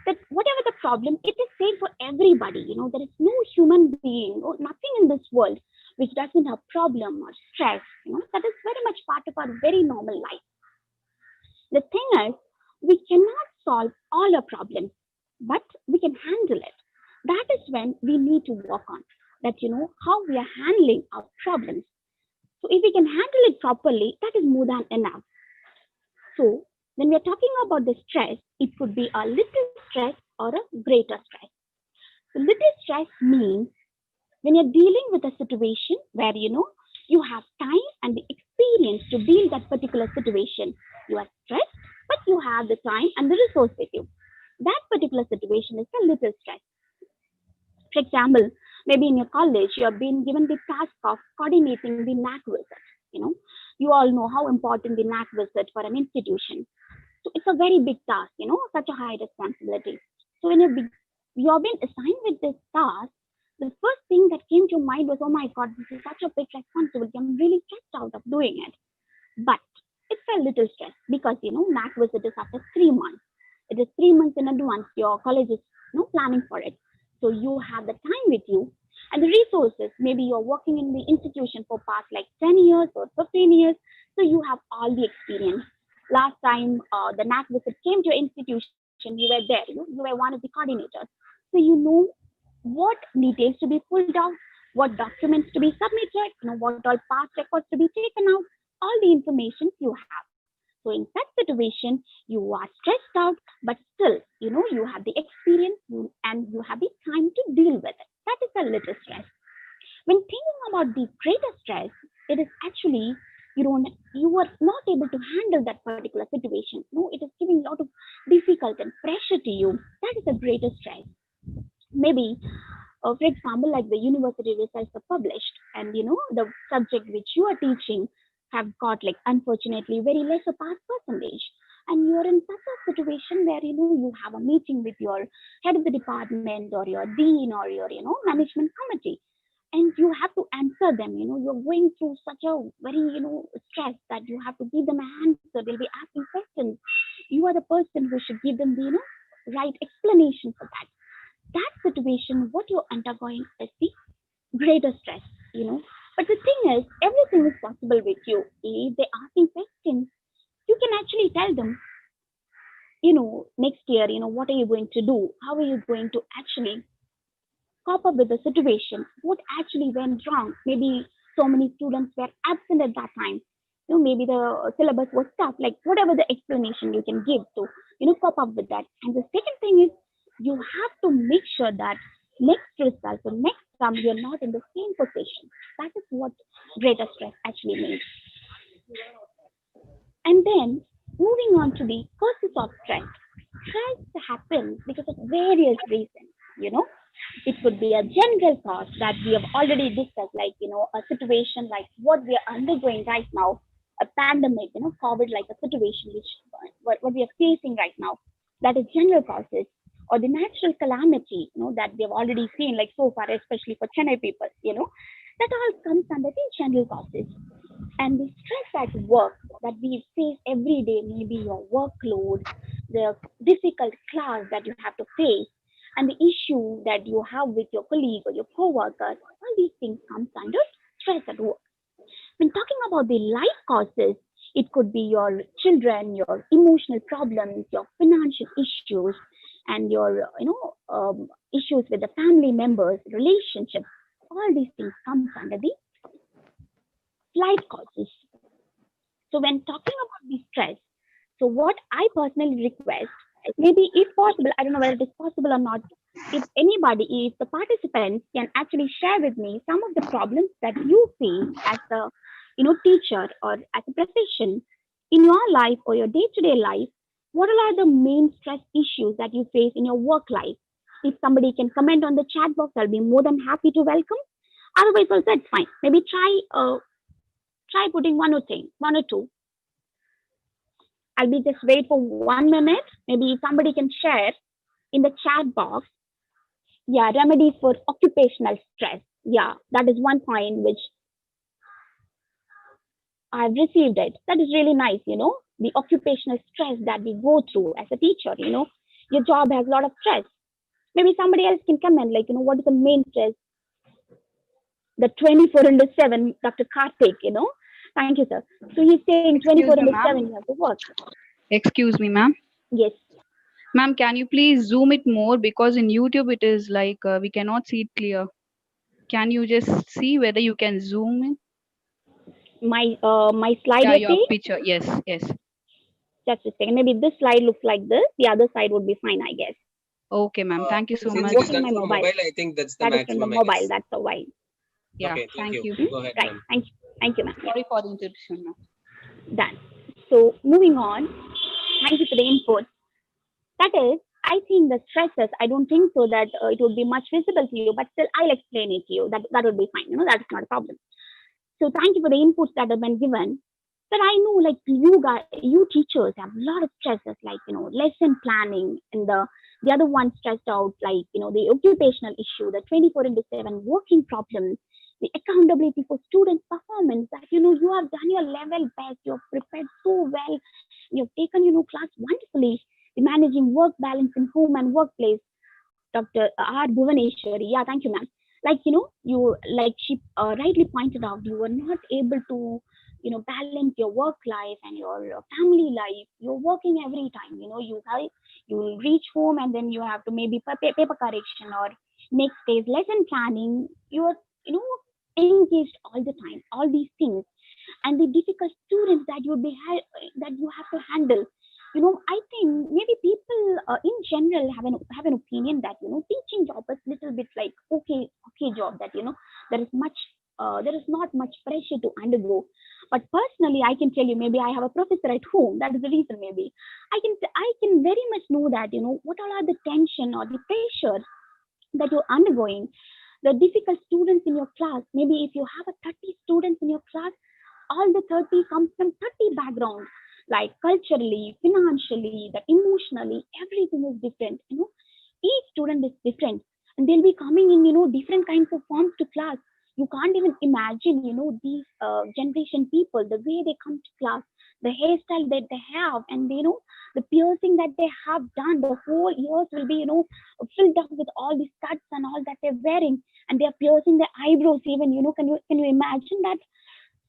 That whatever the problem, it is same for everybody. There is no human being or nothing in this world which doesn't have problem or stress. That is very much part of our very normal life. The thing is, we cannot solve all our problems, but we can handle it. That is when we need to work on that, how we are handling our problems. So if we can handle it properly, that is more than enough. So when we are talking about the stress, it could be a little stress or a greater stress. So little stress means when you're dealing with a situation where, you have time and the experience to deal that particular situation. You are stressed, but you have the time and the resource with you. That particular situation is a little stress. For example, maybe in your college, you have been given the task of coordinating the NAC visit. You all know how important the NAC visit for an institution. So it's a very big task, such a high responsibility. So when you have been assigned with this task, the first thing that came to mind was, oh my God, this is such a big responsibility. I'm really stressed out of doing it. But it felt a little stressed because, NAC visit is after 3 months. It is 3 months in advance. Your college is planning for it. So you have the time with you and the resources. Maybe you're working in the institution for past like 10 years or 15 years. So you have all the experience. Last time the NAC visit came to your institution, you were there. You were one of the coordinators. So you know what details to be pulled out, what documents to be submitted, what all past records to be taken out, all the information you have. So in that situation, you are stressed out, but still, you have the experience and you have the time to deal with it. That is a little stress. When thinking about the greater stress, it is actually you are not able to handle that particular situation. No, it is giving a lot of difficulty and pressure to you. That is a greater stress. Maybe, for example, like the university results are published, and the subject which you are teaching have got like unfortunately very less a pass percentage, and you're in such a situation where you have a meeting with your head of the department or your dean or your management committee, and you have to answer them. You're going through such a very stress that you have to give them an answer. They'll be asking questions. You are the person who should give them the right explanation for that. That situation, what you're undergoing is the greater stress. But the thing is, everything is possible with you. If they're asking questions, you can actually tell them, next year, what are you going to do? How are you going to actually cope up with the situation? What actually went wrong? Maybe so many students were absent at that time. Maybe the syllabus was tough, like whatever the explanation you can give to, cope up with that. And the second thing is, you have to make sure that next result or next term you're not in the same position. That is what greater stress actually means. And then moving on to the causes of stress. Stress happens because of various reasons. It could be a general cause that we have already discussed, like a situation like what we are undergoing right now, a pandemic, COVID like a situation which what we are facing right now. That is general causes. Or the natural calamity, that we have already seen, like so far, especially for Chennai people, that all comes under the general causes. And the stress at work that we face every day, maybe your workload, the difficult class that you have to face, and the issue that you have with your colleague or your co-workers, all these things comes under stress at work. When talking about the life causes, it could be your children, your emotional problems, your financial issues, and your issues with the family members, relationships. All these things comes under the life causes. So when talking about the stress, so what I personally request, maybe if possible, I don't know whether it is possible or not, if the participants can actually share with me some of the problems that you face as a teacher or as a profession in your life or your day-to-day life. What are the main stress issues that you face in your work life? If somebody can comment on the chat box, I'll be more than happy to welcome. Otherwise, also it's fine. Maybe try putting one or two. I'll be just wait for 1 minute. Maybe somebody can share in the chat box. Yeah, remedies for occupational stress. Yeah, that is one point which I've received it. That is really nice, the occupational stress that we go through as a teacher, your job has a lot of stress. Maybe somebody else can comment, like, what is the main stress? The 24/7, Dr. Karthik, Thank you, sir. So he's saying 24/7 you have to work. Excuse me, ma'am. Yes. Ma'am, can you please zoom it more, because in YouTube it is like we cannot see it clear. Can you just see whether you can zoom in? My slide. Yeah, your picture. Yes. Just a second. Maybe this slide looks like this. The other side would be fine, I guess. Okay, ma'am. Thank you so Since much. it's done from mobile, I think that's the that maximum. Is from the mobile. That's the wide. Yeah. Okay, thank you. Go ahead, right. ma'am. Thank you, ma'am. Sorry for the interruption, ma'am. Done. So moving on. Thank you for the input. That is, I think the stresses, I don't think so that it would be much visible to you, but still I'll explain it to you. That would be fine. That's not a problem. So thank you for the inputs that have been given. But I know, like, you guys, you teachers have a lot of stresses, like, lesson planning, and the other one stressed out, like, the occupational issue, the 24/7 working problems, the accountability for students' performance. That you have done your level best, you've prepared so well, you've taken class wonderfully. The managing work balance in home and workplace. Dr. R. Bhuvaneshwari. Yeah, thank you, ma'am. Like, she rightly pointed out, you were not able to, balance your work life and your family life. You're working every time, you will reach home and then you have to maybe paper correction or next day's lesson planning. You're, engaged all the time, all these things. And the difficult students that that you have to handle. I think maybe people in general have an opinion that teaching job is little bit like okay job, that there is not much pressure to undergo. But personally, I can tell you, maybe I have a professor at home. That is the reason. Maybe I can very much know that what all are the tension or the pressure that you're undergoing. The difficult students in your class. Maybe if you have a 30 students in your class, all the 30 come from 30 backgrounds, like culturally, financially, that emotionally, everything is different. Each student is different, and they'll be coming in different kinds of forms to class. You can't even imagine these generation people, the way they come to class, the hairstyle that they have, and the piercing that they have done. The whole ears will be filled up with all these cuts and all that they're wearing, and they're piercing their eyebrows even. Can you imagine that?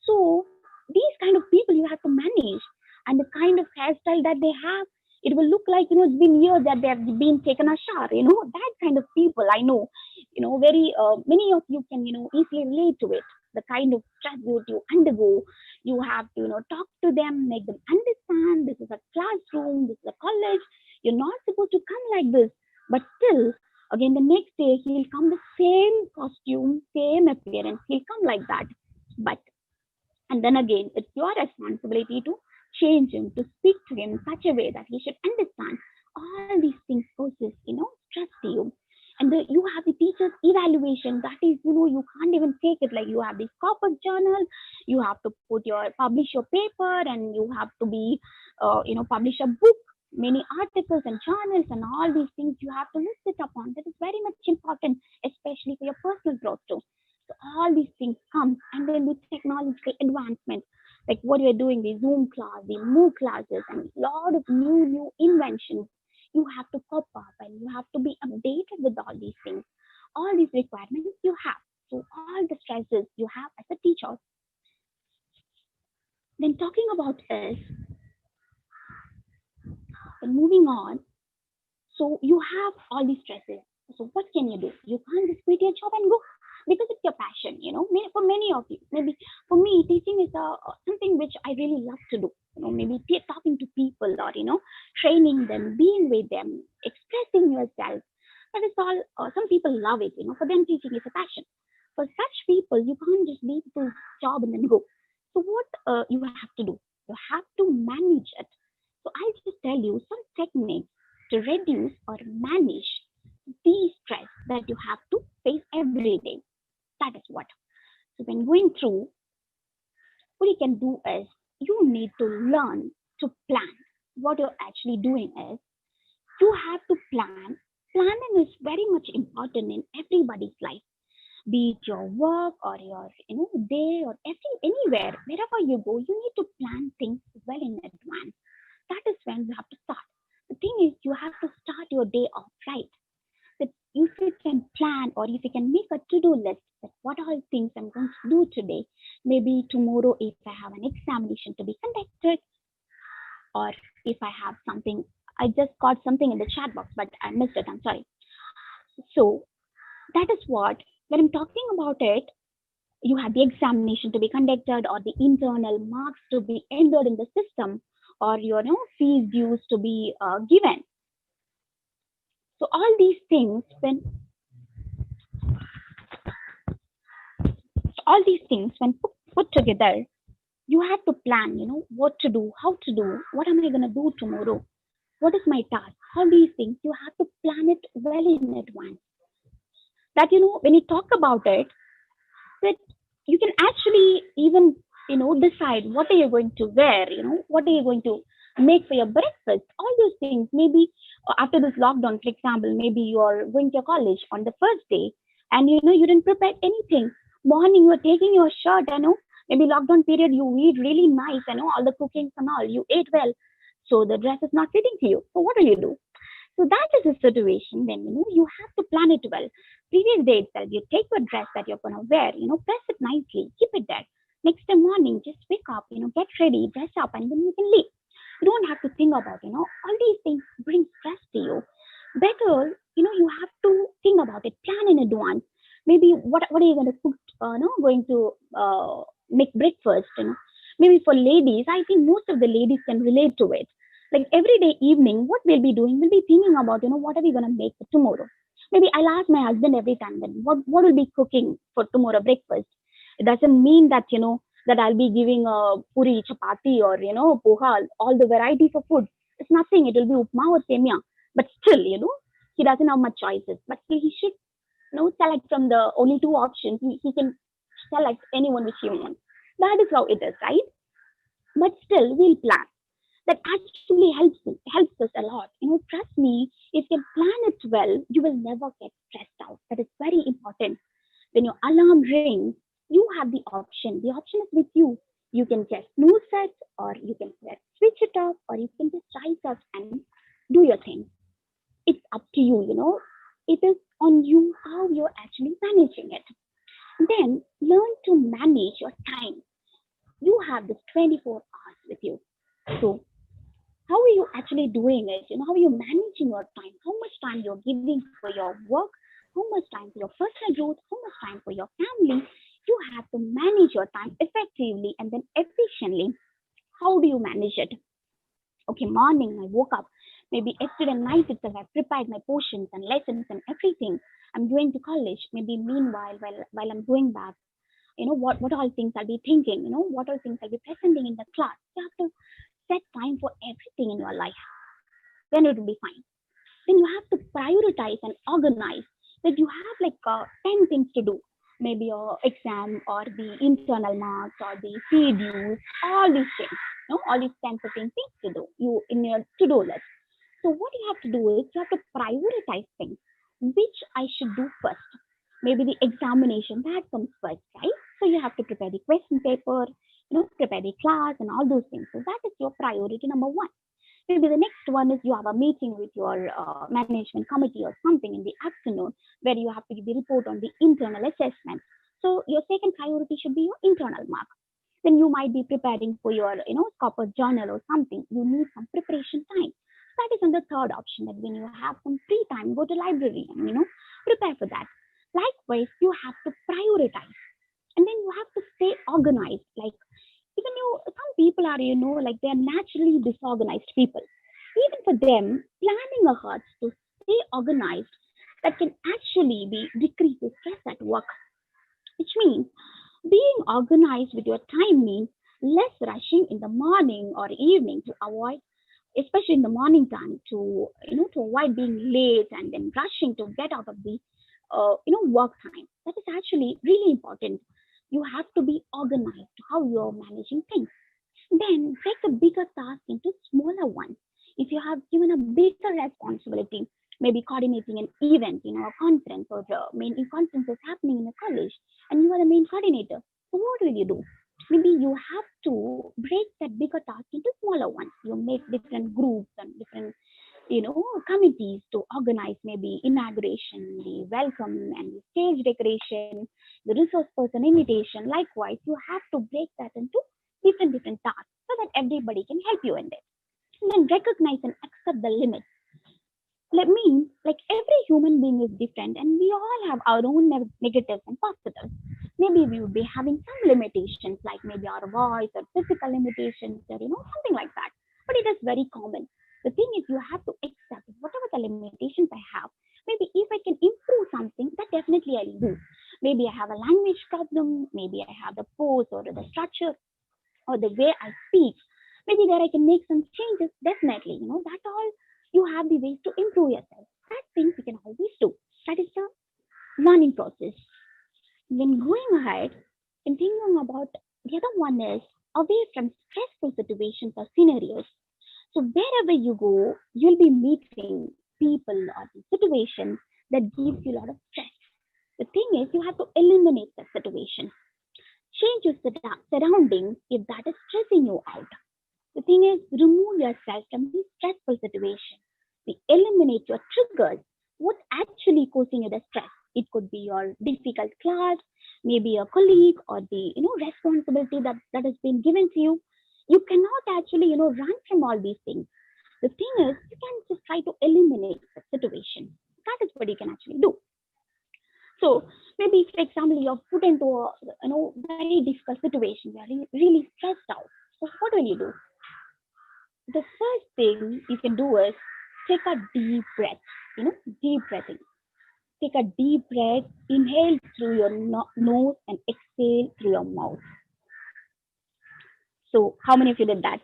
So these kind of people you have to manage, and the kind of hairstyle that they have, it will look like it's been years that they have been taken a shower. That kind of people I know. Very many of you can easily relate to it. The kind of stress that you undergo, you have to talk to them, make them understand this is a classroom, this is a college. You're not supposed to come like this, but still, again the next day he'll come the same costume, same appearance. He'll come like that, but. And then again, it's your responsibility to change him, to speak to him in such a way that he should understand all these things causes, stress to you. And you have the teacher's evaluation. That is, you can't even take it. Like you have this corporate journal, you have to publish your paper, and you have to be, publish a book, many articles and journals, and all these things you have to list it upon. That is very much important, especially for your personal growth too. So all these things come, and then with technological advancement, like what we are doing, the Zoom class, the Moodle classes, and a lot of new inventions, you have to cope up and you have to be updated with all these things. All these requirements you have. So all the stresses you have as a teacher. Then talking about this, and moving on. So you have all these stresses. So what can you do? You can't just quit your job and go, because it's your passion. For many of you, maybe for me, teaching is something which I really love to do. Maybe talking to people, or training them, being with them, expressing yourself. That is all. Some people love it. For them, teaching is a passion. For such people, you can't just leave the job and then go. So what you have to do? You have to manage it. So I'll just tell you some techniques to reduce or manage the stress that you have to face every day. That is what. So when going through, what you can do is you need to learn to plan. What you're actually doing is you have to plan. Planning is very much important in everybody's life, be it your work or your day or anywhere, wherever you go. You need to plan things well in advance. That is when you have to start. The thing is, you have to start your day off right. That if you can plan, or if you can make a to-do list, that what all things I'm going to do today. Maybe tomorrow, if I have an examination to be conducted, or if I have something, I just got something in the chat box, but I missed it. I'm sorry. So that is what, when I'm talking about it, you have the examination to be conducted, or the internal marks to be entered in the system, or your fees dues to be given. So all these things, when put together, you have to plan, what to do, how to do, what am I going to do tomorrow, what is my task. All these things, you have to plan it well in advance. That, when you talk about it, that you can actually even decide what are you going to wear, what are you going to make for your breakfast, all those things. Maybe after this lockdown, for example, maybe you're going to college on the first day and you didn't prepare anything. Morning, you're taking your shirt, maybe lockdown period, you eat really nice, all the cookings and all, you ate well. So the dress is not fitting to you. So what will you do? So that is a situation when you have to plan it well. Previous day itself, you take your dress that you're gonna wear, press it nicely, keep it there. Next day morning, just wake up, get ready, dress up, and then you can leave. You don't have to think about, all these things bring stress to you. Better, you have to think about it, plan in advance. Maybe what are you going to cook, going to make breakfast, Maybe for ladies, I think most of the ladies can relate to it. Like every day evening, what we'll be doing, we'll be thinking about, what are we going to make for tomorrow? Maybe I'll ask my husband every time that what will be cooking for tomorrow breakfast. It doesn't mean that, that I'll be giving a puri, chapati, or, poha, all the varieties of food. It's nothing. It will be upma or semia. But still, he doesn't have much choices. But still, he should, select from the only two options. He can select anyone which he wants. That is how it is, right? But still, we'll plan. That actually helps us a lot. Trust me, if you plan it well, you will never get stressed out. That is very important. When your alarm rings, you have the option. The option is with you. You can just snooze it, or you can switch it off, or you can just rise up and do your thing. It's up to you, It is on you how you're actually managing it. Then learn to manage your time. You have this 24 hours with you. So how are you actually doing it? How are you managing your time? How much time you're giving for your work? How much time for your personal growth? How much time for your family? You have to manage your time effectively and then efficiently. How do you manage it? Okay, morning, I woke up. Maybe yesterday night itself, I prepared my portions and lessons and everything. I'm going to college. Maybe meanwhile, while I'm going back, what all things I'll be thinking, what all things I'll be presenting in the class. You have to set time for everything in your life. Then it will be fine. Then you have to prioritize and organize. That you have like 10 things to do. Maybe your exam or the internal marks or the schedules, all these things. All these 10, 15 things to do you in your to-do list. So what you have to do is you have to prioritize things. Which I should do first? Maybe the examination that comes first, right? So you have to prepare the question paper, prepare the class and all those things. So that is your priority number one. Maybe the next one is you have a meeting with your management committee or something in the afternoon where you have to give the report on the internal assessment. So your second priority should be your internal mark. Then you might be preparing for your, corporate journal or something. You need some preparation time. That is on the third option, that when you have some free time, go to library and, prepare for that. Likewise, you have to prioritize. And then you have to stay organized. Like even some people are, like they're naturally disorganized people. Even for them, planning ahead to stay organized, that can actually be decreases stress at work. Which means being organized with your time means less rushing in the morning or evening to avoid, especially in the morning time, to avoid being late and then rushing to get out of the work time. That is actually really important. You have to be organized to how you're managing things. Then break the bigger task into smaller ones. If you have given a bigger responsibility, maybe coordinating an event, a conference, or main conference is happening in a college, and you are the main coordinator. So what will you do? Maybe you have to break that bigger task into smaller ones. You make different groups and different, committees to organize maybe inauguration, the welcome and the stage decoration, the resource person invitation. Likewise, you have to break that into different tasks so that everybody can help you in it. And then recognize and accept the limits. That means like every human being is different and we all have our own negatives and positives. Maybe we would be having some limitations, like maybe our voice or physical limitations or something like that. But it is very common. The thing is, you have to accept whatever the limitations I have. Maybe if I can improve something, that definitely I'll do. Maybe I have a language problem, maybe I have the pose or the structure or the way I speak. Maybe there I can make some changes, definitely. That all you have the ways to improve yourself. That things you can always do. That is the learning process. When going ahead and thinking about The other one is away from stressful situations or scenarios. So wherever you go, you'll be meeting people or the situations that gives you a lot of stress. The thing is, you have to eliminate that situation. Change your surroundings if that is stressing you out. The thing is, remove yourself from these stressful situations. We eliminate your triggers. What's actually causing you the stress? It could be your difficult class, maybe a colleague, or the responsibility that has been given to you. You cannot actually run from all these things. The thing is, you can just try to eliminate the situation. That is what you can actually do. So maybe, for example, you're put into a very difficult situation. You're really stressed out. So what will you do? The first thing you can do is take a deep breath. Deep breathing. Take a deep breath. Inhale through your nose and exhale through your mouth. So how many of you did that?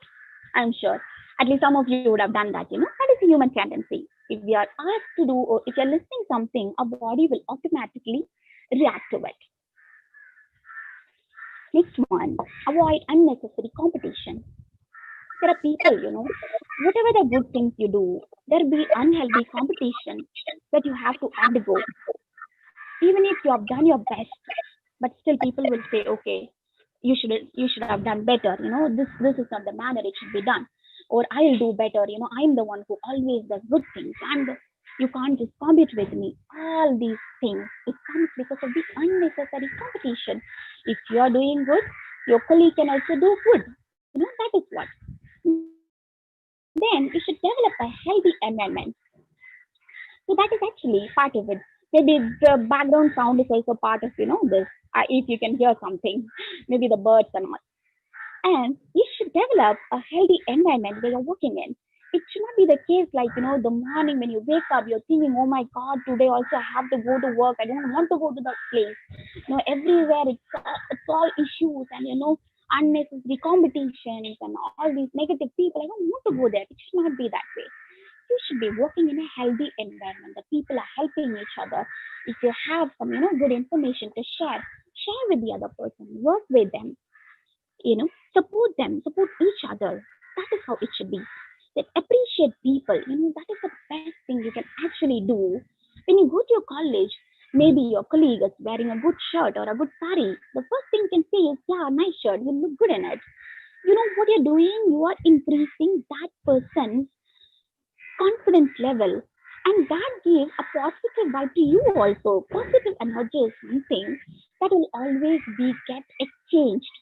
I'm sure at least some of you would have done that. That is a human tendency. If we are asked to do, or if you're listening something, our body will automatically react to it. Next one, avoid unnecessary competition. There are people, whatever the good things you do, there'll be unhealthy competition that you have to undergo. Even if you have done your best, but still people will say, okay, you should have done better. This is not the manner it should be done. Or I'll do better. I'm the one who always does good things, and you can't just compete with me. All these things, it comes because of the unnecessary competition. If you are doing good, your colleague can also do good. That is what. Then you should develop a healthy environment. So that is actually part of it. Maybe the background sound is also part of this. If you can hear something, maybe the birds or not. And you should develop a healthy environment where you're working in. It should not be the case like, the morning when you wake up, you're thinking, oh my God, today also I have to go to work. I don't want to go to that place. Everywhere it's all issues and, unnecessary competitions and all these negative people. I don't want to go there. It should not be that way. You should be working in a healthy environment. The people are helping each other. If you have some, good information to share with the other person, work with them. Support them, support each other. That is how it should be. That appreciate people. That is the best thing you can actually do. When you go to your college, maybe your colleague is wearing a good shirt or a good sari. The first thing you can say is, yeah, nice shirt, you look good in it. What you're doing? You are increasing that person's confidence level. And that gives a positive vibe to you also. Positive energy is something that will always be get exchanged.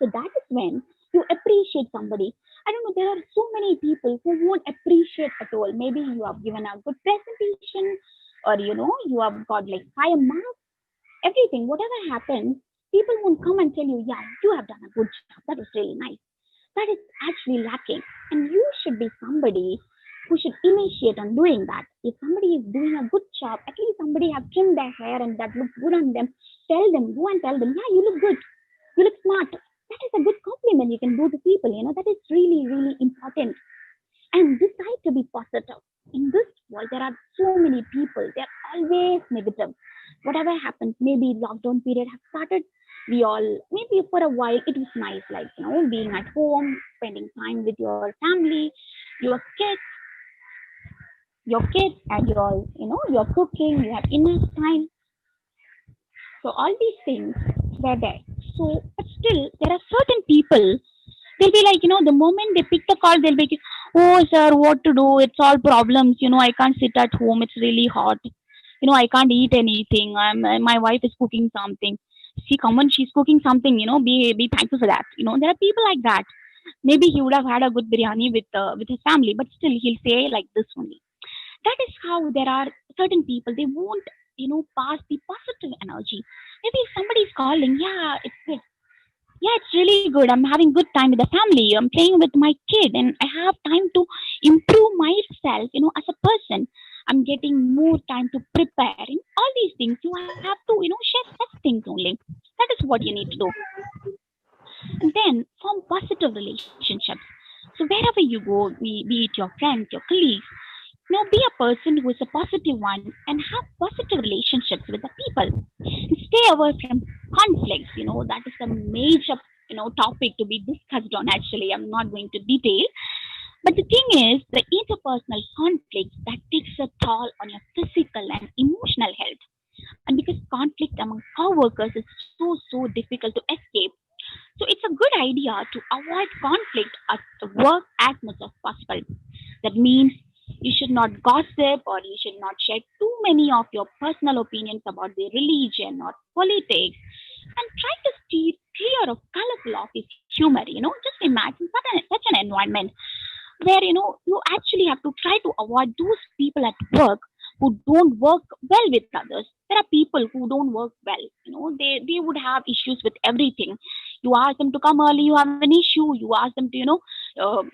So that is when you appreciate somebody. I don't know, there are so many people who won't appreciate at all. Maybe you have given a good presentation, or you have got like 5 marks, everything, whatever happens, people won't come and tell you, yeah, you have done a good job. That was really nice. That is actually lacking. And you should be somebody who should initiate on doing that. If somebody is doing a good job, at least somebody have trimmed their hair and that looks good on them, go and tell them, yeah, you look good. You look smart. That is a good compliment you can do to people. That is really, really important. And decide to be positive. In this world, there are so many people. They're always negative. Whatever happens, maybe lockdown period has started. We all, maybe for a while, it was nice, like, being at home, spending time with your family, your kids, and you're cooking, you have enough time. So all these things were there. So, but still, there are certain people, they'll be like, the moment they pick the call, they'll be like, oh, sir, what to do? It's all problems. I can't sit at home. It's really hot. I can't eat anything. My wife is cooking something. See, come on, she's cooking something, be thankful for that. There are people like that. Maybe he would have had a good biryani with his family, but still he'll say like this only. That is how there are certain people, they won't, pass the positive energy. Maybe if somebody is calling, yeah, it's good. Yeah, it's really good. I'm having good time with the family. I'm playing with my kid and I have time to improve myself, as a person. I'm getting more time to prepare. All these things, you have to, share such things only. That is what you need to do. And then form positive relationships. So wherever you go, be it your friends, your colleagues, be a person who is a positive one and have positive relationships with the people. And stay away from conflicts. That is the major topic to be discussed on. Actually, I'm not going to detail, but the thing is, the interpersonal conflicts that takes a toll on your physical and emotional health. And because conflict among co-workers is so difficult to escape, so it's a good idea to avoid conflict at the work as much as possible. That means you should not gossip, or you should not share too many of your personal opinions about the religion or politics, and try to steer clear of colorful office humor. Just imagine such an environment where you actually have to try to avoid those people at work who don't work well with others. There are people who don't work well. They would have issues with everything. You ask them to come early, you have an issue. You ask them to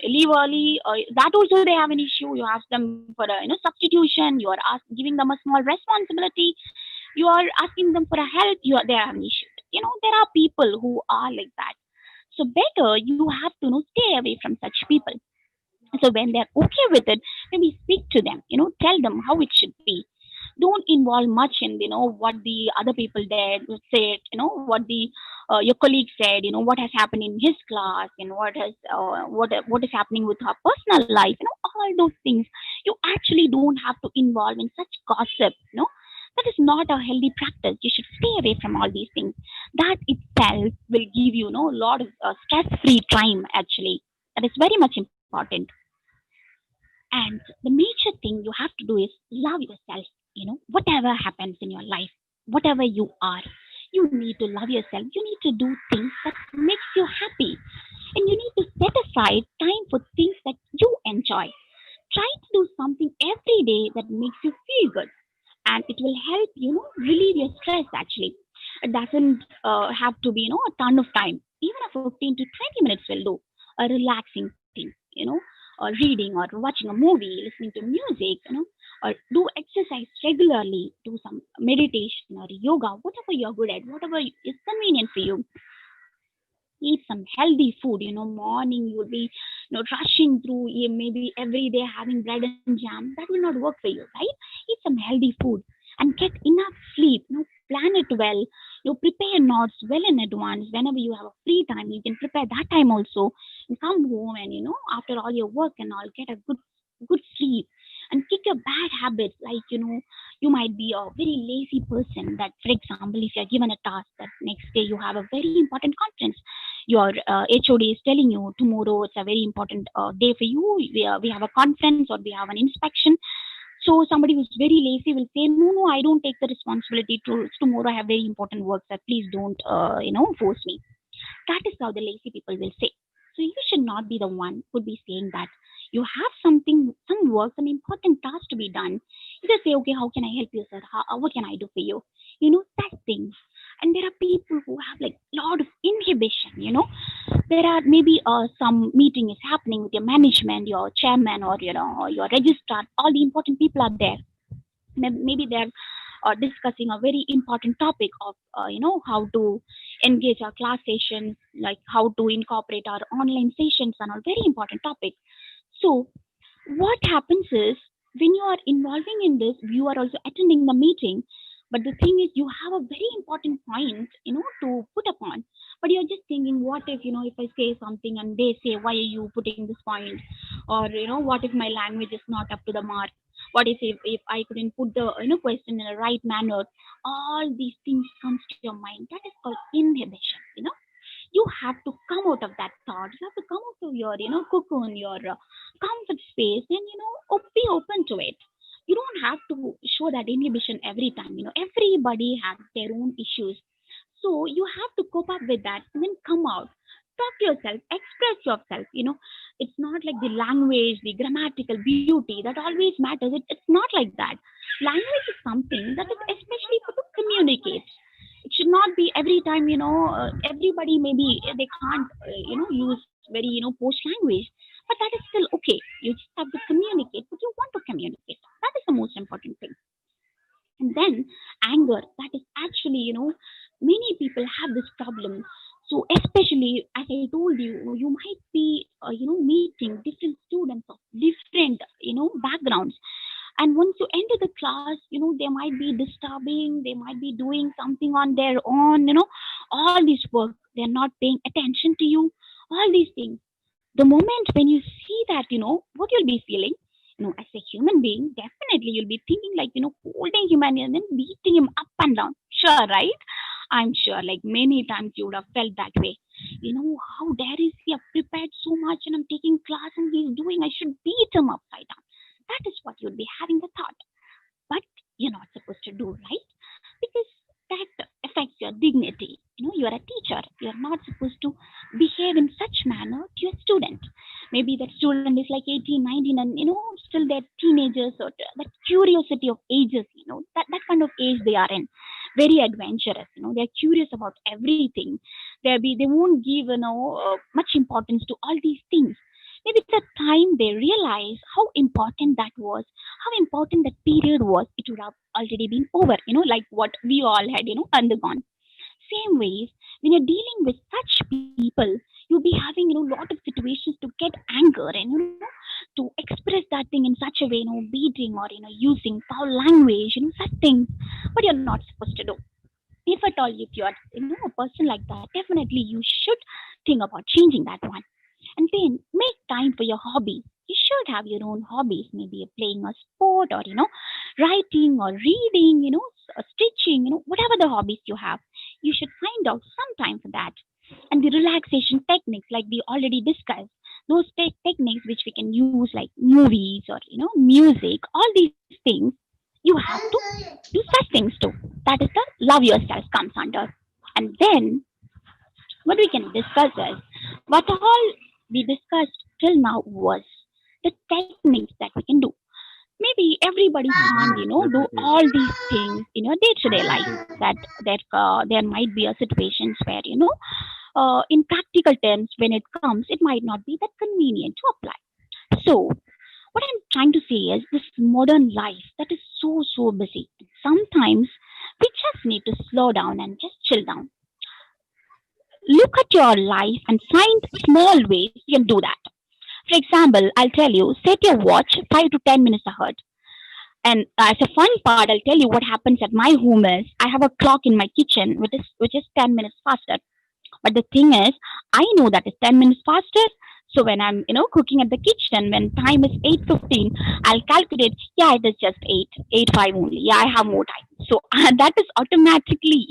leave early, that also they have an issue. You ask them for a substitution. You are giving them a small responsibility. You are asking them for a help. They have an issue. There are people who are like that. So better you have to stay away from such people. So when they're okay with it, maybe speak to them, tell them how it should be. Don't involve much in, what the other people did, said, what the your colleague said, what has happened in his class, and what is happening with her personal life, all those things. You actually don't have to involve in such gossip, That is not a healthy practice. You should stay away from all these things. That itself will give you, a lot of stress-free time, actually. That is very much important. And the major thing you have to do is love yourself. Whatever happens in your life, whatever you are, you need to love yourself. You need to do things that makes you happy. And you need to set aside time for things that you enjoy. Try to do something every day that makes you feel good. And it will help, relieve your stress actually. It doesn't have to be, a ton of time. Even a 15 to 20 minutes will do. A relaxing thing, or reading or watching a movie, listening to music, or do exercise regularly, do some meditation or yoga, whatever you're good at, whatever is convenient for you. Eat some healthy food. Morning you'll be rushing through, maybe every day having bread and jam. That will not work for you, right? Eat some healthy food and get enough sleep. Plan it well. Prepare notes well in advance. Whenever you have a free time, you can prepare that time also, and come home and after all your work and all, get a good sleep and kick your bad habits. Like you might be a very lazy person. That, for example, if you're given a task that next day you have a very important conference, your HOD is telling you tomorrow it's a very important day for you. We have a conference or we have an inspection. So somebody who's very lazy will say, no, I don't take the responsibility to tomorrow. I have very important work. That please don't force me. That is how the lazy people will say. So you should not be the one who would be saying that. You have some work, some important task to be done. You just say, okay, how can I help you, sir? What can I do for you? That things. And there are people who have like a lot of inhibition. There are maybe some meeting is happening with your management, your chairman, or or your registrar. All the important people are there. Maybe they're discussing a very important topic of how to engage our class sessions, like how to incorporate our online sessions, and all very important topic. So what happens is, when you are involving in this, you are also attending the meeting, but the thing is you have a very important point to put upon, but you're just thinking, what if if I say something and they say, why are you putting this point? Or what if my language is not up to the mark? What if I couldn't put the question in the right manner? All these things comes to your mind. That is called inhibition. You have to come out of that thought. You have to come out of your cocoon, your comfort space, and be open to it. You don't have to show that inhibition every time. Everybody has their own issues, so you have to cope up with that and then come out, talk to yourself, express yourself. It's not like the language, the grammatical beauty that always matters. It's not like that. Language is something that is especially to communicate. It should not be every time. Everybody, maybe they can't use very posh language, but that is still okay. You just have to communicate what you want to communicate. That is the most important thing. And then anger, that is actually many people have this problem. So especially, as I told you, you might be meeting different students of different backgrounds. And once you enter the class, they might be disturbing, they might be doing something on their own, all this work, they're not paying attention to you, all these things. The moment when you see that, what you'll be feeling, as a human being, definitely you'll be thinking like, holding him and then beating him up and down. Sure, right? I'm sure like many times you would have felt that way. How dare is he have prepared so much and I'm taking class and he's doing, I should beat him upside down. That is what you'd be having the thought. But you're not supposed to do, right? Because that affects your dignity. You're a teacher. You're not supposed to behave in such manner to your student. Maybe that student is like 18, 19 and, still they're teenagers or that curiosity of ages, that kind of age they are in. Very adventurous, they're curious about everything. They won't give, much importance to all these things. Maybe the time they realize how important that was, how important that period was, it would have already been over, like what we all had, undergone. Same ways, when you're dealing with such people, you'll be having, lot of situations to get anger and, to express that thing in such a way, beating or, using foul language, such things, but you're not supposed to do. If at all, if you're, a person like that, definitely you should think about changing that one. And then make time for your hobbies. You should have your own hobbies, maybe playing a sport or, writing or reading, stitching, whatever the hobbies you have. You should find out some time for that. And the relaxation techniques, like we already discussed, those techniques which we can use like movies or, music, all these things, you have to do such things too. That is the love yourself comes under. And then what we can discuss is what all we discussed till now was the techniques that we can do. Maybe everybody can't, do all these things in your day-to-day life. There might be a situations where, in practical terms, when it comes, it might not be that convenient to apply. So, what I'm trying to say is this modern life that is so busy. Sometimes we just need to slow down and just chill down. Look at your life and find small ways you can do that. For example, I'll tell you, set your watch 5 to 10 minutes ahead. And as a fun part, I'll tell you what happens at my home is I have a clock in my kitchen which is 10 minutes faster. But the thing is, I know that is 10 minutes faster. So when I'm, cooking at the kitchen, when time is 8:15, I'll calculate, yeah, it is just 8:05 only. Yeah, I have more time. So that is automatically,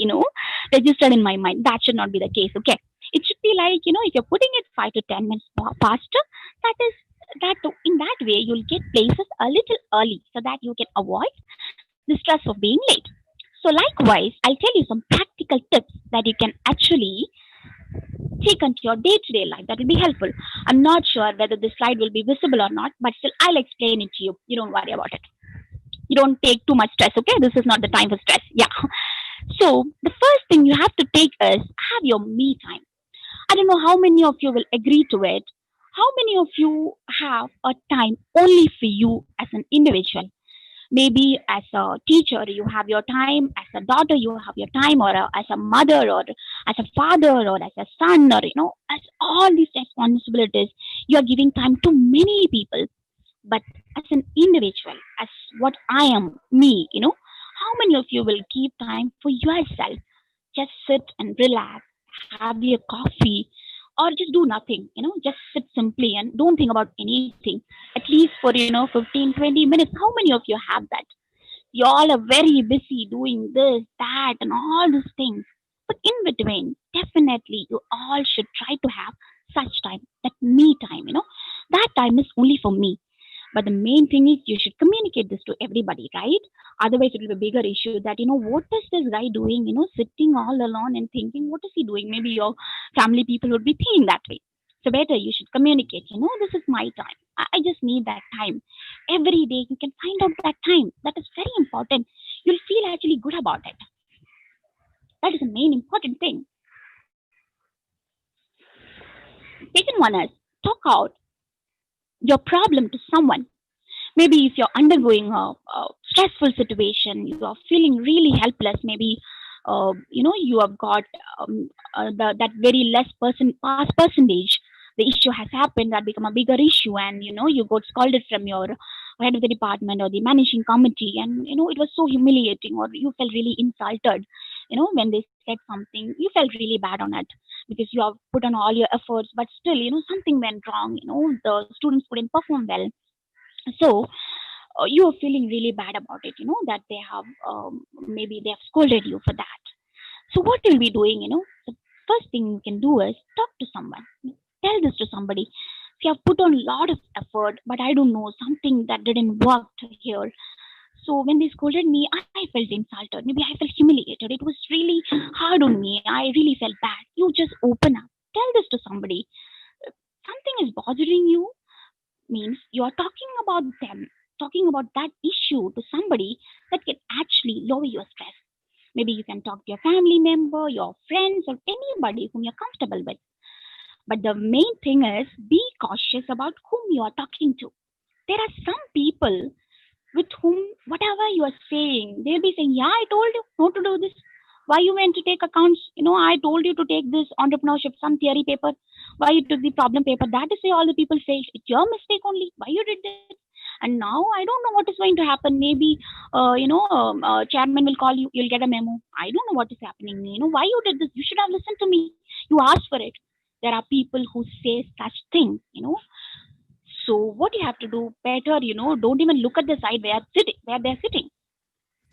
registered in my mind. That should not be the case. Okay. It should be like, if you're putting it 5 to 10 minutes faster, that in that way, you'll get places a little early so that you can avoid the stress of being late. So likewise, I'll tell you some practical tips that you can actually take into your day-to-day life. That will be helpful. I'm not sure whether this slide will be visible or not, but still I'll explain it to you. You don't worry about it. You don't take too much stress, okay? This is not the time for stress. Yeah. So the first thing you have to take is have your me time. I don't know how many of you will agree to it. How many of you have a time only for you as an individual? Maybe as a teacher you have your time, as a daughter you have your time, or as a mother, or as a father, or as a son, or as all these responsibilities, you are giving time to many people. But as an individual, as what I am, me, how many of you will keep time for yourself? Just sit and relax, have your coffee, or just do nothing, just sit simply and don't think about anything, at least for 15, 20 minutes. How many of you have that? You all are very busy doing this, that, and all these things. But in between, definitely you all should try to have such time, that me time, that time is only for me. But the main thing is you should communicate this to everybody, right? Otherwise, it will be a bigger issue that, what is this guy doing, sitting all alone and thinking, what is he doing? Maybe your family people would be thinking that way. So better you should communicate, this is my time. I just need that time. Every day you can find out that time. That is very important. You'll feel actually good about it. That is the main important thing. Second one is talk out your problem to someone. Maybe if you're undergoing a stressful situation, you are feeling really helpless. Maybe you have got that very less past percentage. The issue has happened that become a bigger issue, and you got scolded from your head of the department or the managing committee, and it was so humiliating, or you felt really insulted, when they said something, you felt really bad on it because you have put on all your efforts, but still, something went wrong, the students couldn't perform well. So you are feeling really bad about it, that they have maybe they have scolded you for that. So what you'll be doing, the first thing you can do is talk to someone. Tell this to somebody. See, I've put on a lot of effort, but I don't know, something that didn't work here. So when they scolded me, I felt insulted. Maybe I felt humiliated. It was really hard on me. I really felt bad. You just open up. Tell this to somebody. Something is bothering you means you are talking about them, talking about that issue to somebody that can actually lower your stress. Maybe you can talk to your family member, your friends, or anybody whom you're comfortable with. But the main thing is be cautious about whom you are talking to. There are some people with whom whatever you are saying, they'll be saying, yeah, I told you not to do this. Why you went to take accounts? I told you to take this entrepreneurship, some theory paper. Why you took the problem paper? That is why all the people failed. It's your mistake only. Why you did this? And now I don't know what is going to happen. Maybe, chairman will call you. You'll get a memo. I don't know what is happening. Why you did this? You should have listened to me. You asked for it. There are people who say such things. So what you have to do better, don't even look at the side where they're sitting.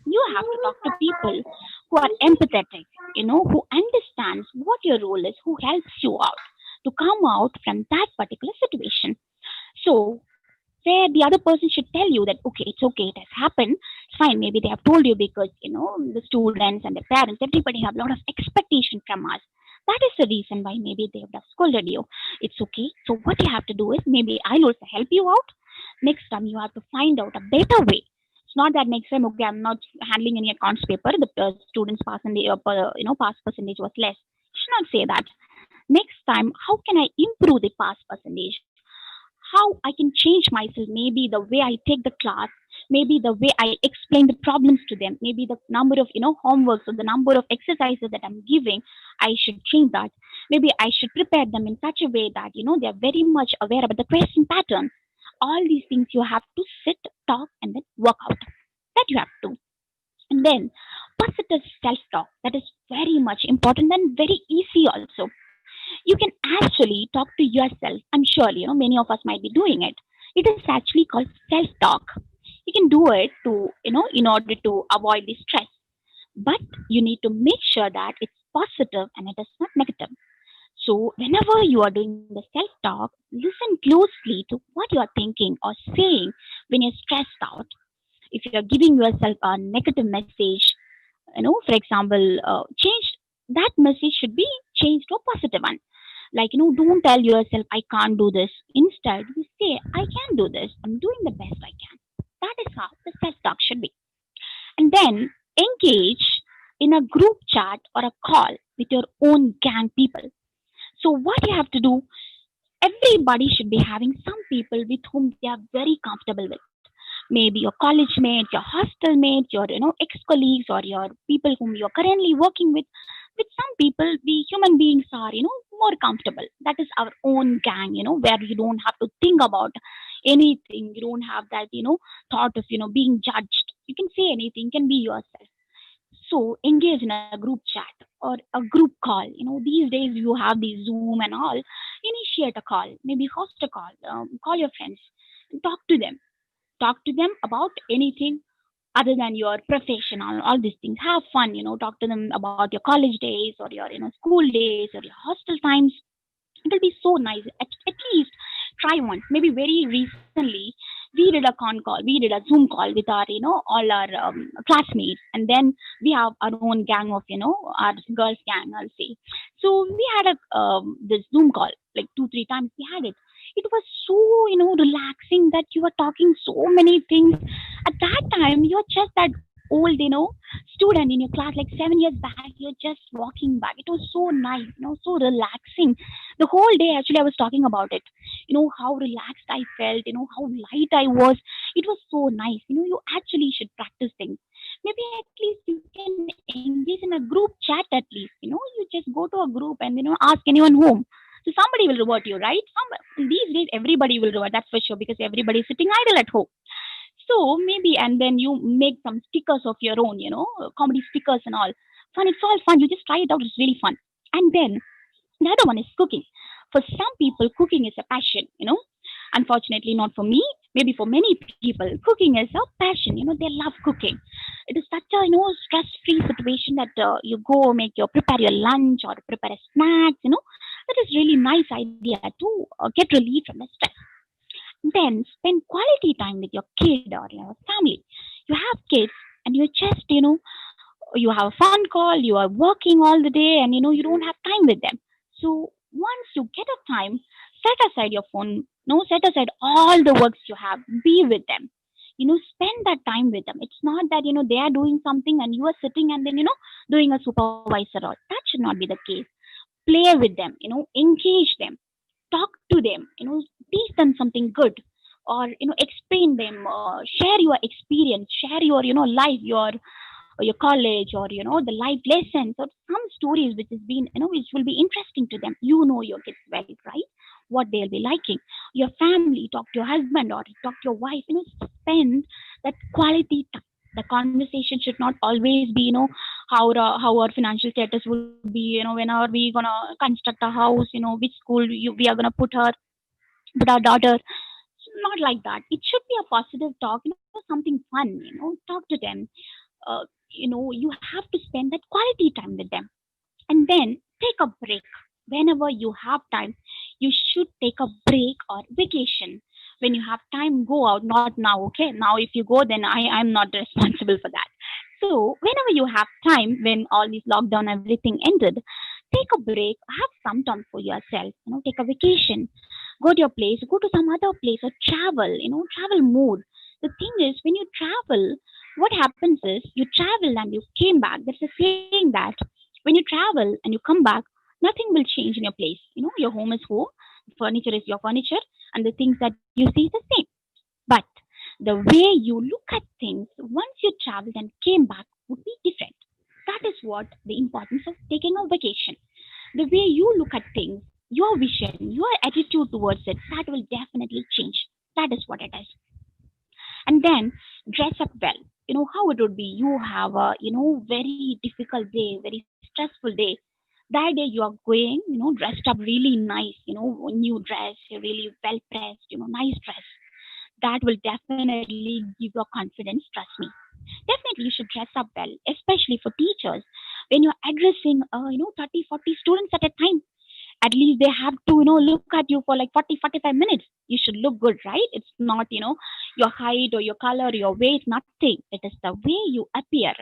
You have to talk to people who are empathetic, who understands what your role is, who helps you out to come out from that particular situation. So where the other person should tell you that, okay, it's okay, it has happened, it's fine. Maybe they have told you because, the students and the parents, everybody have a lot of expectation from us. That is the reason why maybe they would have scolded you. It's okay. So what you have to do is, maybe I'll also help you out. Next time you have to find out a better way. It's not that next time, okay, I'm not handling any accounts paper, the students pass percentage was less. You should not say that. Next time, how can I improve the pass percentage? How I can change myself, maybe the way I take the class, maybe the way I explain the problems to them, maybe the number of homeworks or the number of exercises that I'm giving, I should change that. Maybe I should prepare them in such a way that they're very much aware about the question pattern. All these things you have to sit, talk, and then work out. That you have to. And then positive self-talk, that is very much important and very easy also. You can actually talk to yourself. I'm sure many of us might be doing it. It is actually called self-talk. You can do it to in order to avoid the stress, but you need to make sure that it's positive and it is not negative. So whenever you are doing the self-talk, listen closely to what you are thinking or saying when you're stressed out. If you're giving yourself a negative message, for example, change that message should be changed to a positive one. Like, don't tell yourself, I can't do this. Instead, you say, I can do this. I'm doing the best I can. That is how the self-talk should be. And then engage in a group chat or a call with your own gang people. So what you have to do, everybody should be having some people with whom they are very comfortable with. Maybe your college mates, your hostel mates, your ex-colleagues, or your people whom you're currently working with. With some people, we human beings are more comfortable. That is our own gang, where you don't have to think about anything. You don't have that thought of being judged. You can say anything, you can be yourself. So engage in a group chat or a group call. These days you have the Zoom and all. Initiate a call, maybe host a call, call your friends, and talk to them. Talk to them about anything other than your profession, all these things. Have fun, talk to them about your college days or your school days or your hostel times. It will be so nice. At least try once. Maybe very recently we did a we did a Zoom call with our all our classmates, and then we have our own gang of our girls gang, I'll say. So we had a this Zoom call like 2-3 times we had it. It was so relaxing that you were talking so many things. At that time you're just that old student in your class, like 7 years back. You're just walking back. It was so nice, so relaxing. The whole day actually I was talking about it, how relaxed I felt, how light I was. It was so nice. You actually should practice things. Maybe at least you can engage in a group chat. At least you just go to a group and ask anyone home. So somebody will reward you, right? These days everybody will reward, that's for sure, because everybody is sitting idle at home. So maybe, and then you make some stickers of your own, comedy stickers and all. Fun, it's all fun. You just try it out. It's really fun. And then the other one is cooking. For some people, cooking is a passion. Unfortunately, not for me. Maybe for many people, cooking is a passion. They love cooking. It is such a stress-free situation that you go prepare your lunch or prepare a snacks. That is really nice idea to get relief from the stress. Then spend quality time with your kid or your family. You have kids and you just you have a fun call, you are working all the day, and you don't have time with them. So once you get a time, set aside your phone, set aside all the works you have, be with them. Spend that time with them. It's not that they are doing something and you are sitting and then doing a supervisor role. That should not be the case. Play with them, engage them, talk to them, teach them something good, or explain them, share your experience, share your life, your college, or the life lessons, or some stories which has been which will be interesting to them. Your kids well, right? What they'll be liking. Your family, talk to your husband or talk to your wife. Spend that quality time. The conversation should not always be how our financial status would be, when are we gonna construct a house, which school we are gonna put our daughter. Not like that. It should be a positive talk, something fun, talk to them. You have to spend that quality time with them. And then take a break. Whenever you have time, you should take a break or vacation. When you have time, go out. Not now, okay? Now, if you go, then I'm not responsible for that. So, whenever you have time, when all this lockdown, everything ended, take a break, have some time for yourself, take a vacation, go to your place, go to some other place, or travel, travel more. The thing is, when you travel, what happens is you travel and you came back. There's a saying that when you travel and you come back, nothing will change in your place. Your home is home, furniture is your furniture, and the things that you see is the same. But the way you look at things once you traveled and came back would be different. That is what the importance of taking a vacation. The way you look at things, your vision, your attitude towards it, that will definitely change. That is what it is. And then dress up well. How it would be. You have a very difficult day, very stressful day. That day you are going, dressed up really nice, new dress, really well pressed, nice dress. That will definitely give your confidence. Trust me. Definitely, you should dress up well, especially for teachers. When you're addressing, 30, 40 students at a time, at least they have to look at you for like 40, 45 minutes. You should look good, right? It's not your height or your color, your weight, nothing. It is the way you appear.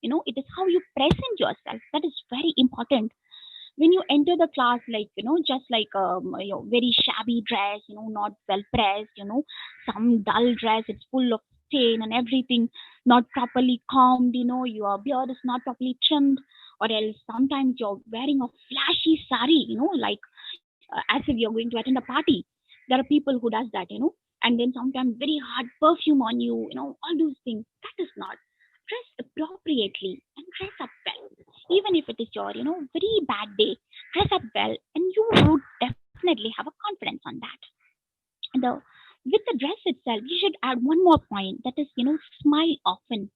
It is how you present yourself. That is very important. When you enter the class, like just like very shabby dress, not well pressed, some dull dress, it's full of stain and everything, not properly combed, your beard is not properly trimmed, or else sometimes you're wearing a flashy sari, like as if you're going to attend a party. There are people who does that, and then sometimes very hard perfume on you, all those things. That is not. Dress appropriately and dress up well. Even if it is your, very bad day, dress up well, and you would definitely have a confidence on that. And with the dress itself, you should add one more point, that is, smile often.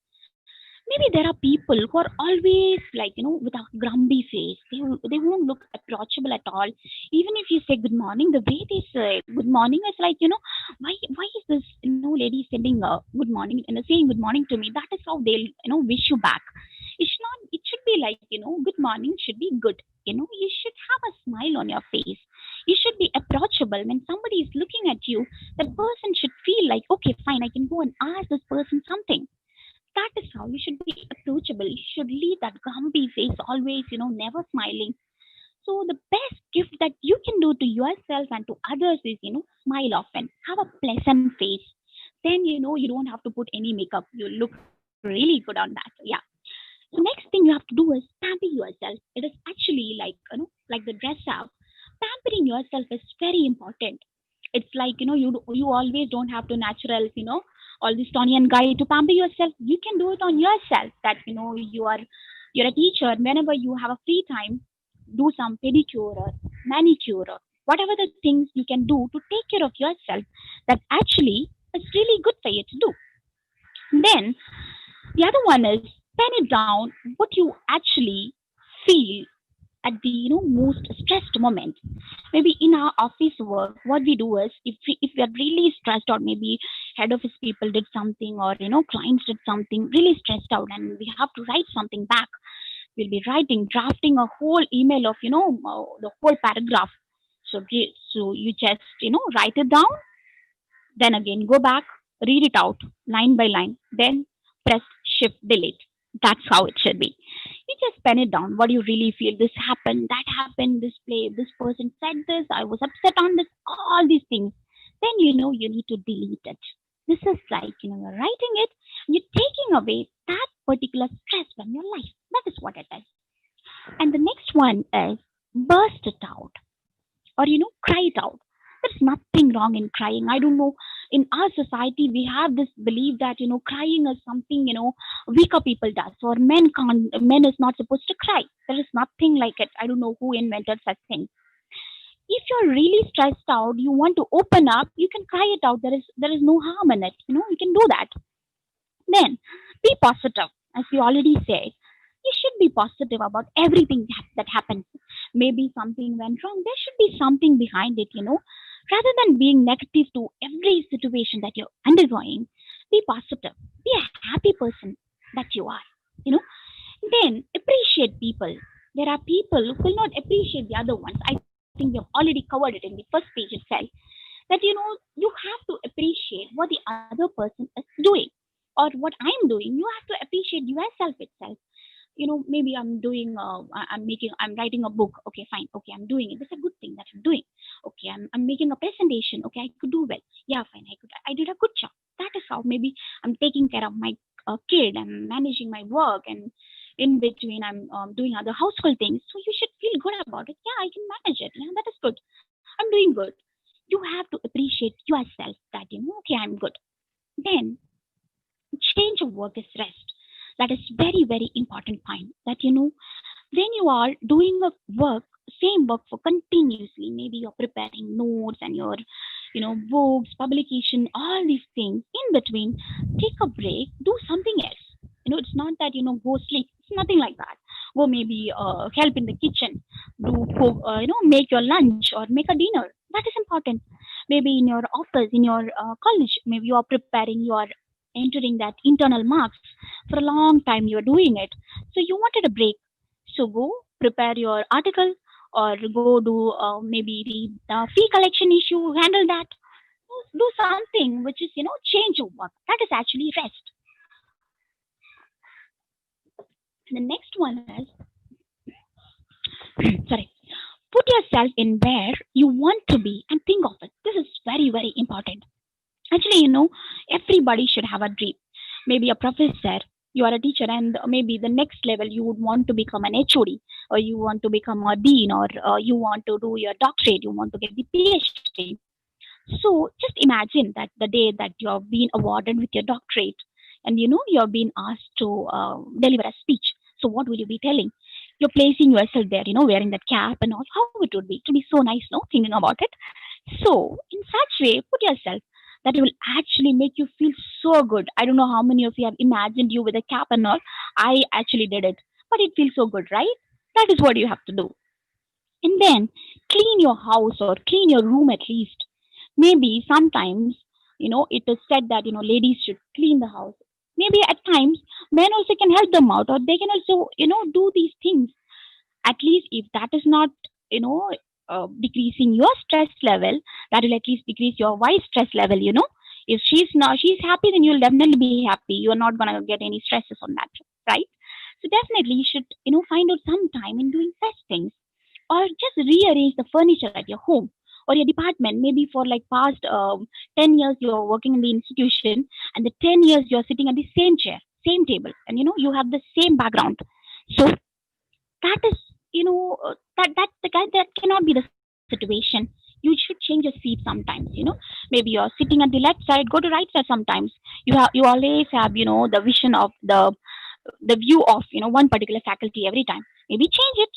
Maybe there are people who are always like with a grumpy face. They won't look approachable at all. Even if you say good morning, the way they say good morning is like why is this lady sending a good morning and saying good morning to me? That is how they'll wish you back. It's not. It should be like good morning should be good. You should have a smile on your face. You should be approachable when somebody is looking at you. That person should feel like, okay, fine, I can go and ask this person something. That is how you should be approachable. You should leave that grumpy face always, never smiling. So the best gift that you can do to yourself and to others is, smile often. Have a pleasant face. Then, you don't have to put any makeup. You look really good on that. Yeah. So next thing you have to do is pamper yourself. It is actually like, like the dress up. Pampering yourself is very important. It's like, you always don't have to naturals, all this Tony and Guy to pamper yourself. You can do it on yourself. That you're a teacher. Whenever you have a free time, do some pedicure or manicure or whatever the things you can do to take care of yourself. That actually is really good for you to do. Then the other one is pen it down what you actually feel at the most stressed moment. Maybe in our office work, what we do is if we are really stressed out, maybe head office people did something, or clients did something really stressed out, and we have to write something back. We'll be drafting a whole email of the whole paragraph. So you just write it down, then again go back, read it out line by line, then press shift delete. That's how it should be. You just pen it down. What do you really feel? This happened, that happened, this person said this, I was upset on this, all these things. Then you need to delete it. This is like you're writing it, you're taking away that particular stress from your life. That is what it is. And the next one is burst it out, or cry it out. There's nothing wrong in crying. I don't know, in our society we have this belief that crying is something weaker people does, or men is not supposed to cry. There is nothing like it. I don't know who invented such thing. If you're really stressed out, you want to open up, you can cry it out. There is no harm in it. You can do that. Then be positive. As we already said, you should be positive about everything that happens. Maybe something went wrong. There should be something behind it, Rather than being negative to every situation that you're undergoing, be positive. Be a happy person that you are, you know. Then appreciate people. There are people who will not appreciate the other ones. I think we have already covered it in the first page itself. That you have to appreciate what the other person is doing, or what I'm doing. You have to appreciate yourself itself. Maybe I'm doing I'm writing a book. Okay, fine. Okay, I'm doing it. That's a good thing that I'm doing. Okay, I'm making a presentation. Okay, I could do well. Yeah, fine. I did a good job. That is how. Maybe I'm taking care of my kid. I'm managing my work, and in between I'm doing other household things. So you should feel good about it. Yeah, I can manage it. Yeah, that is good. I'm doing good. You have to appreciate yourself that okay, I'm good. Then change of work is rest. That is very very important point. That when you are doing a work, same work for continuously, maybe you're preparing notes and your books, publication, all these things. In between, take a break, do something else. It's not that go sleep. It's nothing like that. Go maybe help in the kitchen, do cook, make your lunch or make a dinner. That is important. Maybe in your office, in your college, maybe you are preparing, you are entering that internal marks. For a long time you are doing it, so you wanted a break. So go prepare your article, or go do maybe the fee collection issue, handle that. Do something which is change of work. That is actually rest. And the next one is sorry, put yourself in where you want to be and think of it. This is very very important. Actually, everybody should have a dream. Maybe a professor, you are a teacher, and maybe the next level you would want to become an HOD, or you want to become a dean, or you want to do your doctorate, you want to get the PhD. So just imagine that the day that you have been awarded with your doctorate, and you have been asked to deliver a speech. So what will you be telling? You're placing yourself there, wearing that cap and all. How it would be? It would be so nice, no? Thinking about it. So in such way, put yourself that will actually make you feel so good. I don't know how many of you have imagined you with a cap and all. I actually did it, but it feels so good, right? That is what you have to do. And then clean your house or clean your room at least. Maybe sometimes, it is said that, ladies should clean the house. Maybe at times men also can help them out, or they can also, do these things. At least if that is not, decreasing your stress level, that will at least decrease your wife's stress level. If she's happy, then you'll definitely be happy. You're not going to get any stresses on that, right? So definitely you should find out some time in doing such things, or just rearrange the furniture at your home or your department. Maybe for like past 10 years you're working in the institution, and the 10 years you're sitting at the same chair, same table, and you have the same background. So that is that cannot be the situation. You should change your seat sometimes. Maybe you're sitting at the left side, go to right side sometimes. You always have the vision of the view of one particular faculty every time. Maybe change it.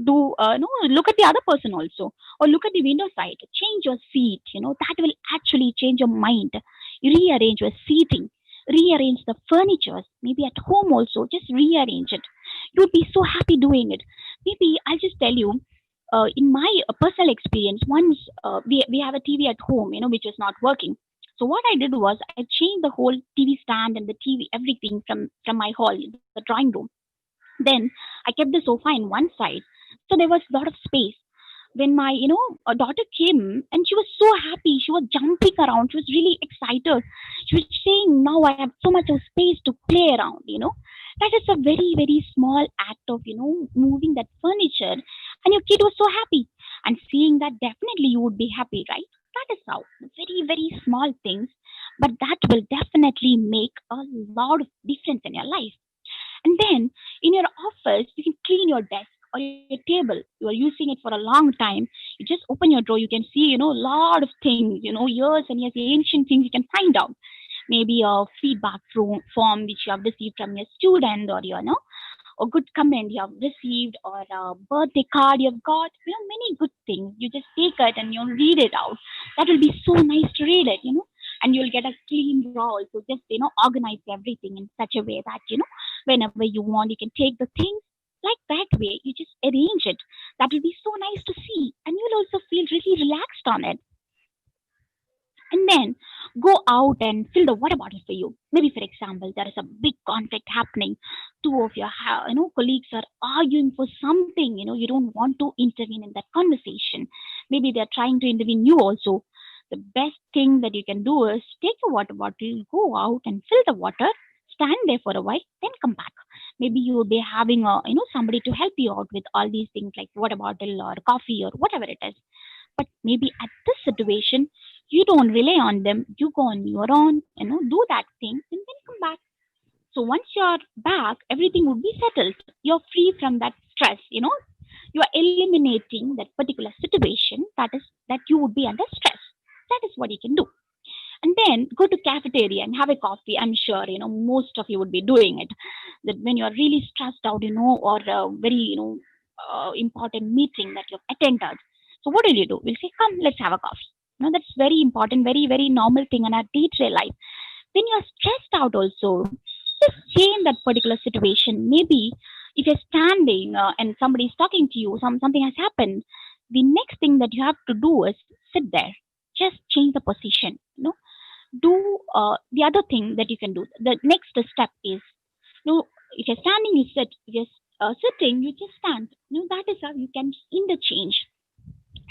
Do no look at the other person also, or look at the window side. Change your seat. That will actually change your mind. You rearrange your seating. rearrange the furniture, maybe at home also, just rearrange it. You'd be so happy doing it. Maybe I'll just tell you, in my personal experience, once we have a TV at home, which is not working. So what I did was I changed the whole TV stand and the TV, everything from my hall, the drawing room. Then I kept the sofa in one side, so there was a lot of space. When my a daughter came and she was so happy, she was jumping around, she was really excited. She was saying, now I have so much of space to play around. That is a very very small act of moving that furniture, and your kid was so happy. And seeing that, definitely you would be happy, right? That is how very very small things, but that will definitely make a lot of difference in your life. And then in your office, you can clean your desk or your table. You are using it for a long time. You just open your drawer, you can see, a lot of things, years and years, ancient things you can find out. Maybe a feedback form which you have received from your student, or a good comment you have received, or a birthday card you've got, many good things. You just take it and you read it out. That will be so nice to read it, and you'll get a clean drawer also. Just, organize everything in such a way that, whenever you want, you can take the things like that way. You just arrange it. That will be so nice to see, and you'll also feel really relaxed on it. And then go out and fill the water bottle for you. Maybe, for example, there is a big conflict happening. Two of your colleagues are arguing for something. You don't want to intervene in that conversation. Maybe they're trying to intervene you also. The best thing that you can do is take your water bottle, go out and fill the water, stand there for a while, then come back. Maybe you will be having somebody to help you out with all these things like water bottle or coffee or whatever it is. But maybe at this situation, you don't rely on them. You go on your own, do that thing and then come back. So once you're back, everything would be settled. You're free from that stress. You are eliminating that particular situation that you would be under stress. That is what you can do. And then go to cafeteria and have a coffee. I'm sure most of you would be doing it. That when you're really stressed out, or a very important meeting that you've attended. So what will you do? We'll say, come, let's have a coffee. That's very important, very very normal thing in our day-to-day life. When you're stressed out, also just change that particular situation. Maybe if you're standing and somebody is talking to you, something has happened. The next thing that you have to do is sit there. Just change the position. Do the other thing that you can do. The next step is, if you're standing, you sit. If you're sitting, you just stand. That is how you can interchange.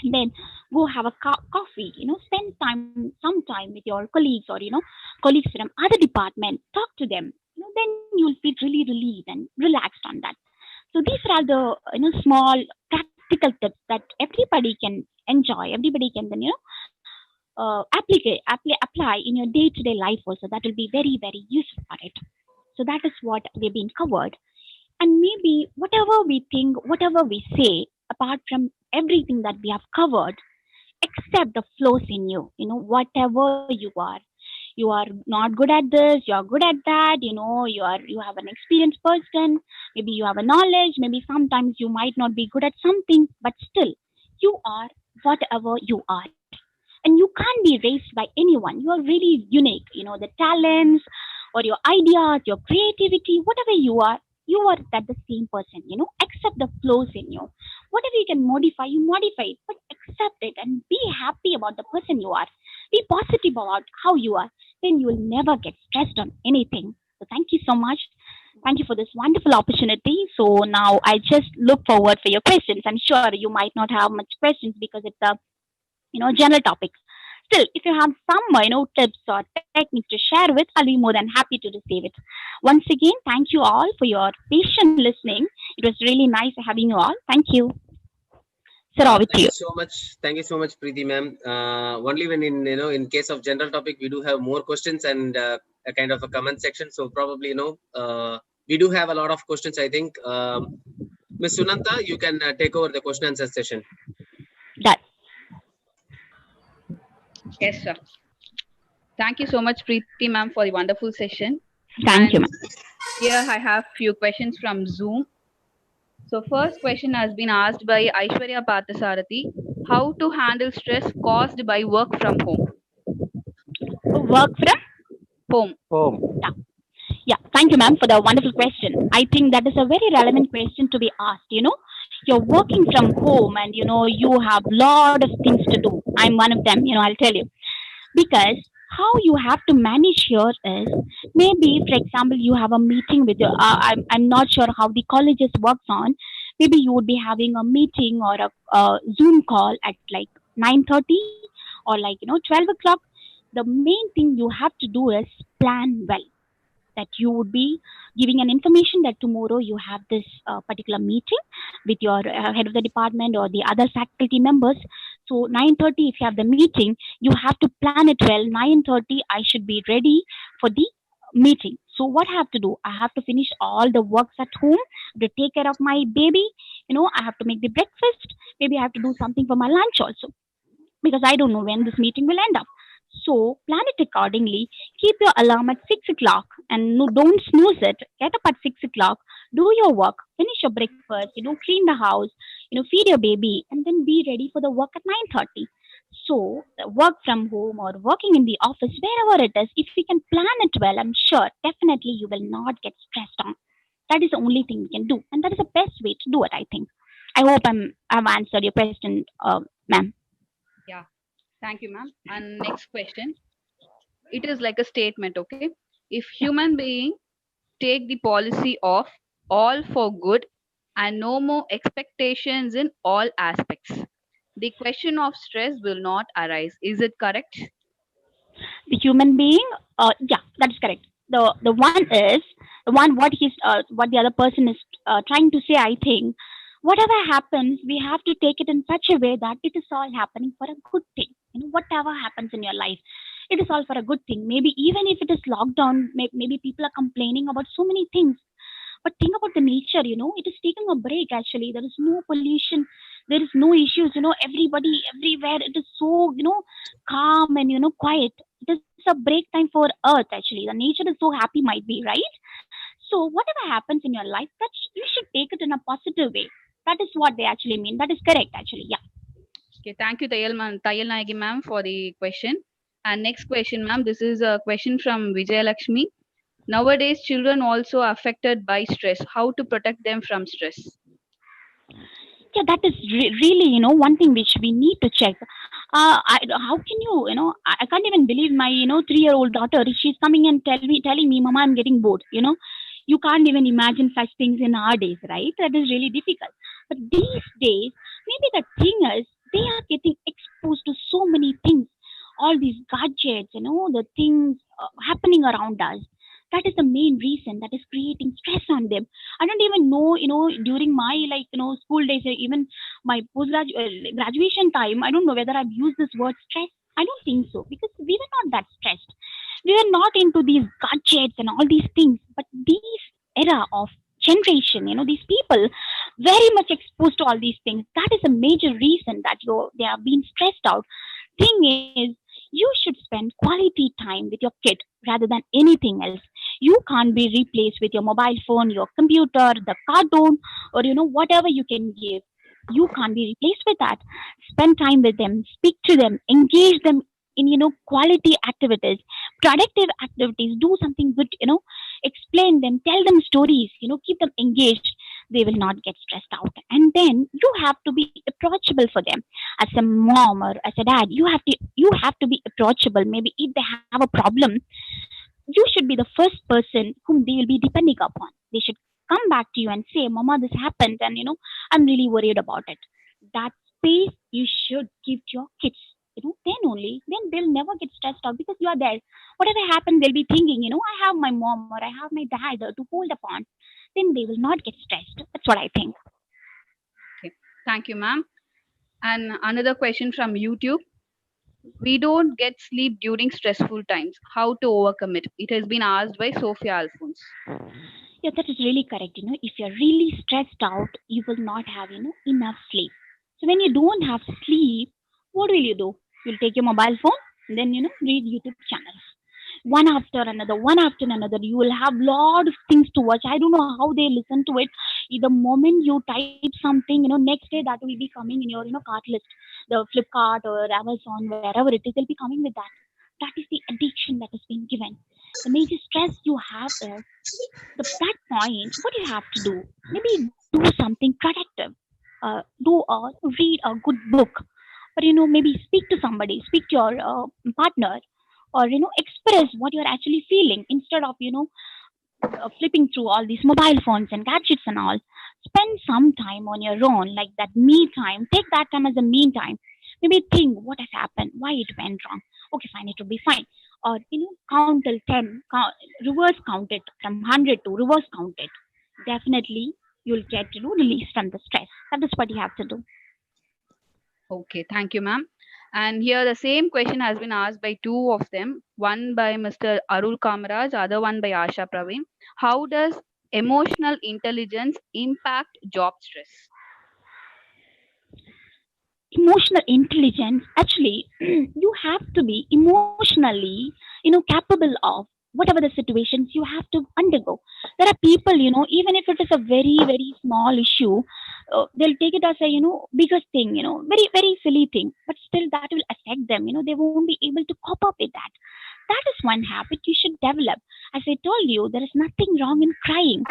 And then go have a coffee. Spend some time with your colleagues, or colleagues from other department. Talk to them. Then you'll feel really relieved and relaxed on that. So these are the small practical tips that everybody can enjoy. Everybody can then apply in your day-to-day life also. That will be very very useful for it. So that is what we've been covered. And maybe whatever we think, whatever we say, apart from everything that we have covered, accept the flaws in you. Whatever you are not good at this, you are good at that. You have an experienced person. Maybe you have a knowledge. Maybe sometimes you might not be good at something, but still, you are whatever you are. And you can't be raised by anyone. You are really unique. The talents or your ideas, your creativity, whatever you are that the same person. Accept the flaws in you. Whatever you can modify, you modify it, but accept it and be happy about the person you are. Be positive about how you are. Then you will never get stressed on anything. So thank you so much. Thank you for this wonderful opportunity. So now I just look forward for your questions. I'm sure you might not have much questions because it's a general topic. Still, if you have some tips or techniques to share with, I'll be more than happy to receive it. Once again, thank you all for your patient listening. It was really nice having you all. Thank you. Sir, over to Thank you. you so much. Thank you so much, Preeti ma'am. Only when in case of general topic, we do have more questions and a kind of a comment section. So probably we do have a lot of questions. I think Ms. Sunanta, you can take over the question answer session. Done. Yes, sir. Thank you so much, Preeti ma'am, for the wonderful session. Thank you, ma'am. Here I have few questions from Zoom. So first question has been asked by Aishwarya Pathasarathi. How to handle stress caused by work from home? Work from Home. Home. Yeah, thank you, ma'am, for the wonderful question. I think that is a very relevant question to be asked. You're working from home and, you have lot of things to do. I'm one of them, I'll tell you. Because how you have to manage here is maybe, for example, you have a meeting with your, I'm not sure how the colleges works on. Maybe you would be having a meeting or a Zoom call at like 9:30 or like, 12 o'clock. The main thing you have to do is plan well, that you would be giving an information that tomorrow you have this particular meeting with your head of the department or the other faculty members. So 9:30, if you have the meeting, you have to plan it well. 9:30, I should be ready for the meeting. So what I have to do? I have to finish all the works at home, to take care of my baby. I have to make the breakfast. Maybe I have to do something for my lunch also, because I don't know when this meeting will end up. So plan it accordingly. Keep your alarm at 6 o'clock and no, don't snooze it. Get up at 6 o'clock, do your work, finish your breakfast, clean the house, feed your baby, and then be ready for the work at 9:30. So work from home or working in the office, wherever it is, if we can plan it well, I'm sure definitely you will not get stressed on. That is the only thing we can do, and that is the best way to do it, I think. I hope I've answered your question, ma'am. Yeah. Thank you, ma'am. And next question. It is like a statement, okay? If human being take the policy of all for good and no more expectations in all aspects, the question of stress will not arise. Is it correct? The human being, yeah, that is correct. The one is the one what the other person is trying to say, I think. Whatever happens, we have to take it in such a way that it is all happening for a good thing. Whatever happens in your life, it is all for a good thing. Maybe even if it is lockdown, maybe people are complaining about so many things, but think about the nature, it is taking a break actually. There is no pollution, there is no issues, everybody, everywhere. It is so, calm and, quiet. It is a break time for Earth actually. The nature is so happy, might be, right? So whatever happens in your life, you should take it in a positive way. That is what they actually mean. That is correct actually. Yeah. Okay, thank you, Tayal Nagi ma'am, for the question. And next question, ma'am. This is a question from Vijay Lakshmi. Nowadays, children also are affected by stress. How to protect them from stress? Yeah, that is really, one thing which we need to check. How can you, I can't even believe my, 3-year-old daughter. She's coming and telling me, Mama, I'm getting bored. You can't even imagine such things in our days, right? That is really difficult. But these days, maybe the thing is, they are getting exposed to so many things, all these gadgets, the things happening around us. That is the main reason that is creating stress on them. I don't even know, during my school days, or even my graduation time, I don't know whether I've used this word stress. I don't think so, because we were not that stressed. We were not into these gadgets and all these things. But these era of generation, these people very much exposed to all these things. That is a major reason that they are being stressed out. Thing is, you should spend quality time with your kid rather than anything else. You can't be replaced with your mobile phone, your computer, the cartoon, or whatever you can give. You can't be replaced with that. Spend time with them, speak to them, engage them in quality activities, productive activities. Do something good. Explain them, tell them stories. Keep them engaged. They will not get stressed out. And then you have to be approachable for them. As a mom or as a dad, you have to be approachable. Maybe if they have a problem, you should be the first person whom they will be depending upon. They should come back to you and say, Mama, this happened, and I'm really worried about it. That space you should give to your kids. Then they'll never get stressed out, because you are there. Whatever happens, they'll be thinking, I have my mom or I have my dad to hold upon. Then they will not get stressed. That's what I think. Okay, thank you, ma'am. And another question from YouTube. We don't get sleep during stressful times. How to overcome it? It has been asked by Sophia Alphonse. Yeah, that is really correct. If you're really stressed out, you will not have, enough sleep. So when you don't have sleep, what will you do? You'll take your mobile phone and then, read YouTube channels. One after another, one after another. You will have lot of things to watch. I don't know how they listen to it. The moment you type something, next day that will be coming in your, cart list. The Flipkart or Amazon, wherever it is, they'll be coming with that. That is the addiction that has been given. The major stress you have is that point. What you have to do? Maybe do something productive. Read a good book, or maybe speak to somebody, speak to your partner, or express what you're actually feeling instead of flipping through all these mobile phones and gadgets and all. Spend some time on your own, like that me time. Take that time as a me time. Maybe think what has happened, why it went wrong. Okay, fine, it will be fine. Or count till 10, reverse count it from 100 to reverse count it. Definitely, you'll get release from the stress. That is what you have to do. Okay, thank you, ma'am. And here the same question has been asked by two of them, one by Mr. Arul Kamaraj, other one by Asha Praveen. How does emotional intelligence impact job stress? Emotional intelligence, actually, you have to be emotionally, capable of whatever the situations you have to undergo. There are people, even if it is a very, very small issue, they'll take it as a, biggest thing, very, very silly thing, but still that will affect them. They won't be able to cope up with that. That is one habit you should develop. As I told you, there is nothing wrong in crying,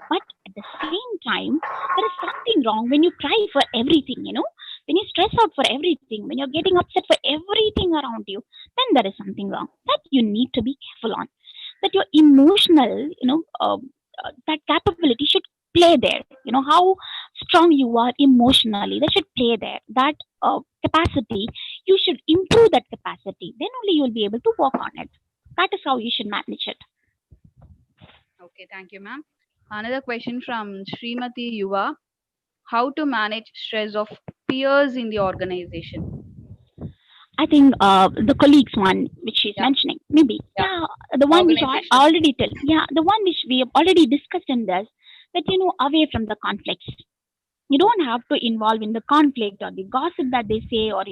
but at the same time, there is something wrong when you cry for everything, when you stress out for everything, when you're getting upset for everything around you, then there is something wrong that you need to be careful on. That your emotional, that capability should play there. How strong you are emotionally, that should play there. That capacity, you should improve that capacity. Then only you'll be able to work on it. That is how you should manage it. Okay, thank you, ma'am. Another question from Srimati Yuva. How to manage stress of peers in the organization? I think the colleagues one which she's mentioning, maybe the one which I already tell, the one which we have already discussed in this, that away from the conflicts. You don't have to involve in the conflict or the gossip that they say, or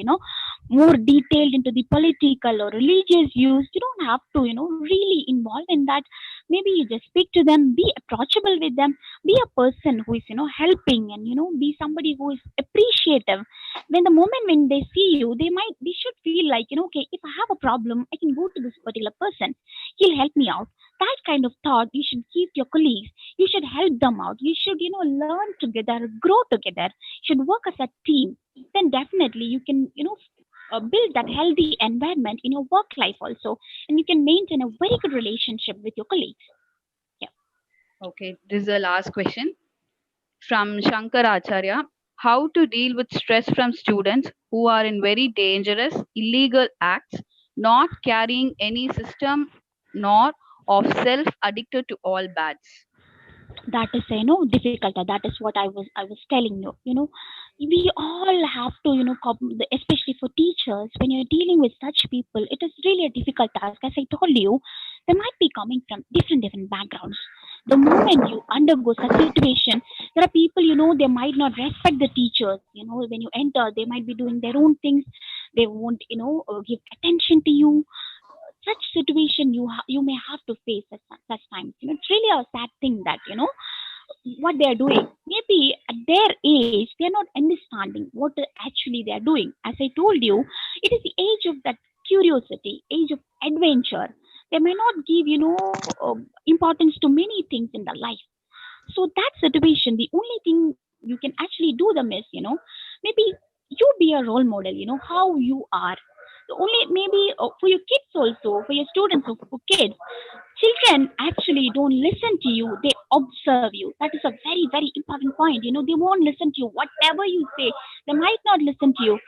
more detailed into the political or religious views. You don't have to really involve in that. Maybe you just speak to them, be approachable with them, be a person who is helping, and be somebody who is appreciative. When the moment when they see you, they should feel like okay, if I have a problem, I can go to this particular person, he'll help me out. That kind of thought you should keep your colleagues. You should help them out. You should learn together, grow together, should work as a team. Then definitely you can build that healthy environment in your work life also, and you can maintain a very good relationship with your colleagues. Okay, this is the last question from Shankar Acharya. How to deal with stress from students who are in very dangerous illegal acts, not carrying any system nor of self addicted to all bads? That is difficult. That is what I was telling you. We all have to especially for teachers, when you're dealing with such people, it is really a difficult task. As I told you, they might be coming from different backgrounds. The moment you undergo such situation, there are people they might not respect the teachers. When you enter, they might be doing their own things. They won't give attention to you. Such situation you may have to face at such times. It's really a sad thing that what they are doing. Maybe at their age they are not understanding what actually they are doing. As I told you, it is the age of that curiosity, age of adventure. They may not give importance to many things in their life. So that situation, the only thing you can actually do them is maybe you be a role model. How you are. The only maybe for your kids also, for your students or for kids, children actually don't listen to you, they observe you. That is a very, very important point. They won't listen to you. Whatever you say, they might not listen to you.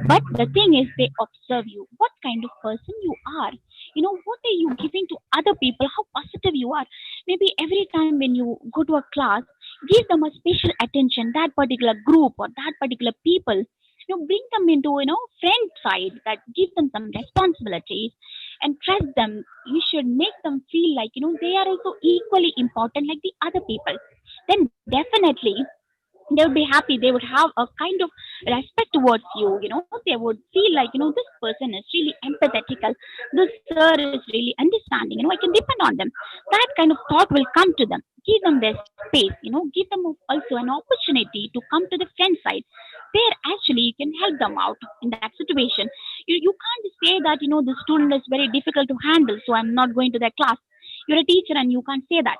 But the thing is, they observe you. What kind of person you are. What are you giving to other people? How positive you are. Maybe every time when you go to a class, give them a special attention, that particular group or that particular people. Bring them into friend side, that give them some responsibilities and trust them. You should make them feel like they are also equally important like the other people. Then definitely they would be happy. They would have a kind of respect towards you. They would feel like this person is really empathetical, this sir is really understanding, I can depend on them. That kind of thought will come to them. Give them their space, give them also an opportunity to come to the friend side. There actually you can help them out in that situation. You You can't say that, the student is very difficult to handle, so I'm not going to that class. You're a teacher and you can't say that.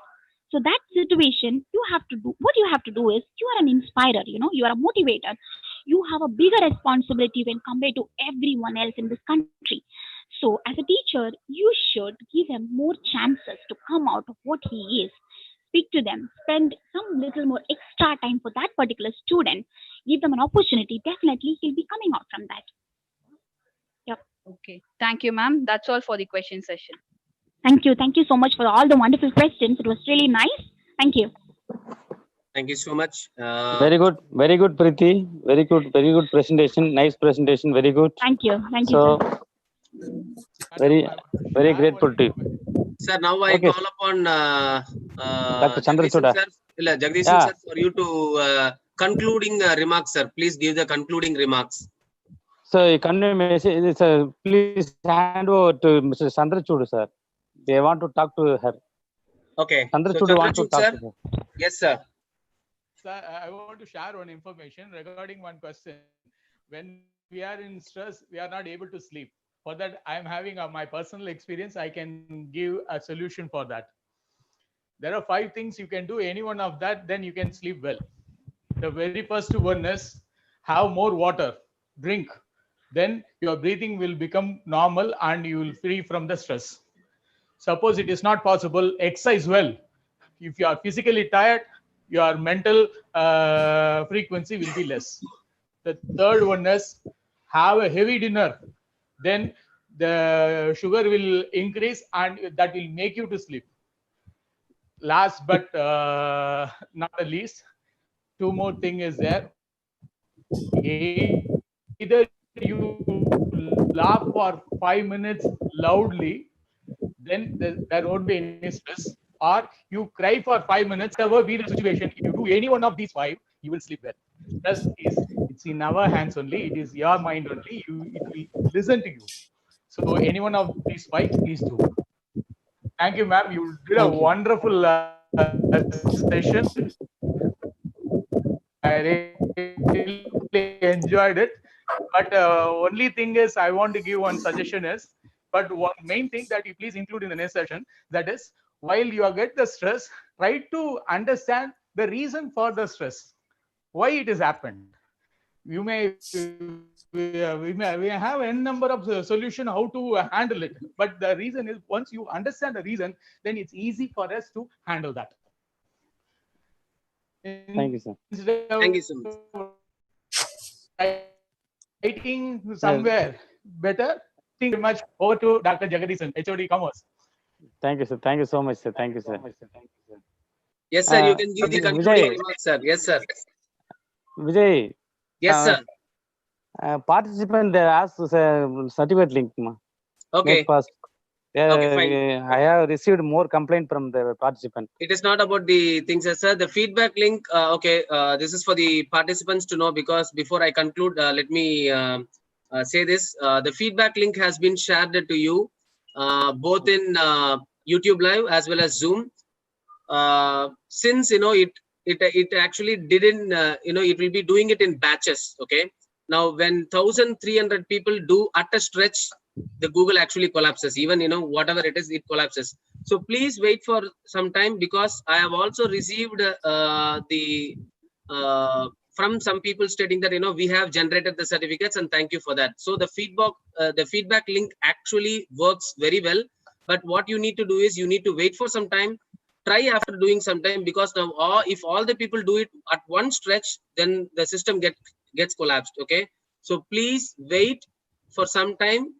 So that situation, what you have to do is, you are an inspirer, you are a motivator. You have a bigger responsibility when compared to everyone else in this country. So as a teacher, you should give him more chances to come out of what he is. Speak to them, spend some little more extra time for that particular student, give them an opportunity. Definitely he'll be coming out from that. Yep. Okay. Thank you, ma'am. That's all for the question session. Thank you. Thank you so much for all the wonderful questions. It was really nice. Thank you. Thank you so much. Very good, Preeti. Very good presentation. Nice presentation. Very good. Thank you. Thank you, So, sir. very grateful to you. Sir, now I Okay. call upon Dr. Chandrachooda. Jagdishan Yeah. sir, for you to concluding remarks, sir. Please give the concluding remarks. So, please hand over to Mr. Chandrachooda, sir. They want to talk to her. Okay. Chandrachooda want to Chandrachud, talk sir. to her. Yes, sir. Sir, I want to share one information regarding one question. When we are in stress, we are not able to sleep. For that, I am having my personal experience. I can give a solution for that. There are 5 things you can do. Any one of that, then you can sleep well. The very first one is have more water, drink. Then your breathing will become normal and you will free from the stress. Suppose it is not possible, exercise well. If you are physically tired, your mental frequency will be less. The third one is have a heavy dinner. Then the sugar will increase and that will make you to sleep. Last but not the least, 2 more thing is there. Either you laugh for 5 minutes loudly, then there won't be any stress, or you cry for 5 minutes. Whatever be the situation, if you do any one of these 5, you will sleep well. Stress it's in our hands only. It is your mind only. It will listen to you. So any one of these 5, please do. Thank you, ma'am. You did a wonderful session. I really enjoyed it. But only thing is, I want to give one suggestion is, but one main thing that you please include in the next session, that is, while you get the stress, try to understand the reason for the stress, why it has happened. We may have n number of solution how to handle it, but the reason is, once you understand the reason, then it's easy for us to handle that. Thank you, sir. Thank you so much. Writing somewhere better. Thank you very much. Over to Dr. Jagadisan, HOD Commerce. Thank you, sir. Thank you so much, sir. Thank you, sir. Yes, sir. You can give the concluding remarks, sir. Yes, sir. Vijay. Yes, sir. Participant, they asked certificate link. Okay. Okay, fine. I have received more complaint from the participant. It is not about the things, sir. The feedback link. Okay. This is for the participants to know, because before I conclude, let me say this. The feedback link has been shared to you both in YouTube Live as well as Zoom. Since it actually didn't, it will be doing it in batches. Okay. Now, when 1,300 people do at a stretch, the Google actually collapses. Even whatever it is, it collapses. So please wait for some time, because I have also received from some people stating that we have generated the certificates and thank you for that. So the feedback link actually works very well. But what you need to do is, you need to wait for some time. Try after doing some time, because now if all the people do it at one stretch, then the system gets collapsed. Okay, so please wait for some time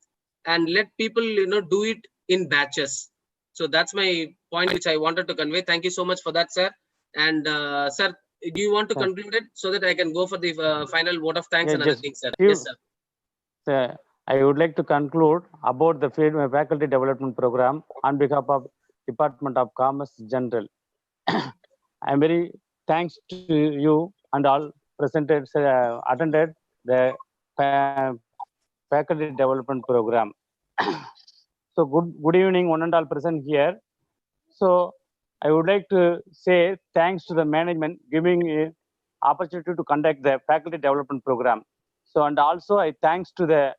and let people do it in batches. So that's my point which I wanted to convey. Thank you so much for that, sir. And sir, do you want to conclude it so that I can go for the final vote of thanks and other things, sir? Yes, sir. Sir, I would like to conclude about the faculty development program on behalf of Department of Commerce General. I'm very thanks to you and all attended the faculty development program. So good evening, one and all present here. So I would like to say thanks to the management giving an opportunity to conduct the faculty development program. So, and also I thanks to the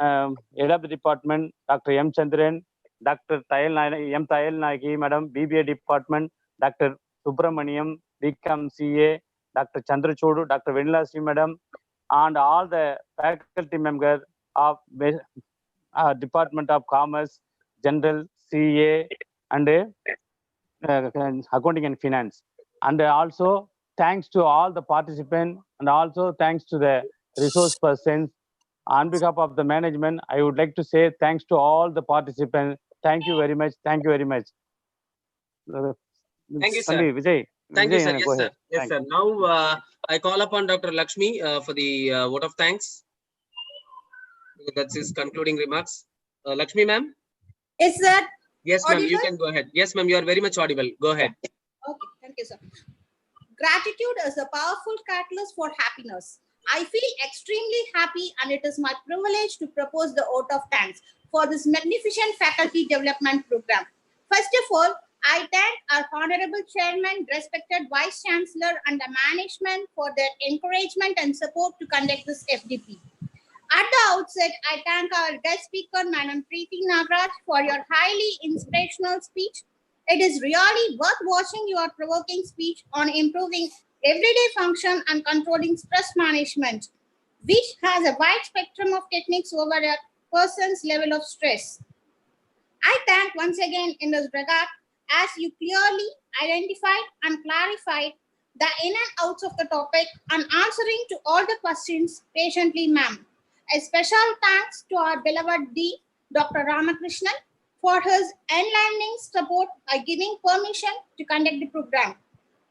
Head of the Department, Dr. M. Chandran, Dr. M. Tayal Nagi, Madam, BBA Department, Dr. Subramaniam, BCom CA, Dr. Chandrachodu, Dr. Venila Sri, Madam, and all the faculty members of Department of Commerce, General, CA, and Accounting and Finance. And also thanks to all the participants, and also thanks to the resource persons. On behalf of the management, I would like to say thanks to all the participants. Thank you very much. Thank you very much. Thank you, sir. Vijay. Thank Vijay, you, sir. go Yes, sir. ahead. Yes, sir. Now I call upon Dr. Lakshmi for the vote of thanks. That's his concluding remarks. Lakshmi, ma'am. Is that Yes, ma'am. You audible? can go ahead. Yes, ma'am. You are very much audible. Go ahead. Okay, thank you, sir. Gratitude is a powerful catalyst for happiness. I feel extremely happy, and it is my privilege to propose the vote of thanks for this magnificent faculty development program. First of all, I thank our Honorable Chairman, respected Vice Chancellor, and the management for their encouragement and support to conduct this FDP. At the outset, I thank our guest speaker, Madam Preeti Nagraj, for your highly inspirational speech. It is really worth watching your provoking speech on improving everyday function and controlling stress management, which has a wide spectrum of techniques over a person's level of stress. I thank once again in this regard, as you clearly identified and clarified the in and outs of the topic and answering to all the questions patiently, ma'am. A special thanks to our beloved D, Dr. Ramakrishnan, for his enlightening support by giving permission to conduct the program.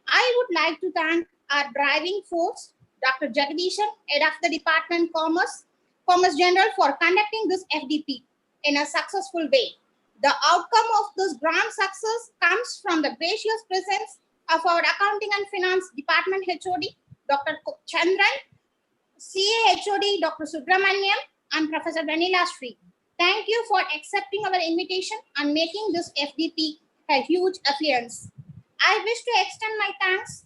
I would like to thank our driving force, Dr. Jagdishan, Head of the Department Commerce General, for conducting this FDP in a successful way. The outcome of this grand success comes from the gracious presence of our Accounting and Finance Department HOD, Dr. Chandran, CA HOD, Dr. Subramaniam, and Professor Vanilla Sri. Thank you for accepting our invitation and making this FDP a huge affluence. I wish to extend my thanks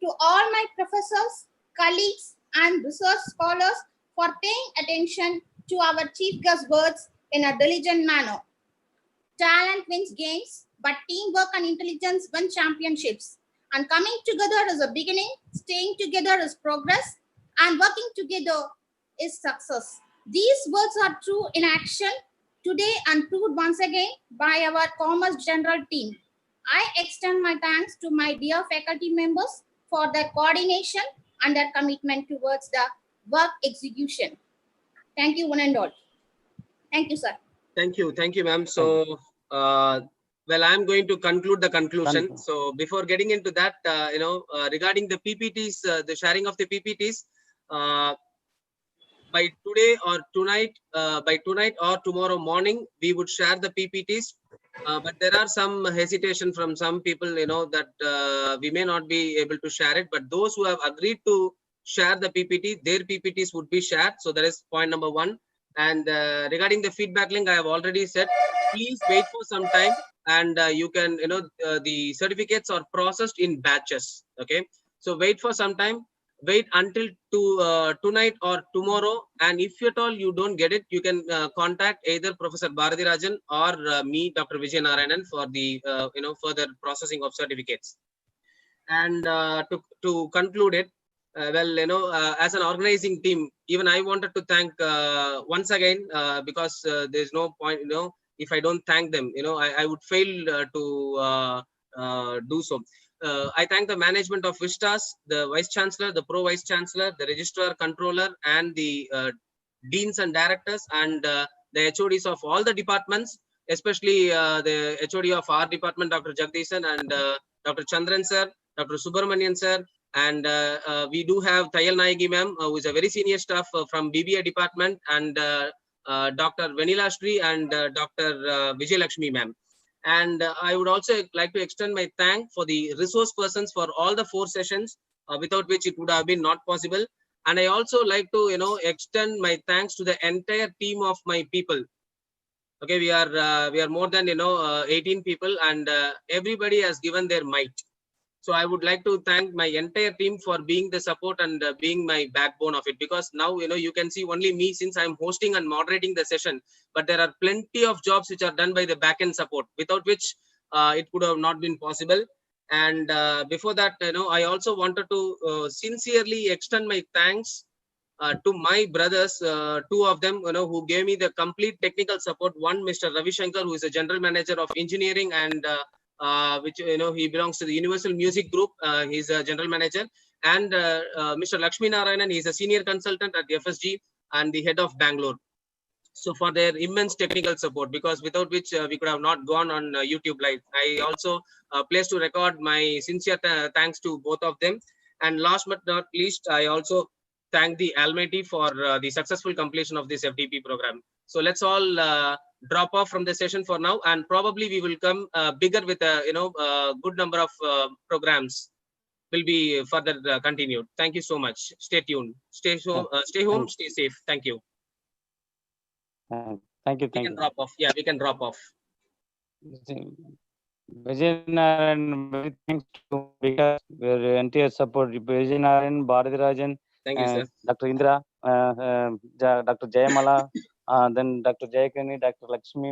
to all my professors, colleagues, and research scholars for paying attention to our chief guest words in a diligent manner. Talent wins games, but teamwork and intelligence win championships. And coming together is a beginning, staying together is progress, and working together is success. These words are true in action today and proved once again by our Commerce General team. I extend my thanks to my dear faculty members for their coordination and their commitment towards the work execution. Thank you, one and all. Thank you, sir. Thank you, ma'am. So, well, I'm going to conclude the conclusion. So, before getting into that, regarding the PPTs, the sharing of the PPTs, by today or tonight, or tomorrow morning, we would share the PPTs. But there are some hesitation from some people, that we may not be able to share it. But those who have agreed to share the PPT, their PPTs would be shared. So that is point number one. And regarding the feedback link, I have already said, please wait for some time, and you can, the certificates are processed in batches. Okay, so wait for some time. Wait until tonight or tomorrow, and if at all you don't get it, you can contact either Professor Bharati Rajan or me, Dr. Vijay Narayanan, for the further processing of certificates. And to conclude it, as an organizing team, even I wanted to thank once again, because there's no point, if I don't thank them, I would fail to do so. I thank the management of Vistas, the Vice Chancellor, the Pro Vice Chancellor, the Registrar Controller, and the Deans and Directors, and the HODs of all the departments, especially the HOD of our department, Dr. Jagdishan, and Dr. Chandran sir, Dr. Subramanian sir, and we do have Tayal Nayagi ma'am, who is a very senior staff from BBA department, and Dr. Vanilla Sri and Dr. Vijay Lakshmi ma'am. And I would also like to extend my thank for the resource persons for all the 4 sessions, without which it would have been not possible. And I also like to, extend my thanks to the entire team of my people. Okay, we are more than 18 people, and everybody has given their might. So I would like to thank my entire team for being the support and being my backbone of it, because now, you can see only me since I'm hosting and moderating the session, but there are plenty of jobs which are done by the backend support, without which it could have not been possible. And before that, I also wanted to sincerely extend my thanks to my brothers, two of them, who gave me the complete technical support. One, Mr. Ravi Shankar, who is a general manager of engineering, and which he belongs to the Universal Music Group. He's a general manager, and Mr. Lakshmi Narayanan, he's a senior consultant at FSG and the head of Bangalore. So for their immense technical support, because without which we could have not gone on YouTube Live. I also place to record my sincere thanks to both of them. And last but not least, I also thank the Almighty for the successful completion of this FDP program. So let's all drop off from the session for now, and probably we will come bigger with a good number of programs will be further continued. Thank you so much. Stay tuned. Stay home. Stay home. Stay safe. Thank you. Thank you. We can drop off. Yeah, we can drop off. Vijay, very thanks to because your entire support. Vijay Narayan, Bharati Rajan, thank you, sir. Dr. Indra, Dr. Jayamala, then Dr. Jayakani, Dr. Lakshmi.